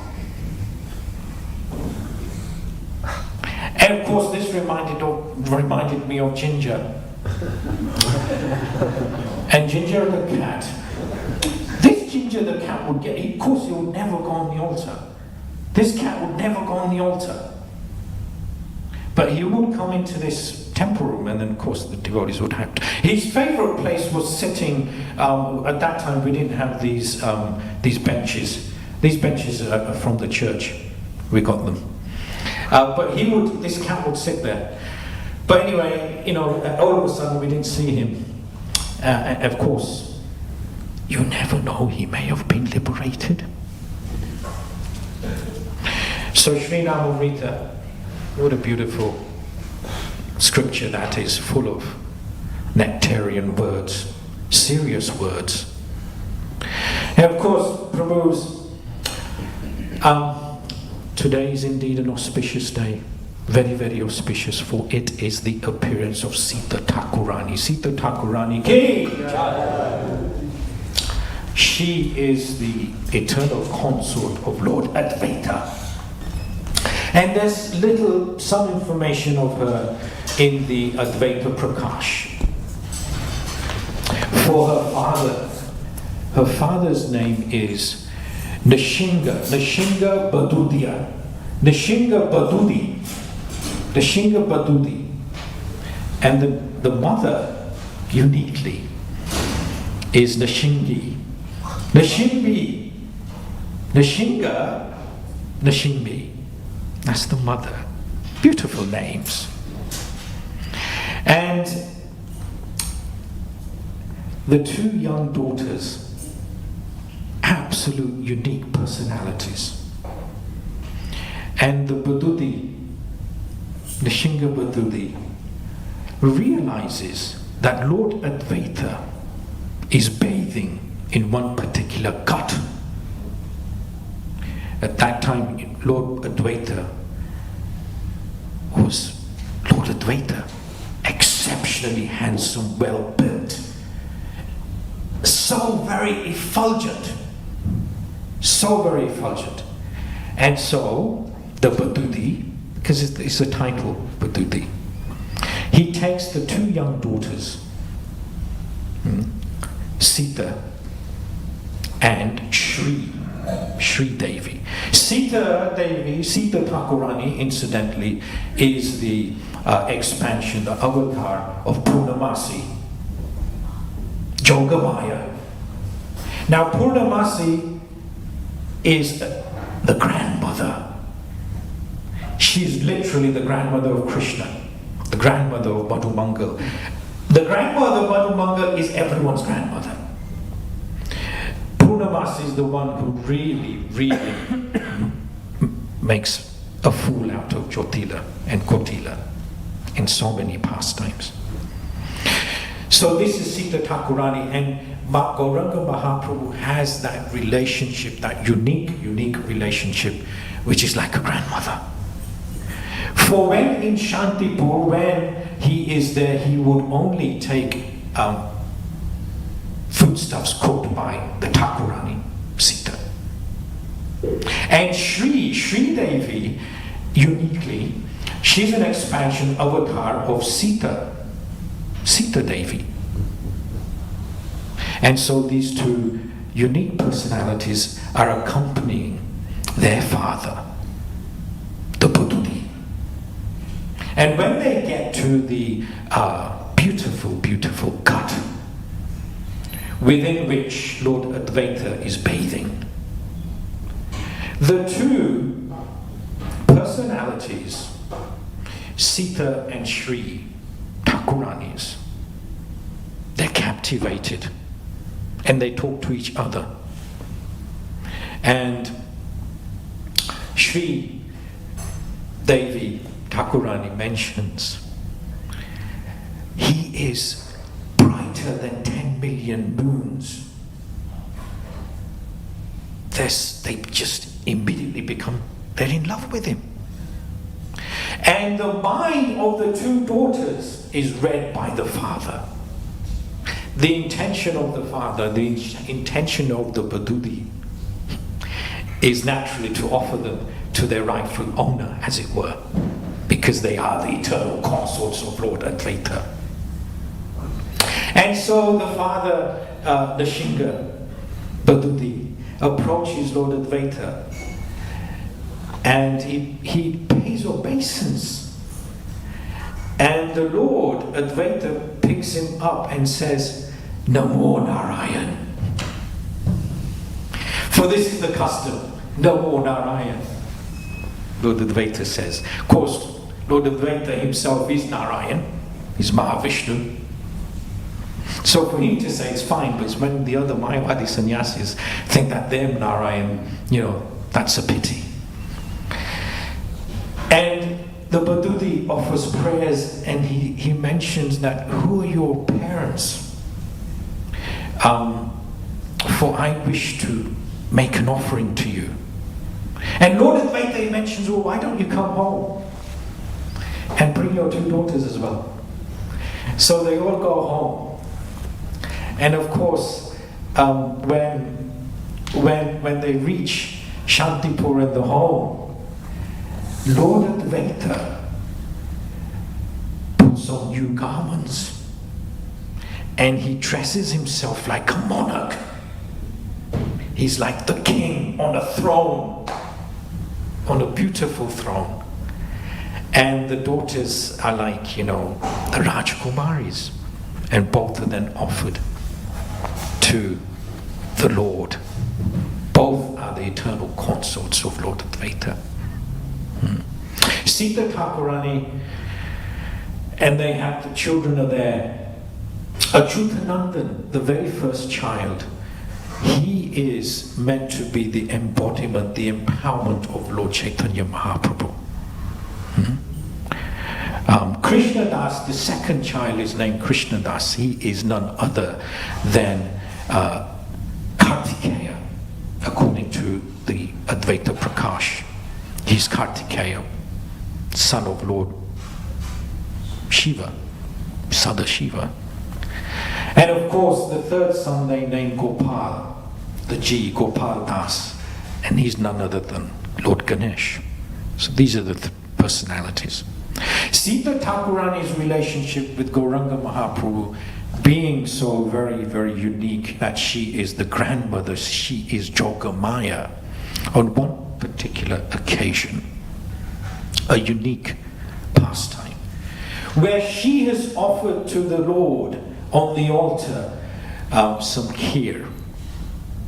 And of course, this reminded me of Ginger. And Ginger the cat. This Ginger the cat would get, of course he would never go on the altar. This cat would never go on the altar. But he would come into this temple room, and then of course the devotees would have to. His favorite place was sitting, at that time we didn't have these benches. These benches are from the church. We got them. But this cat would sit there. But anyway, all of a sudden we didn't see him. And of course, you never know, he may have been liberated. So Srimad-Bhagavatam, what a beautiful scripture that is, full of nectarian words, serious words. And of course, Prabhu's, today is indeed an auspicious day. Very, very auspicious, for it is the appearance of Sita Thakurani. Sita Thakurani ki! She is the eternal consort of Lord Advaita. And there's some information of her in the Advaita Prakash. For her father's name is Nishinga Badudia. Nishinga Badudi. And the mother, uniquely, is Nishingi. Nishimbi. That's the mother. Beautiful names. And the two young daughters, absolute unique personalities. And the Badudi, Nishinga Badudi, realizes that Lord Advaita is bathing in one particular gut. At that time, Lord Advaita was Lord Advaita, exceptionally handsome, well built, so very effulgent. And so the Badudi, because it's a title, Badudi, he takes the two young daughters, Sita and Sri Devi. Sita Thakurani, incidentally, is the expansion, the avatar of Purnamasi, Yogamaya. Now Purnamasi is the grandmother. She's literally the grandmother of Krishna, the grandmother of Madhumangal. The grandmother of Madhumangal is everyone's grandmother. Purnamasi is the one who really makes a fool out of Jyotila and Kotila in so many pastimes. So this is Sita Thakurani, and Gauranga Mahaprabhu has that relationship, that unique relationship, which is like a grandmother. For when in Shantipur, when he is there, he would only take foodstuffs cooked by the Thakurani, Sita. And Sri Devi, uniquely, She's an expansion avatar of Sita Devi. And so these two unique personalities are accompanying their father, the Buddha. And when they get to the beautiful gut within which Lord Advaita is bathing, the two personalities, Sita and Sri Thakuranis, they're captivated and they talk to each other. And Sri Devi Thakurani mentions, he is brighter than 10 million moons. They just immediately become, they're in love with him. And the mind of the two daughters is read by the father. The intention of the father, the intention of the Badudi, is naturally to offer them to their rightful owner, as it were, because they are the eternal consorts of Lord Advaita. And so the father, Nishinga Badudi, approaches Lord Advaita and he pays obeisance. And the Lord Advaita picks him up and says, Namo Narayan. For this is the custom, Namo Narayan. Lord Advaita says. Of course, Lord Advaita himself is Narayan, he's Mahavishnu. So for him to say it's fine, but it's when the other Mayavadi sannyasis think that they're Narayan, that's a pity. And the Badudi offers prayers and he mentions that, who are your parents? For I wish to make an offering to you. And Lord Advaita mentions, well, why don't you come home and bring your two daughters as well? So they all go home. And of course, when they reach Shantipur and the home, Lord Advaita puts on new garments and he dresses himself like a monarch. He's like the king on a throne, on a beautiful throne. And the daughters are like, the Rajkumaris. And both are then offered to the Lord. Both are the eternal consorts of Lord Advaita. Sita Thakurani, and they have the children are there. Achyutanandan, the very first child, he is meant to be the embodiment, the empowerment of Lord Chaitanya Mahaprabhu. Krishna Das, the second child, is named Krishna Das. He is none other than Kartikeya, according to the Advaita Prakash. He's Kartikeya, son of Lord Shiva, Sadashiva. And of course, the third son they named Gopal, the G, Gopal Das, and he's none other than Lord Ganesh. So these are the personalities. Sita Thakurani's relationship with Gauranga Mahaprabhu being so very, very unique that she is the grandmother, she is Jogamaya. On one particular occasion, a unique pastime, where she has offered to the Lord on the altar some kheer,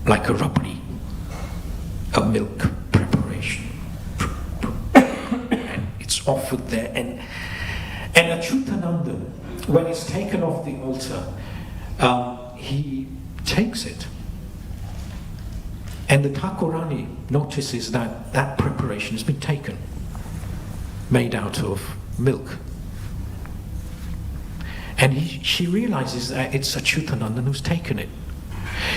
like a rabdi, a milk preparation. And it's offered there. And Achyutanandan, when it's taken off the altar, he takes it. And the Thakurani notices that that preparation has been taken, made out of milk. And she realizes that it's Achyutanandan who's taken it.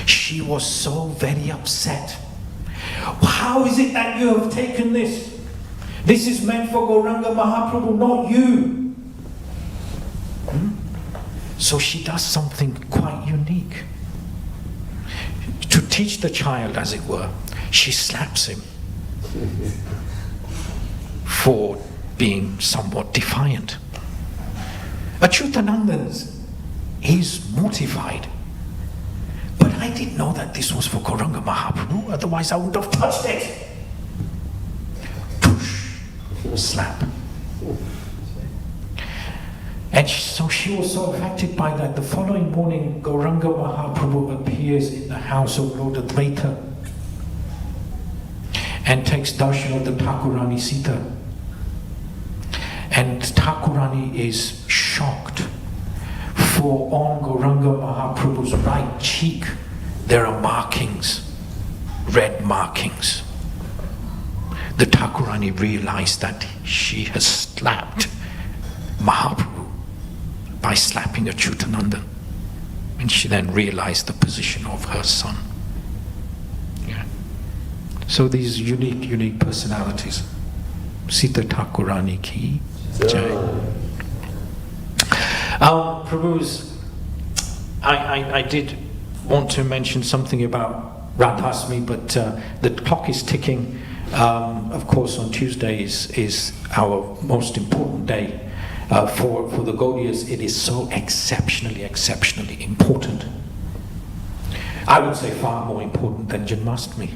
She was so very upset. How is it that you have taken this? This is meant for Gauranga Mahaprabhu, not you. So she does something quite unique. To teach the child, as it were, she slaps him for being somewhat defiant. Achyutananda is mortified. But I didn't know that this was for Gauranga Mahaprabhu, otherwise I wouldn't have touched it. Push, slap. And so she was so affected by that. The following morning, Gauranga Mahaprabhu appears in the house of Lord Advaita and takes darshan of the Thakurani Sita. And Thakurani is shocked, for on Gauranga Mahaprabhu's right cheek there are markings, red markings. The Thakurani realized that she has slapped Mahaprabhu by slapping Achyutananda. And she then realized the position of her son. Yeah. So these unique personalities. Sita Thakurani ki jai. Prabhus, I did want to mention something about Radhasmi, but the clock is ticking. Of course, on Tuesdays is our most important day. For the Gaudiyas, it is so exceptionally important. I would say far more important than Janmashtami.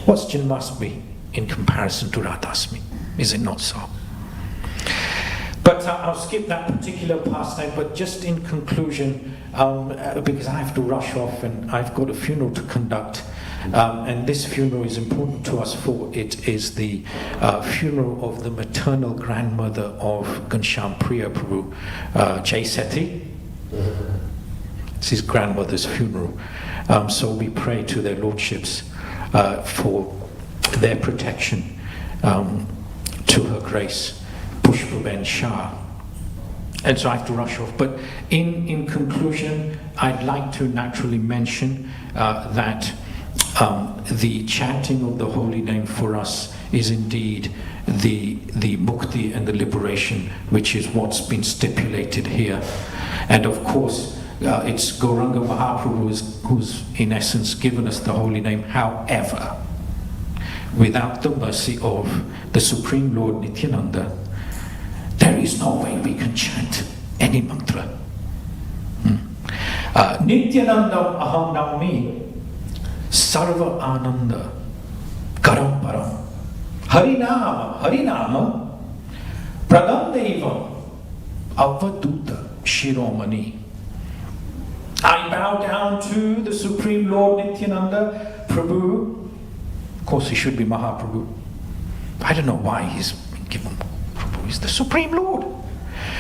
What's Janmashtami in comparison to Radhasmi? Is it not so? But I'll skip that particular pastime, but just in conclusion, because I have to rush off and I've got a funeral to conduct, and this funeral is important to us, for it is the funeral of the maternal grandmother of Ghanshyam Priya Prabhu, Jai Seti. It's his grandmother's funeral. So we pray to their lordships for their protection, to her grace, Pushpaben Shah. And so I have to rush off. But in conclusion, I'd like to naturally mention that the chanting of the holy name for us is indeed the mukti and the liberation, which is what's been stipulated here. And of course, it's Gauranga Mahaprabhu who's in essence given us the holy name. However, without the mercy of the Supreme Lord Nityananda, there is no way we can chant any mantra. Nityanandam aham naumi sarva ananda karam param harinama pradamdevam avaduta shiromani. I bow down to the Supreme Lord Nityananda Prabhu. Of course he should be Mahaprabhu. I don't know why he's been given Prabhu. He's the Supreme Lord,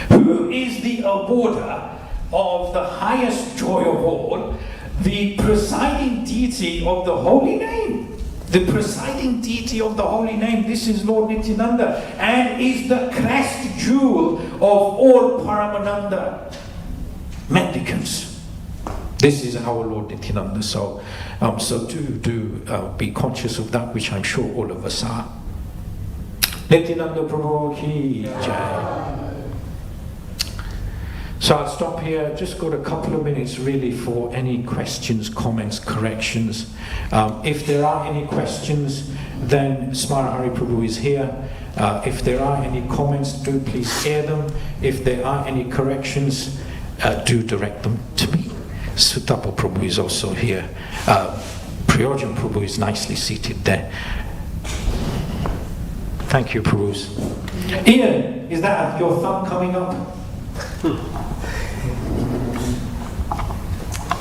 who is the awarder of the highest joy of all, the presiding deity of the holy name. The presiding deity of the holy name, this is Lord Nityananda, and is the crest jewel of all Paramananda mendicants. This is our Lord Nityananda. So do be conscious of that, which I'm sure all of us are. Nityananda Prabhu ki jai. So I'll stop here. Just got a couple of minutes really for any questions, comments, corrections. If there are any questions, then Smara Hari Prabhu is here. If there are any comments, do please air them. If there are any corrections, do direct them to me. Sutapa Prabhu is also here. Priyojan Prabhu is nicely seated there. Thank you, Prabhus. Ian, is that your thumb coming up?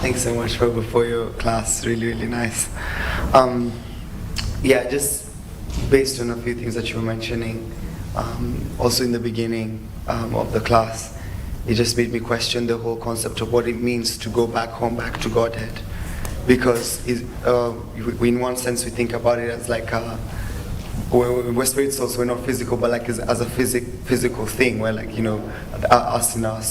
Thanks so much, Prabhu, for your class. Really nice. Yeah, just based on a few things that you were mentioning, also in the beginning of the class, it just made me question the whole concept of what it means to go back home, back to Godhead. Because in one sense we think about it as like we're spiritual, so we're not physical, but like as a physical thing, where like, you know, us in our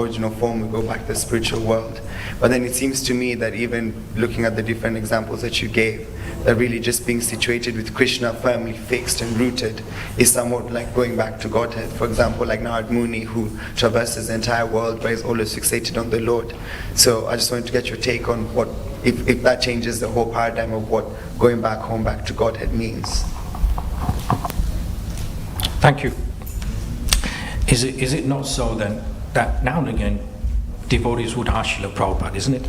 original form, we go back to the spiritual world. But then it seems to me that even looking at the different examples that you gave, that really just being situated with Krishna firmly fixed and rooted is somewhat like going back to Godhead. For example, like Narad Muni, who traverses the entire world but is always fixated on the Lord. So I just wanted to get your take on what, if that changes the whole paradigm of what going back home, back to Godhead means. Thank you. Is it not so then that now and again devotees would ask Srila Prabhupada, isn't it?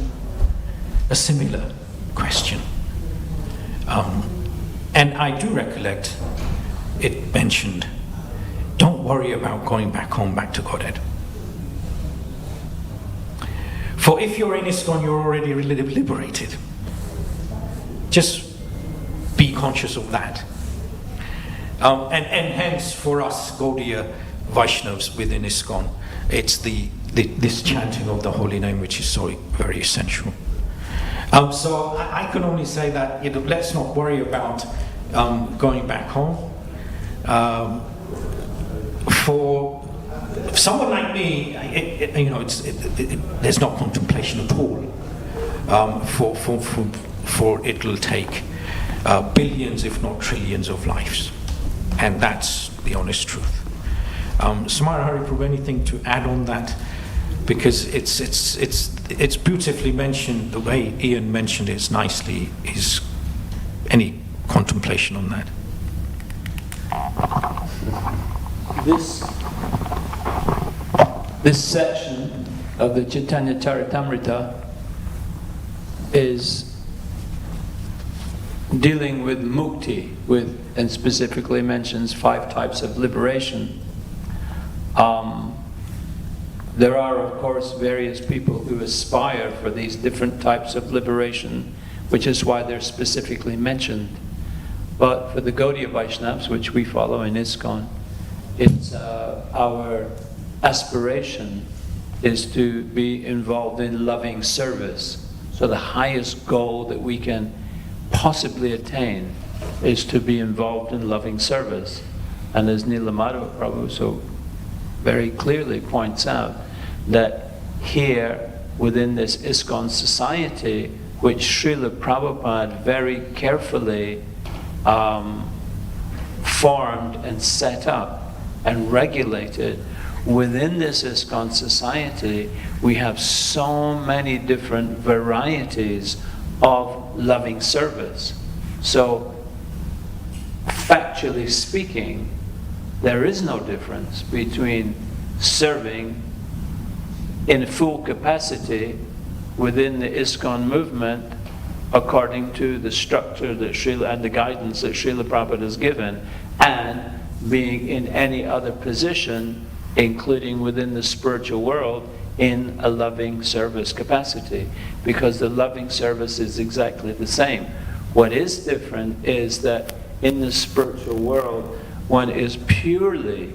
A similar question. And I do recollect it mentioned, don't worry about going back home, back to Godhead. For if you're in ISKCON, you're already liberated. Just be conscious of that. And hence for us Gaudiya Vaishnavas within ISKCON, it's this chanting of the holy name which is so very essential. So I can only say that let's not worry about going back home. For someone like me, there's no contemplation at all. For it'll take billions, if not trillions, of lives, and that's the honest truth. Samara Hariprabhu, anything to add on that? Because it's beautifully mentioned, the way Ian mentioned it nicely. Is any contemplation on that? This section of the Chaitanya Charitamrita is dealing with mukti, and specifically mentions 5 types of liberation. There are, of course, various people who aspire for these different types of liberation, which is why they're specifically mentioned. But for the Gaudiya Vaishnavas, which we follow in ISKCON, it's our aspiration is to be involved in loving service. So the highest goal that we can possibly attain is to be involved in loving service. And as Nilamadhava Prabhu so very clearly points out, that here within this ISKCON society, which Srila Prabhupada very carefully formed and set up and regulated, within this ISKCON society we have so many different varieties of loving service. So factually speaking, there is no difference between serving in full capacity within the ISKCON movement according to the structure that Srila and the guidance that Srila Prabhupada has given, and being in any other position, including within the spiritual world, in a loving service capacity, because the loving service is exactly the same. What is different is that in the spiritual world one is purely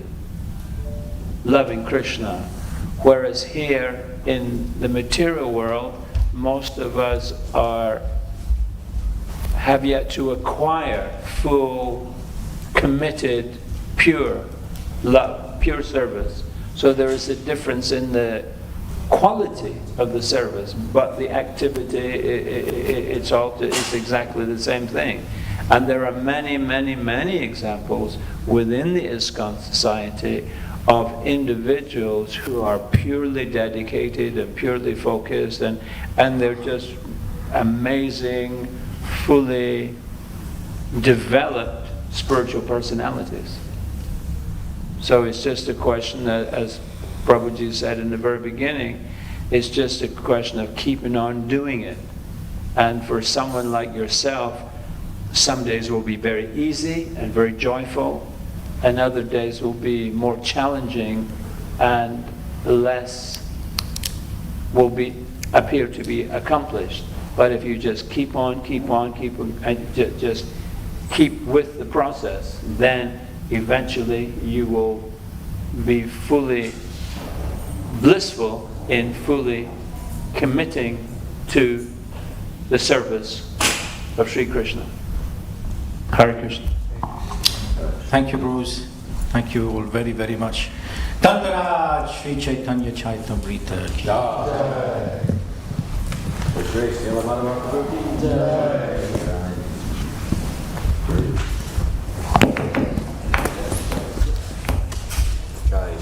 loving Krishna, whereas here in the material world most of us have yet to acquire full, committed, pure love, pure service. So there is a difference in the quality of the service, but the activity, it's exactly the same thing. And there are many, many, many examples within the ISKCON society of individuals who are purely dedicated and purely focused, and they're just amazing, fully developed spiritual personalities. So it's just a question that, as Prabhuji said in the very beginning, it's just a question of keeping on doing it. And for someone like yourself, some days will be very easy and very joyful, and other days will be more challenging and less will appear to be accomplished. But if you just keep on, and just keep with the process, then eventually you will be fully blissful in fully committing to the service of Sri Krishna. Hare Krishna. Thank you, Bruce. Thank you all very, very much. Dandaraj Sri Chaitanya Charitamrita. Jai. Jai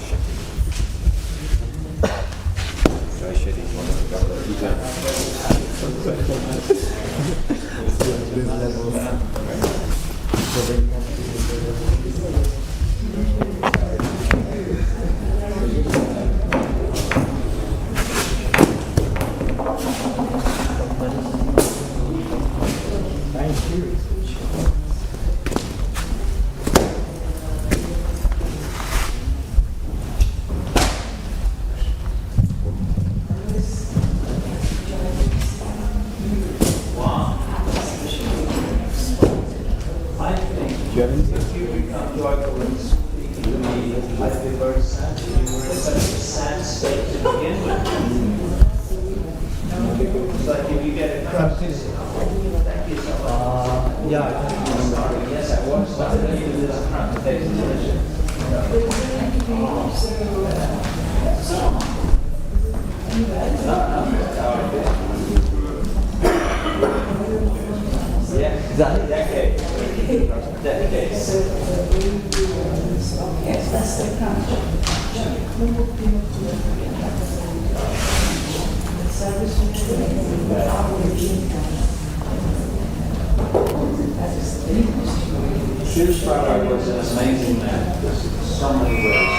state to begin with. It's like if you get a crisis, thank you so much. Yeah, sorry, yes, I was. But I didn't do this crap. Thanks, Srila Prabhupada was an amazing man. There's so many ways.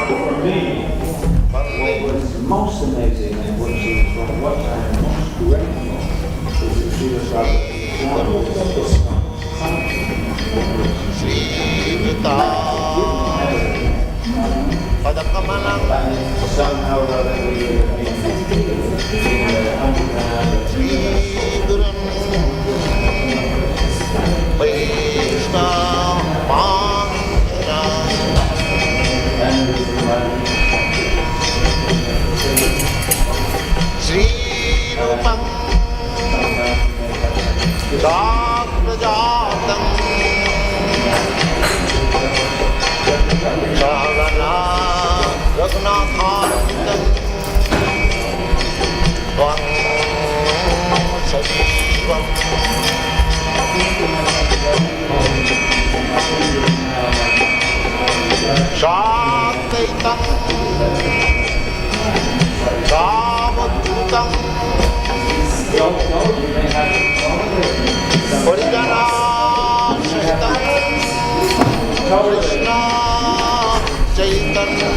For me, what was most amazing and what from what I'm most grateful is that Srila Prabhupada somehow or other we Krishna Chaitanya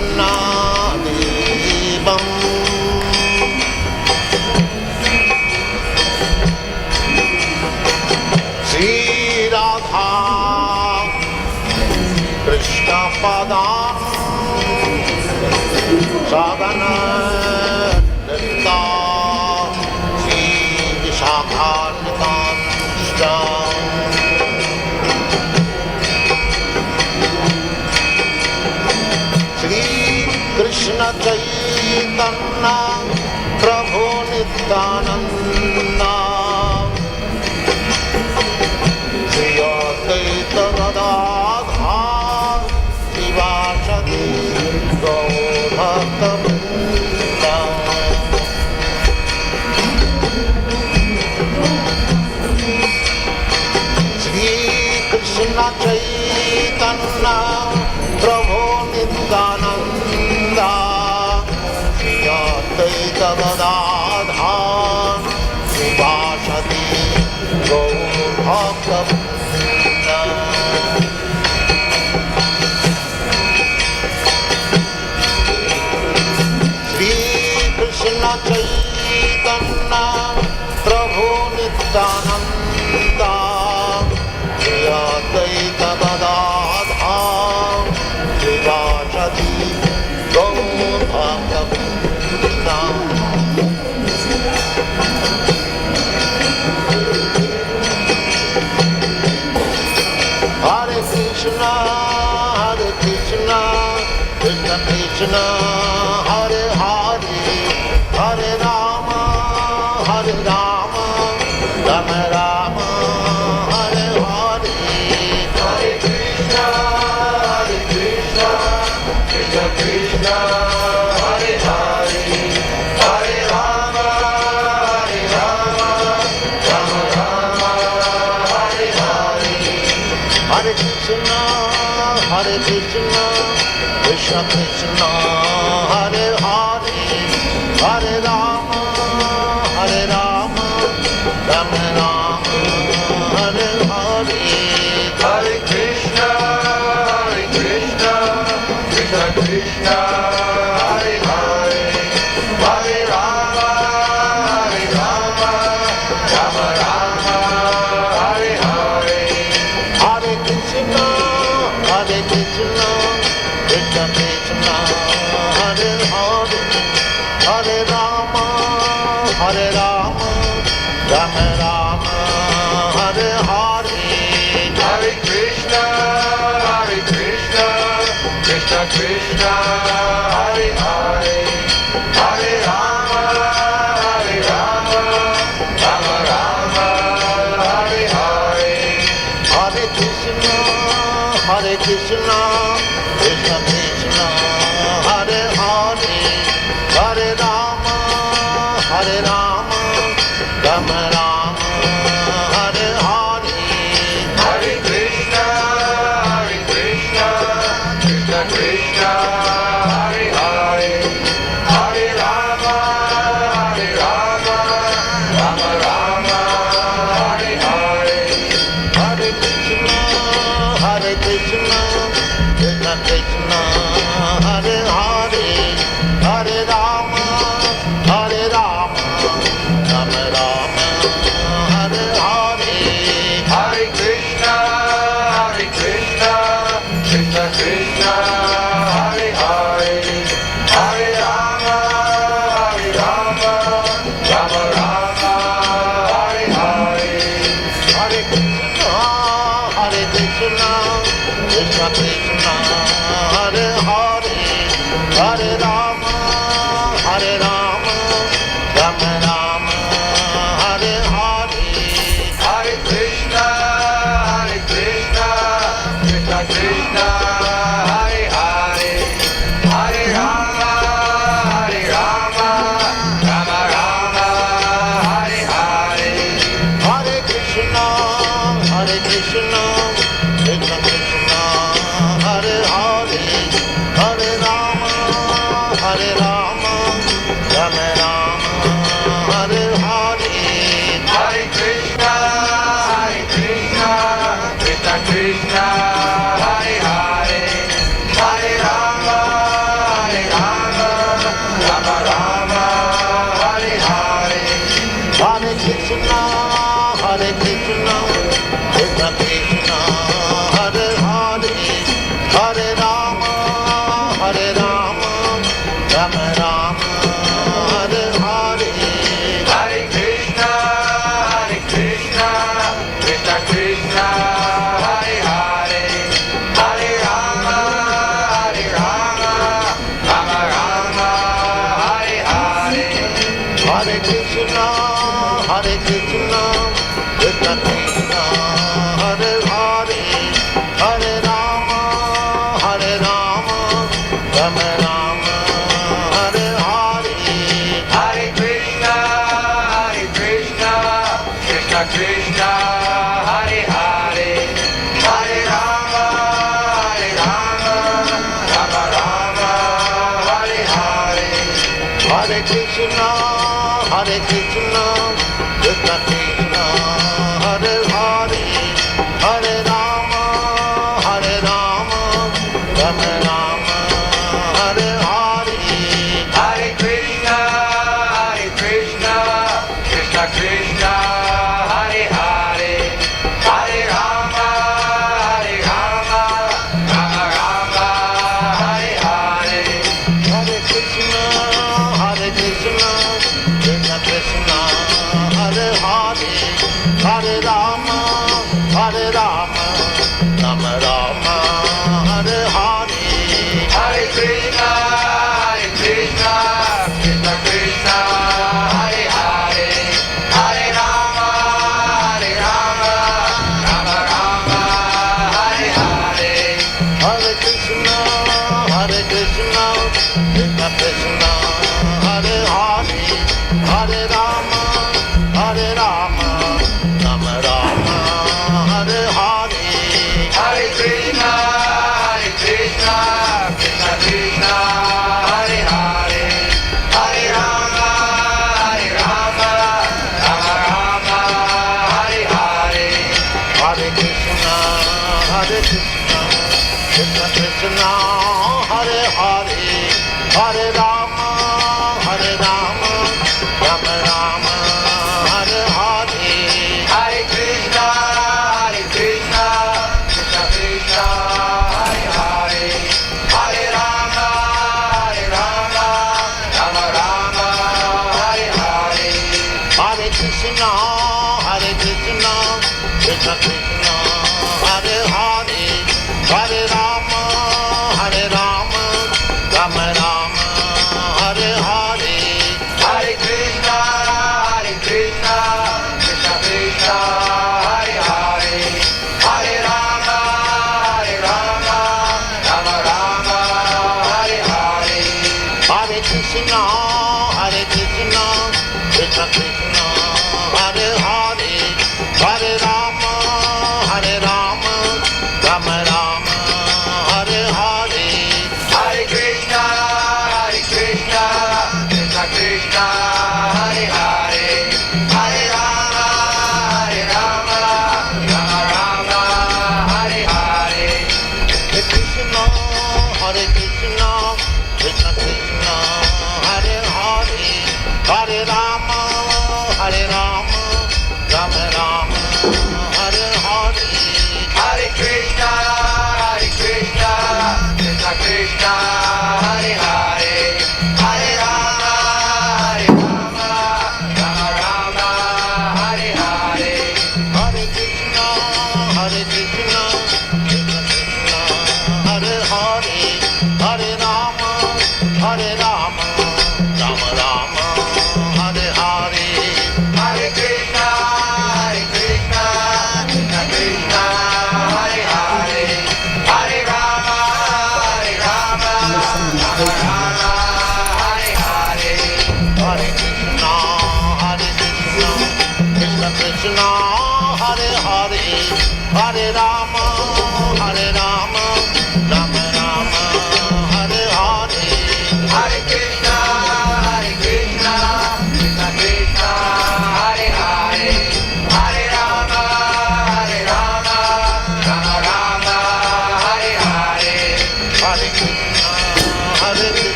Sri Radha Krishna Padam Sadhana Nirta Sri Vishakhantam Krishna Chaitanya Prabhu Nityananda Sri Advaita Gadadhar Sivasadi Gaur-Bhakta-Vrinda Sri Krishna Chaitanya Prabhu Nityananda Gadadhar Sivasadi Gaur-Bhakta-Vrinda Sri Krishna Chaitanya Prabhu Nityananda Sri Advaita Gadadhar Sivasadi Gaur-Bhakta-Vrinda Hare Krishna, Krishna Krishna, Hare Hare, Hare Rama, Rama Rama, Hare Hare, Hare Krishna, Krishna Krishna, Hare Hare, Hare Rama, Rama Rama, Hare Hare, Hare Krishna, Krishna Krishna, Hare Hare, Hare Rama, Rama Rama, Hare Hare, Hare Krishna, Krishna Krishna, Hare Hare, Hare Rama, Rama Rama, Hare Hare, Hare Krishna, Krishna Krishna, Hare Hare, Hare Rama, Rama Rama, Hare Hare, Hare Krishna, Krishna Krishna, Hare Hare Rama, Hare Rama, Rama Rama, Hare Hare, Hare Krishna, Krishna Krishna, Hare Hare, Hare Rama, Rama Rama, Hare Hare, Hare Krishna, Krishna Krishna, Hare Hare, Hare Rama, Rama Rama, Hare Hare, Hare Krishna, Krishna Krishna, Hare Hare, Hare Rama, Rama Rama, Hare Hare, Hare Krishna, Krishna Krishna, Hare Hare, Hare Rama, Rama Rama, Hare Hare, Hare Krishna, Krishna Krishna, Hare Hare, Hare Rama, Rama Rama, Hare Hare, Hare Krishna, Krishna Krishna, Hare Hare, Hare Rama, Rama Rama, Hare Hare, Hare Krishna, Krishna Krishna, Hare Hare, Hare Rama, Rama Rama, Hare Hare, Hare Krishna, Krishna Krishna, Hare Hare, Hare Rama, Rama Rama, Hare Hare, Hare Krishna, Krishna Krishna, Hare Hare, Hare Rama, Rama Rama, Hare Hare, Hare Krishna, Krishna Krishna, Hare Hare, Hare Rama, Rama Rama, Hare Hare, Hare Krishna, Krishna Krishna, Hare Hare, Hare Rama, Rama Rama, Hare Hare, Hare Krishna, Krishna Krishna, Hare Hare, Hare Rama, Rama Rama, Hare Hare, Hare Krishna, Krishna Krishna, Hare Hare, Hare Rama, Rama Rama, Hare Hare, Hare Krishna, Krishna Krishna, Hare Hare, Hare Rama, Rama Rama, Hare Hare, Hare Krishna, Krishna Krishna, Hare Hare, Hare Rama, Rama Rama, Hare Hare, Hare Krishna, Krishna Krishna, Hare Hare, Hare Rama, Rama Rama, Hare Hare, Hare Krishna, Krishna Krishna, Hare Hare, Hare Rama, Rama Rama, Hare Hare, Hare Krishna, Krishna Krishna, Hare Hare, Hare Rama, Rama Rama, Hare Hare, Hare Krishna, Krishna Krishna, Hare Hare, Hare Rama, Rama Rama, Hare Hare, Hare Krishna, Krishna Krishna, Hare Hare, Hare Rama,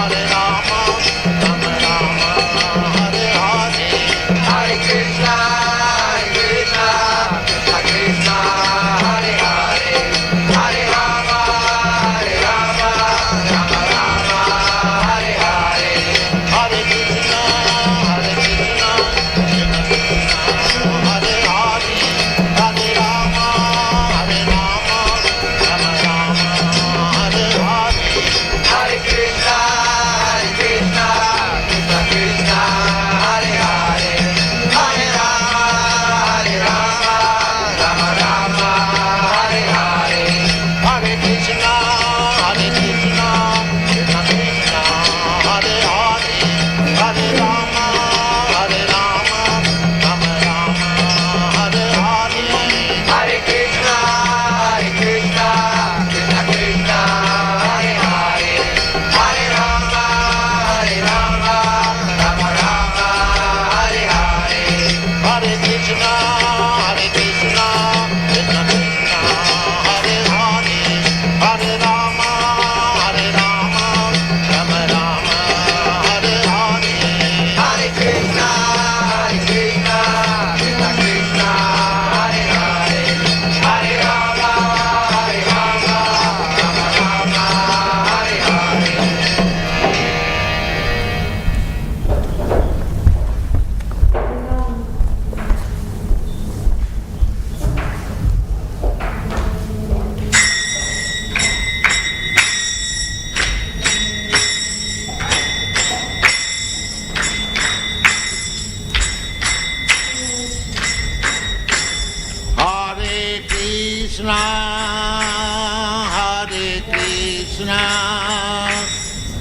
Hare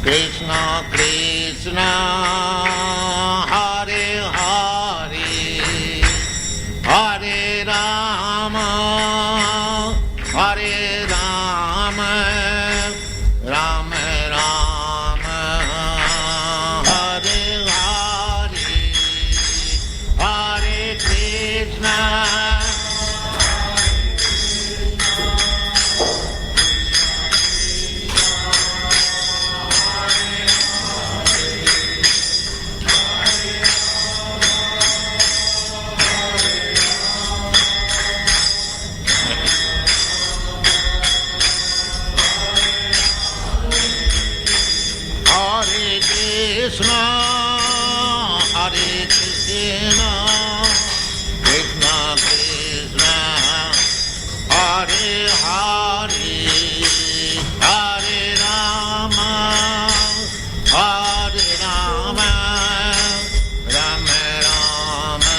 Krishna Krishna Hare Hare Hare Rama Hare Rama Rama Rama Hare Hare Hare Krishna Krishna, Hare Krishna, Krishna Krishna, Hare Hare, Hare Rama, Hare Rama, Rama Rama,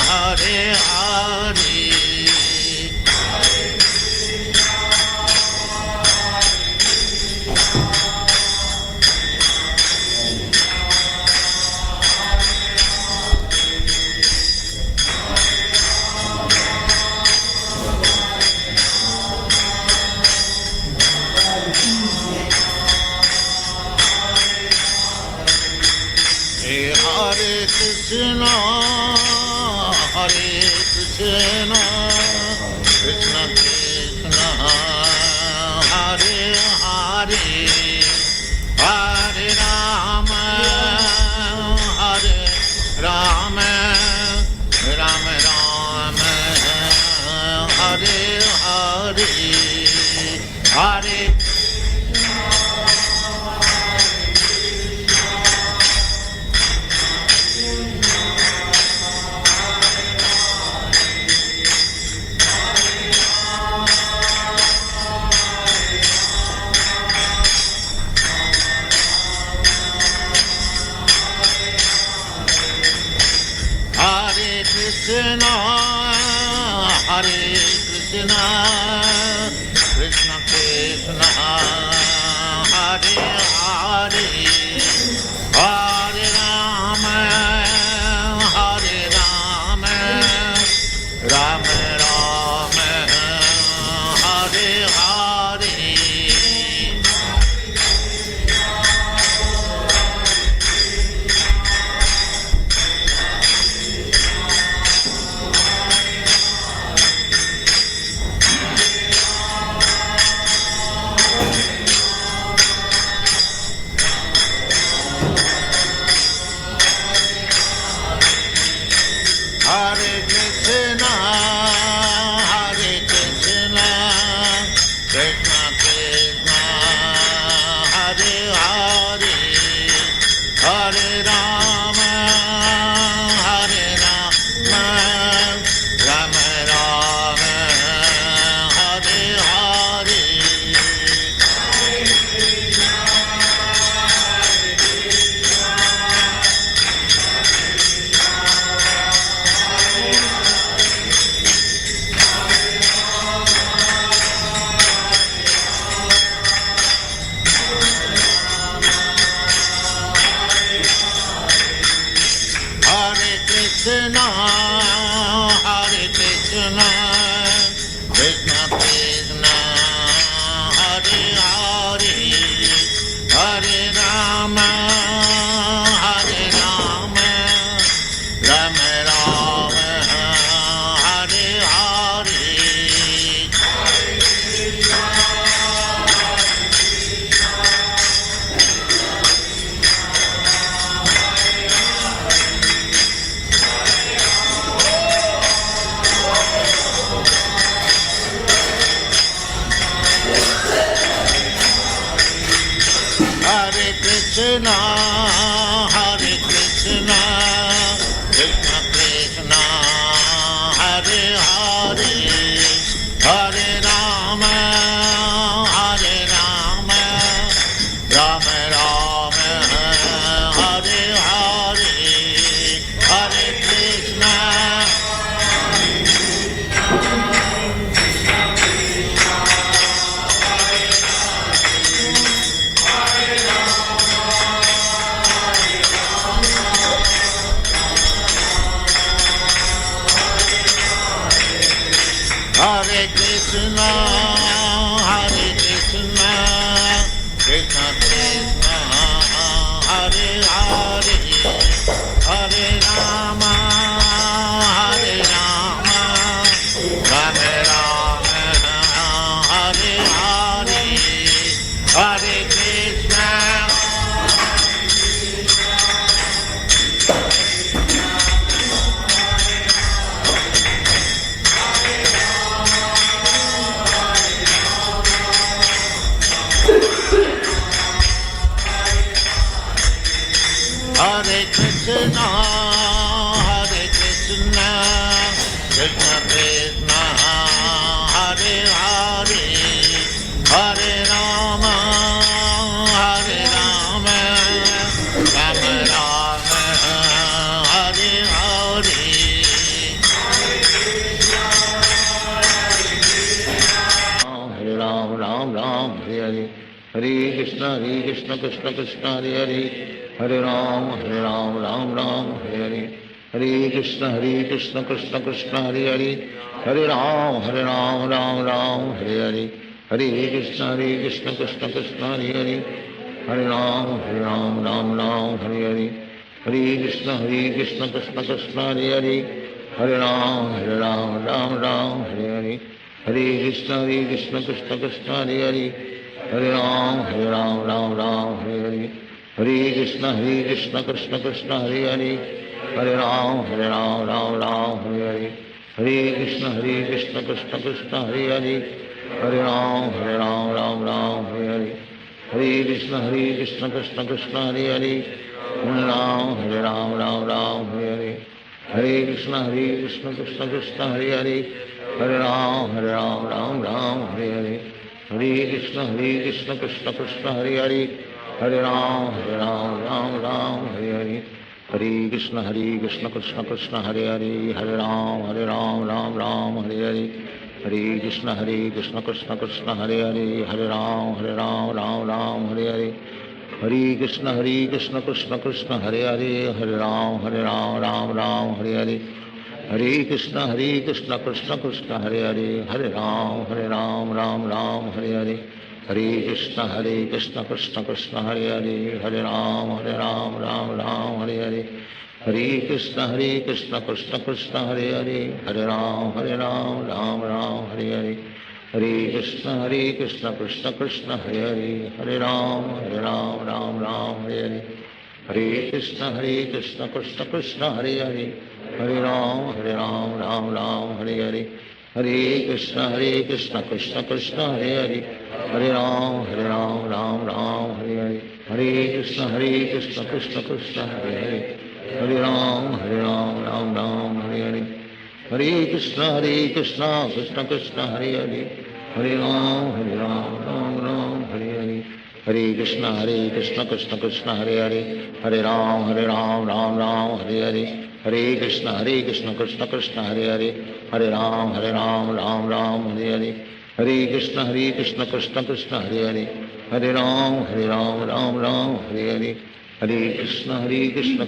Hare Hare. Hare Krishna, Hare Krishna, Krishna Krishna, Hare Hare, Hare Rama, Hare Rama, Rama Rama, Hare Hare, Hare Krishna, Hare Krishna, Krishna Krishna, Hare Hare, Hare Rama, Hare Rama, Rama Rama, Hare Hare. Hare Krishna, Hare Krishna, Krishna Krishna, Hare Hare, Hare Rama, Hare Rama, Rama Rama, Hare Hare. Krishna, Hare Krishna, Krishna Krishna, Hare Hare, Hare Rama, Hare Rama, Rama Rama, Hare Hare. Hare Krishna, Hare Krishna, Krishna Krishna, Hare Hare, Hare Rama, Hare Rama, Rama Rama, Hare Hare, Hare Krishna. Hare Krishna, Krishna Krishna, Hare Hare, Hare Rama, Rama Rama, Hare Hare, Hare Krishna. Hare Krishna, Krishna Krishna, Hare Hare, Hare Rama, Rama Rama, Hare Hare. Hare Ram, Ram Ram, Hare Hare. Hare Krishna, Krishna Krishna, Hare Hare. Hare Ram, Ram Ram, Hare Hare. Hare Krishna, Krishna Krishna, Hare Hare. Hare Ram, Ram Ram, Hare Hare. Hare Krishna, Krishna Krishna, Hare Hare. Hare Ram, Ram Ram, Hare Hare. Hare Krishna, Krishna Krishna, Hare Hare. Hare Ram, Ram Ram, Hare Hare. Hare Krishna, Krishna Krishna, Hare Hare. Hare Ram, Ram Ram, Hare Hare. Hare Krishna, Krishna Krishna, Hare Hare. Hare Ram, Ram Ram, Hare Hare. Hare Krishna, Krishna Krishna, Hare Hare. Hare Ram, Ram Ram, Hare Hare. Hare Krishna, Krishna Krishna, Hare Hare. Hare Ram, Ram Ram, Hare Hare. Hare Krishna, Krishna Krishna, Hare Hare. Hare Ram, Ram Ram, Hare Hare. Hare Krishna, Krishna Krishna, Hare Hare. Hare Ram, Ram Ram, Hare Hare. Hare Krishna, Krishna Krishna, Hare Hare. Hare Ram, Ram Ram, Hare Hare. Hare Krishna, Krishna Krishna, Hare Hare. Hare Ram, Ram Hare Hare. Hare Krishna, Krishna Krishna, Hare Hare. Hare Ram, Ram Hare Hare. Hare Krishna, Krishna Krishna, Hare Hare. Hare Ram, Ram Hare Hare. Hare Krishna, Krishna Krishna, Hare Hare. Hare Ram, Ram Hare Hare. Hare Krishna, Krishna Krishna, Hare Hare. Hare Ram, Ram Hare Hare. Hare Krishna, Krishna Krishna, Hare Hare. Hare Ram, Ram Hare Hare. Hare Krishna, Krishna Krishna, Hare Hare. Hare Ram, Ram Hare Hare. Hare Krishna, Krishna Krishna, Hare Hare. Hare Ram, Ram Hare Hare. Hare Krishna, Krishna Krishna, Hare Hare. Hare Ram, Ram Hare Hare. Hare Krishna, Krishna Krishna, Hare Hare. Hare Ram, Ram Hare Hare. Hare Krishna, Krishna Krishna, Hare Hare. Hare Ram, Ram Hare Hare. Hare Krishna, Krishna Krishna, Hare Hare. Hare Ram, Ram Hare Hare. Hare Krishna, Krishna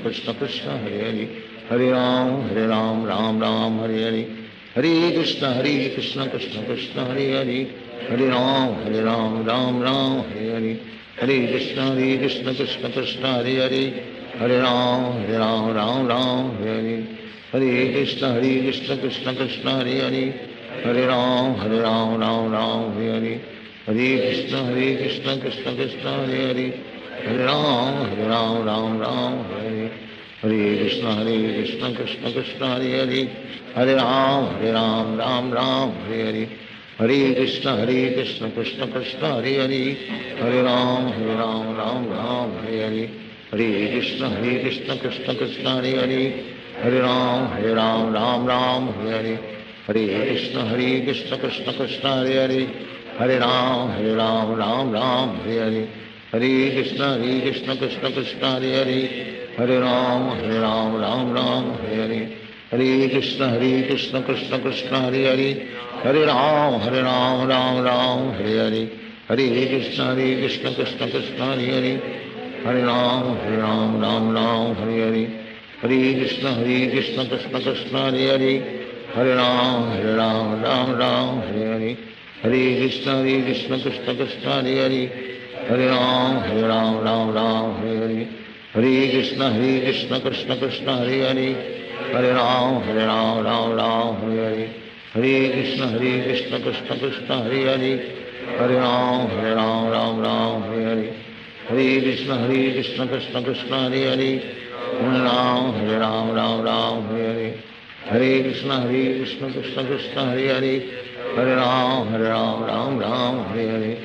Krishna, Hare Hare. Hare Ram, Ram Hare Hare. Hare Krishna, Krishna Krishna, Hare Hare. Hare Ram, Ram Hare Hare. Hare Krishna, Krishna Krishna, Hare Hare. Hare Ram, Ram Hare Hare. Hare Krishna, Krishna Krishna, Hare Hare. Hare Ram, Ram Hare Hare. Hare Krishna, Krishna Krishna, Hare Hare. Hare Ram, Ram Hare Hare. Hare Krishna, Krishna Krishna, Hare Hare. Hare Ram, Ram Hare Hare. Hare Krishna, Krishna Krishna, Hare Hare. Hare Ram, Ram Hare Hare. Hare Krishna, Krishna Krishna, Hare Hare. Hare Ram, Ram Hare Hare. Hare Krishna, Krishna Krishna, Hare Hare. Hare Ram, Ram Hare Hare. Hare Krishna, Krishna Krishna, Hare Hare. Hare Ram, Ram Hare Hare. Hare Krishna, Krishna Krishna, Hare Hare. Hare Ram, Ram Hare Hare. Hare Krishna, Krishna Krishna, Hare Hare. Hare Ram, Ram Hare Hare. Hare Krishna, Krishna Krishna, Hare Hare. Hare Ram, Ram Hare Hare. Hare Krishna, Krishna Krishna, Hare Hare. Hare Ram, Ram Hare Hare. Hare Krishna Krishna Krishna Hare Hare, Hare Ram Ram Ram Hare Hare, Hare Krishna Krishna Krishna Hare Hare, Hare Ram Ram Hare Hare, Hare Krishna Krishna Krishna Hare Hare, Hare Ram Ram Hare Hare, Hare Krishna Krishna Krishna Hare Hare, Hare Ram Ram Hare Hare, Hare Krishna Krishna Krishna Hare Hare, Hare Ram Ram Hare Hare,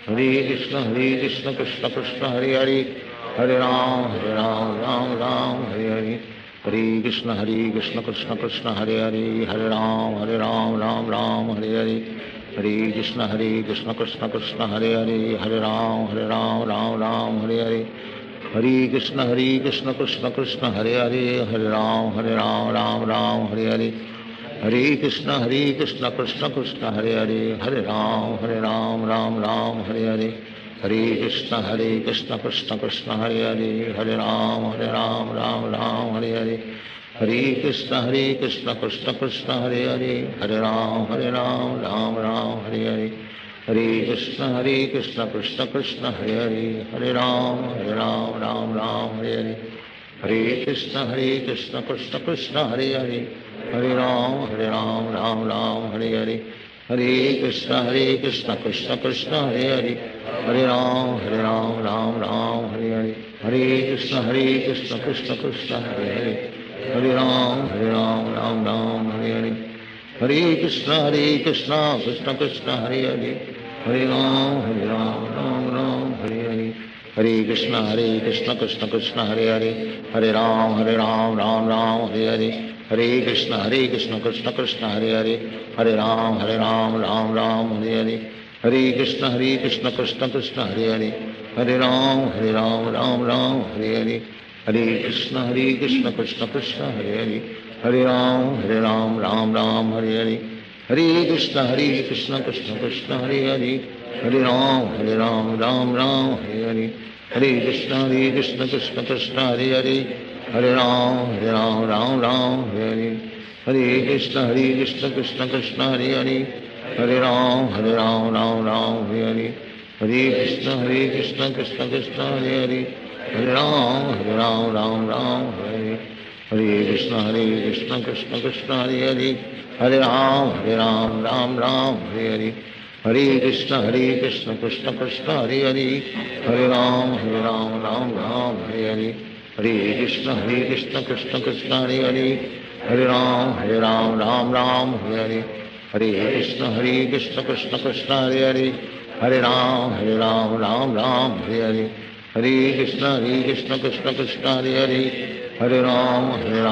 Hare Krishna Krishna Krishna Hare Hare, Hare Ram Ram Hare Hare, Hare Krishna Krishna Krishna Hare Hare, Hare Ram Ram Hare Hare, Hare Krishna Krishna Krishna Hare Hare, Hare Ram Hare Hare, Hare Krishna Krishna Krishna Hare Hare, Hare Ram Hare Hare, Hare Krishna Krishna Krishna Hare Hare, Hare Ram Hare Hare, Hare Krishna Krishna Krishna Hare Hare, Hare Ram Hare Hare, Hare Krishna Krishna Krishna Hare Hare, Hare Ram Hare Hare, Hare Krishna Krishna Krishna Hare Hare, Hare Ram Hare Hare, Hare Krishna Krishna Krishna Hare Hare, Hare Ram Hare Hare, Hare Krishna Krishna Krishna Hare Hare, Hare Ram Hare Hare, Hare Krishna Krishna Krishna Hare Hare, Hare Ram Hare Hare, Hare Krishna Krishna Krishna Hare Hare, Hare Ram Hare Hare, Hare Krishna Krishna Krishna Hare Hare, Hare Ram Hare Hare, Hare Krishna Krishna Krishna Hare Hare, Hare Ram Hare Hare, Hare Krishna Krishna Krishna Hare Hare, Hare Ram Hare Hare, Hare Krishna Krishna Krishna Hare Hare, Hare Ram Hare Hare, Hare Krishna Krishna Krishna Hare Hare, Hare Ram Hare Hare, Hare Krishna Krishna Krishna Hare Hare, Hare Ram Hare Hare, Hare Krishna Krishna Krishna Hare Hare, Hare Ram Hare Hare, Hare Krishna Krishna Krishna Hare Hare, Hare Ram Hare Hare, Hare Krishna Krishna Krishna Hare Hare, Hare Ram Hare Hare, Hare Krishna Krishna Krishna Hare Hare, Hare Ram Hare Hare, Hare Krishna Krishna Krishna Hare Hare, Hare Ram Hare Hare, Hare Krishna Krishna Krishna Hare Hare, Hare Ram Hare Hare, Hare Krishna Krishna Krishna Hare Hare, Hare Ram Hare Hare, Hare Krishna Krishna Krishna Hare Hare, Hare Ram Hare Hare, Hare Krishna Krishna Krishna Hare Hare, Hare Ram Hare Hare,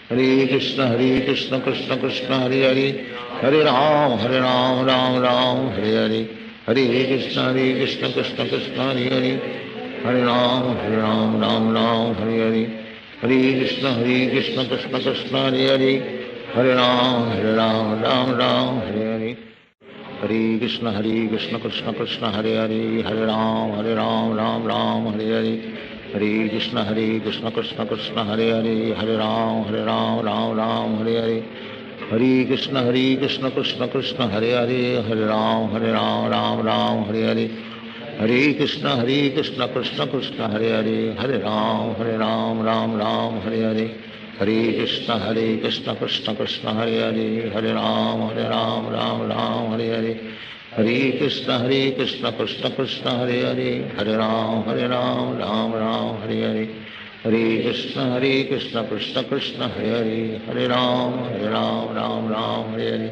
Hare Krishna Krishna Krishna Hare Hare, Hare Ram Hare Hare, Hare Krishna Krishna Krishna Hare Hare, Hare Ram Hare Hare, Hare Krishna Krishna Krishna Hare Hare, Hare Ram Hare Hare, Hare Krishna Krishna Krishna Hare Hare, Hare Ram Hare Hare, Hare Krishna Krishna Krishna Hare Hare, Hare Ram Hare Hare, Hare Krishna Krishna Krishna Hare Hare, Hare Ram Hare Hare, Hare Krishna Krishna Krishna Hare Hare, Hare Ram Hare Hare,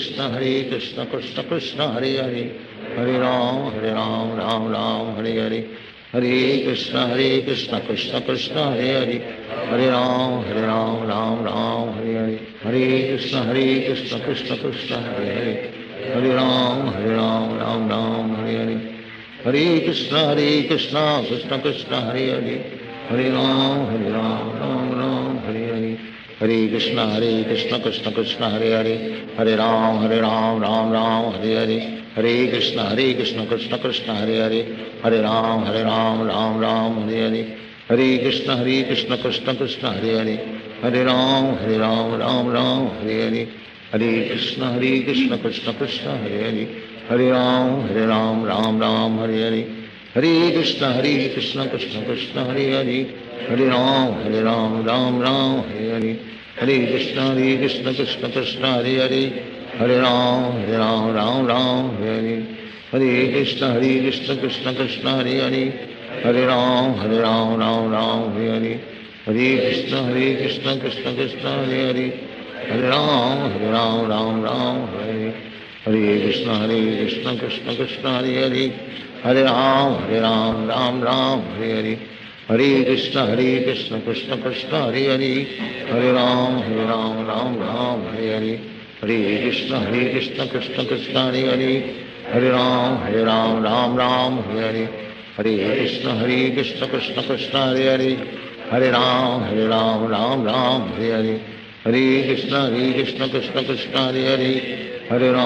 Hare Krishna Krishna Krishna Hare Hare, Hare Ram Hare Hare, Hare Krishna Krishna Krishna Hare Hare, Hare Ram Hare Hare, Hare Krishna Krishna Krishna Hare Hare, Hare Ram Hare Hare, Hare Krishna Krishna Krishna Hare Hare, Hare Ram Hare Hare, Hare Krishna Krishna Krishna Hare Hare, Hare Ram Hare Hare, Hare Krishna Krishna Krishna Hare Hare, Hare Ram Hare Hare, Hare Krishna Krishna Krishna Hare Hare, Hare Ram Hare Hare, Hare Krishna Krishna Krishna Hare Hare, Hare Ram Hare Hare, Hare Krishna Krishna Krishna Hare Hare, Hare Ram Ram Ram Hare Hare, Hare Krishna Krishna Krishna Hare Hare, Hare Ram Ram Ram Hare Hare, Hare Krishna Krishna Krishna Hare Hare, Hare Ram Ram Hare Hare, Hare Krishna Krishna Krishna Hare Hare, Hare Ram Ram Hare Hare, Hare Krishna Krishna Krishna Hare Hare, Hare Ram Ram Hare Hare, Hare Krishna Krishna Krishna Hare Hare, Hare Ram Ram Hare Hare, Hare Krishna Krishna Krishna Hare Hare, Hare Ram Ram Hare Hare, Hare Krishna Krishna Krishna Hare Hare, Hare Ram Ram Hare Hare, Hare Krishna Krishna Krishna Hare Hare, Hare Ram Ram Hare Hare, Hare Krishna Krishna Krishna Hare Hare, Hare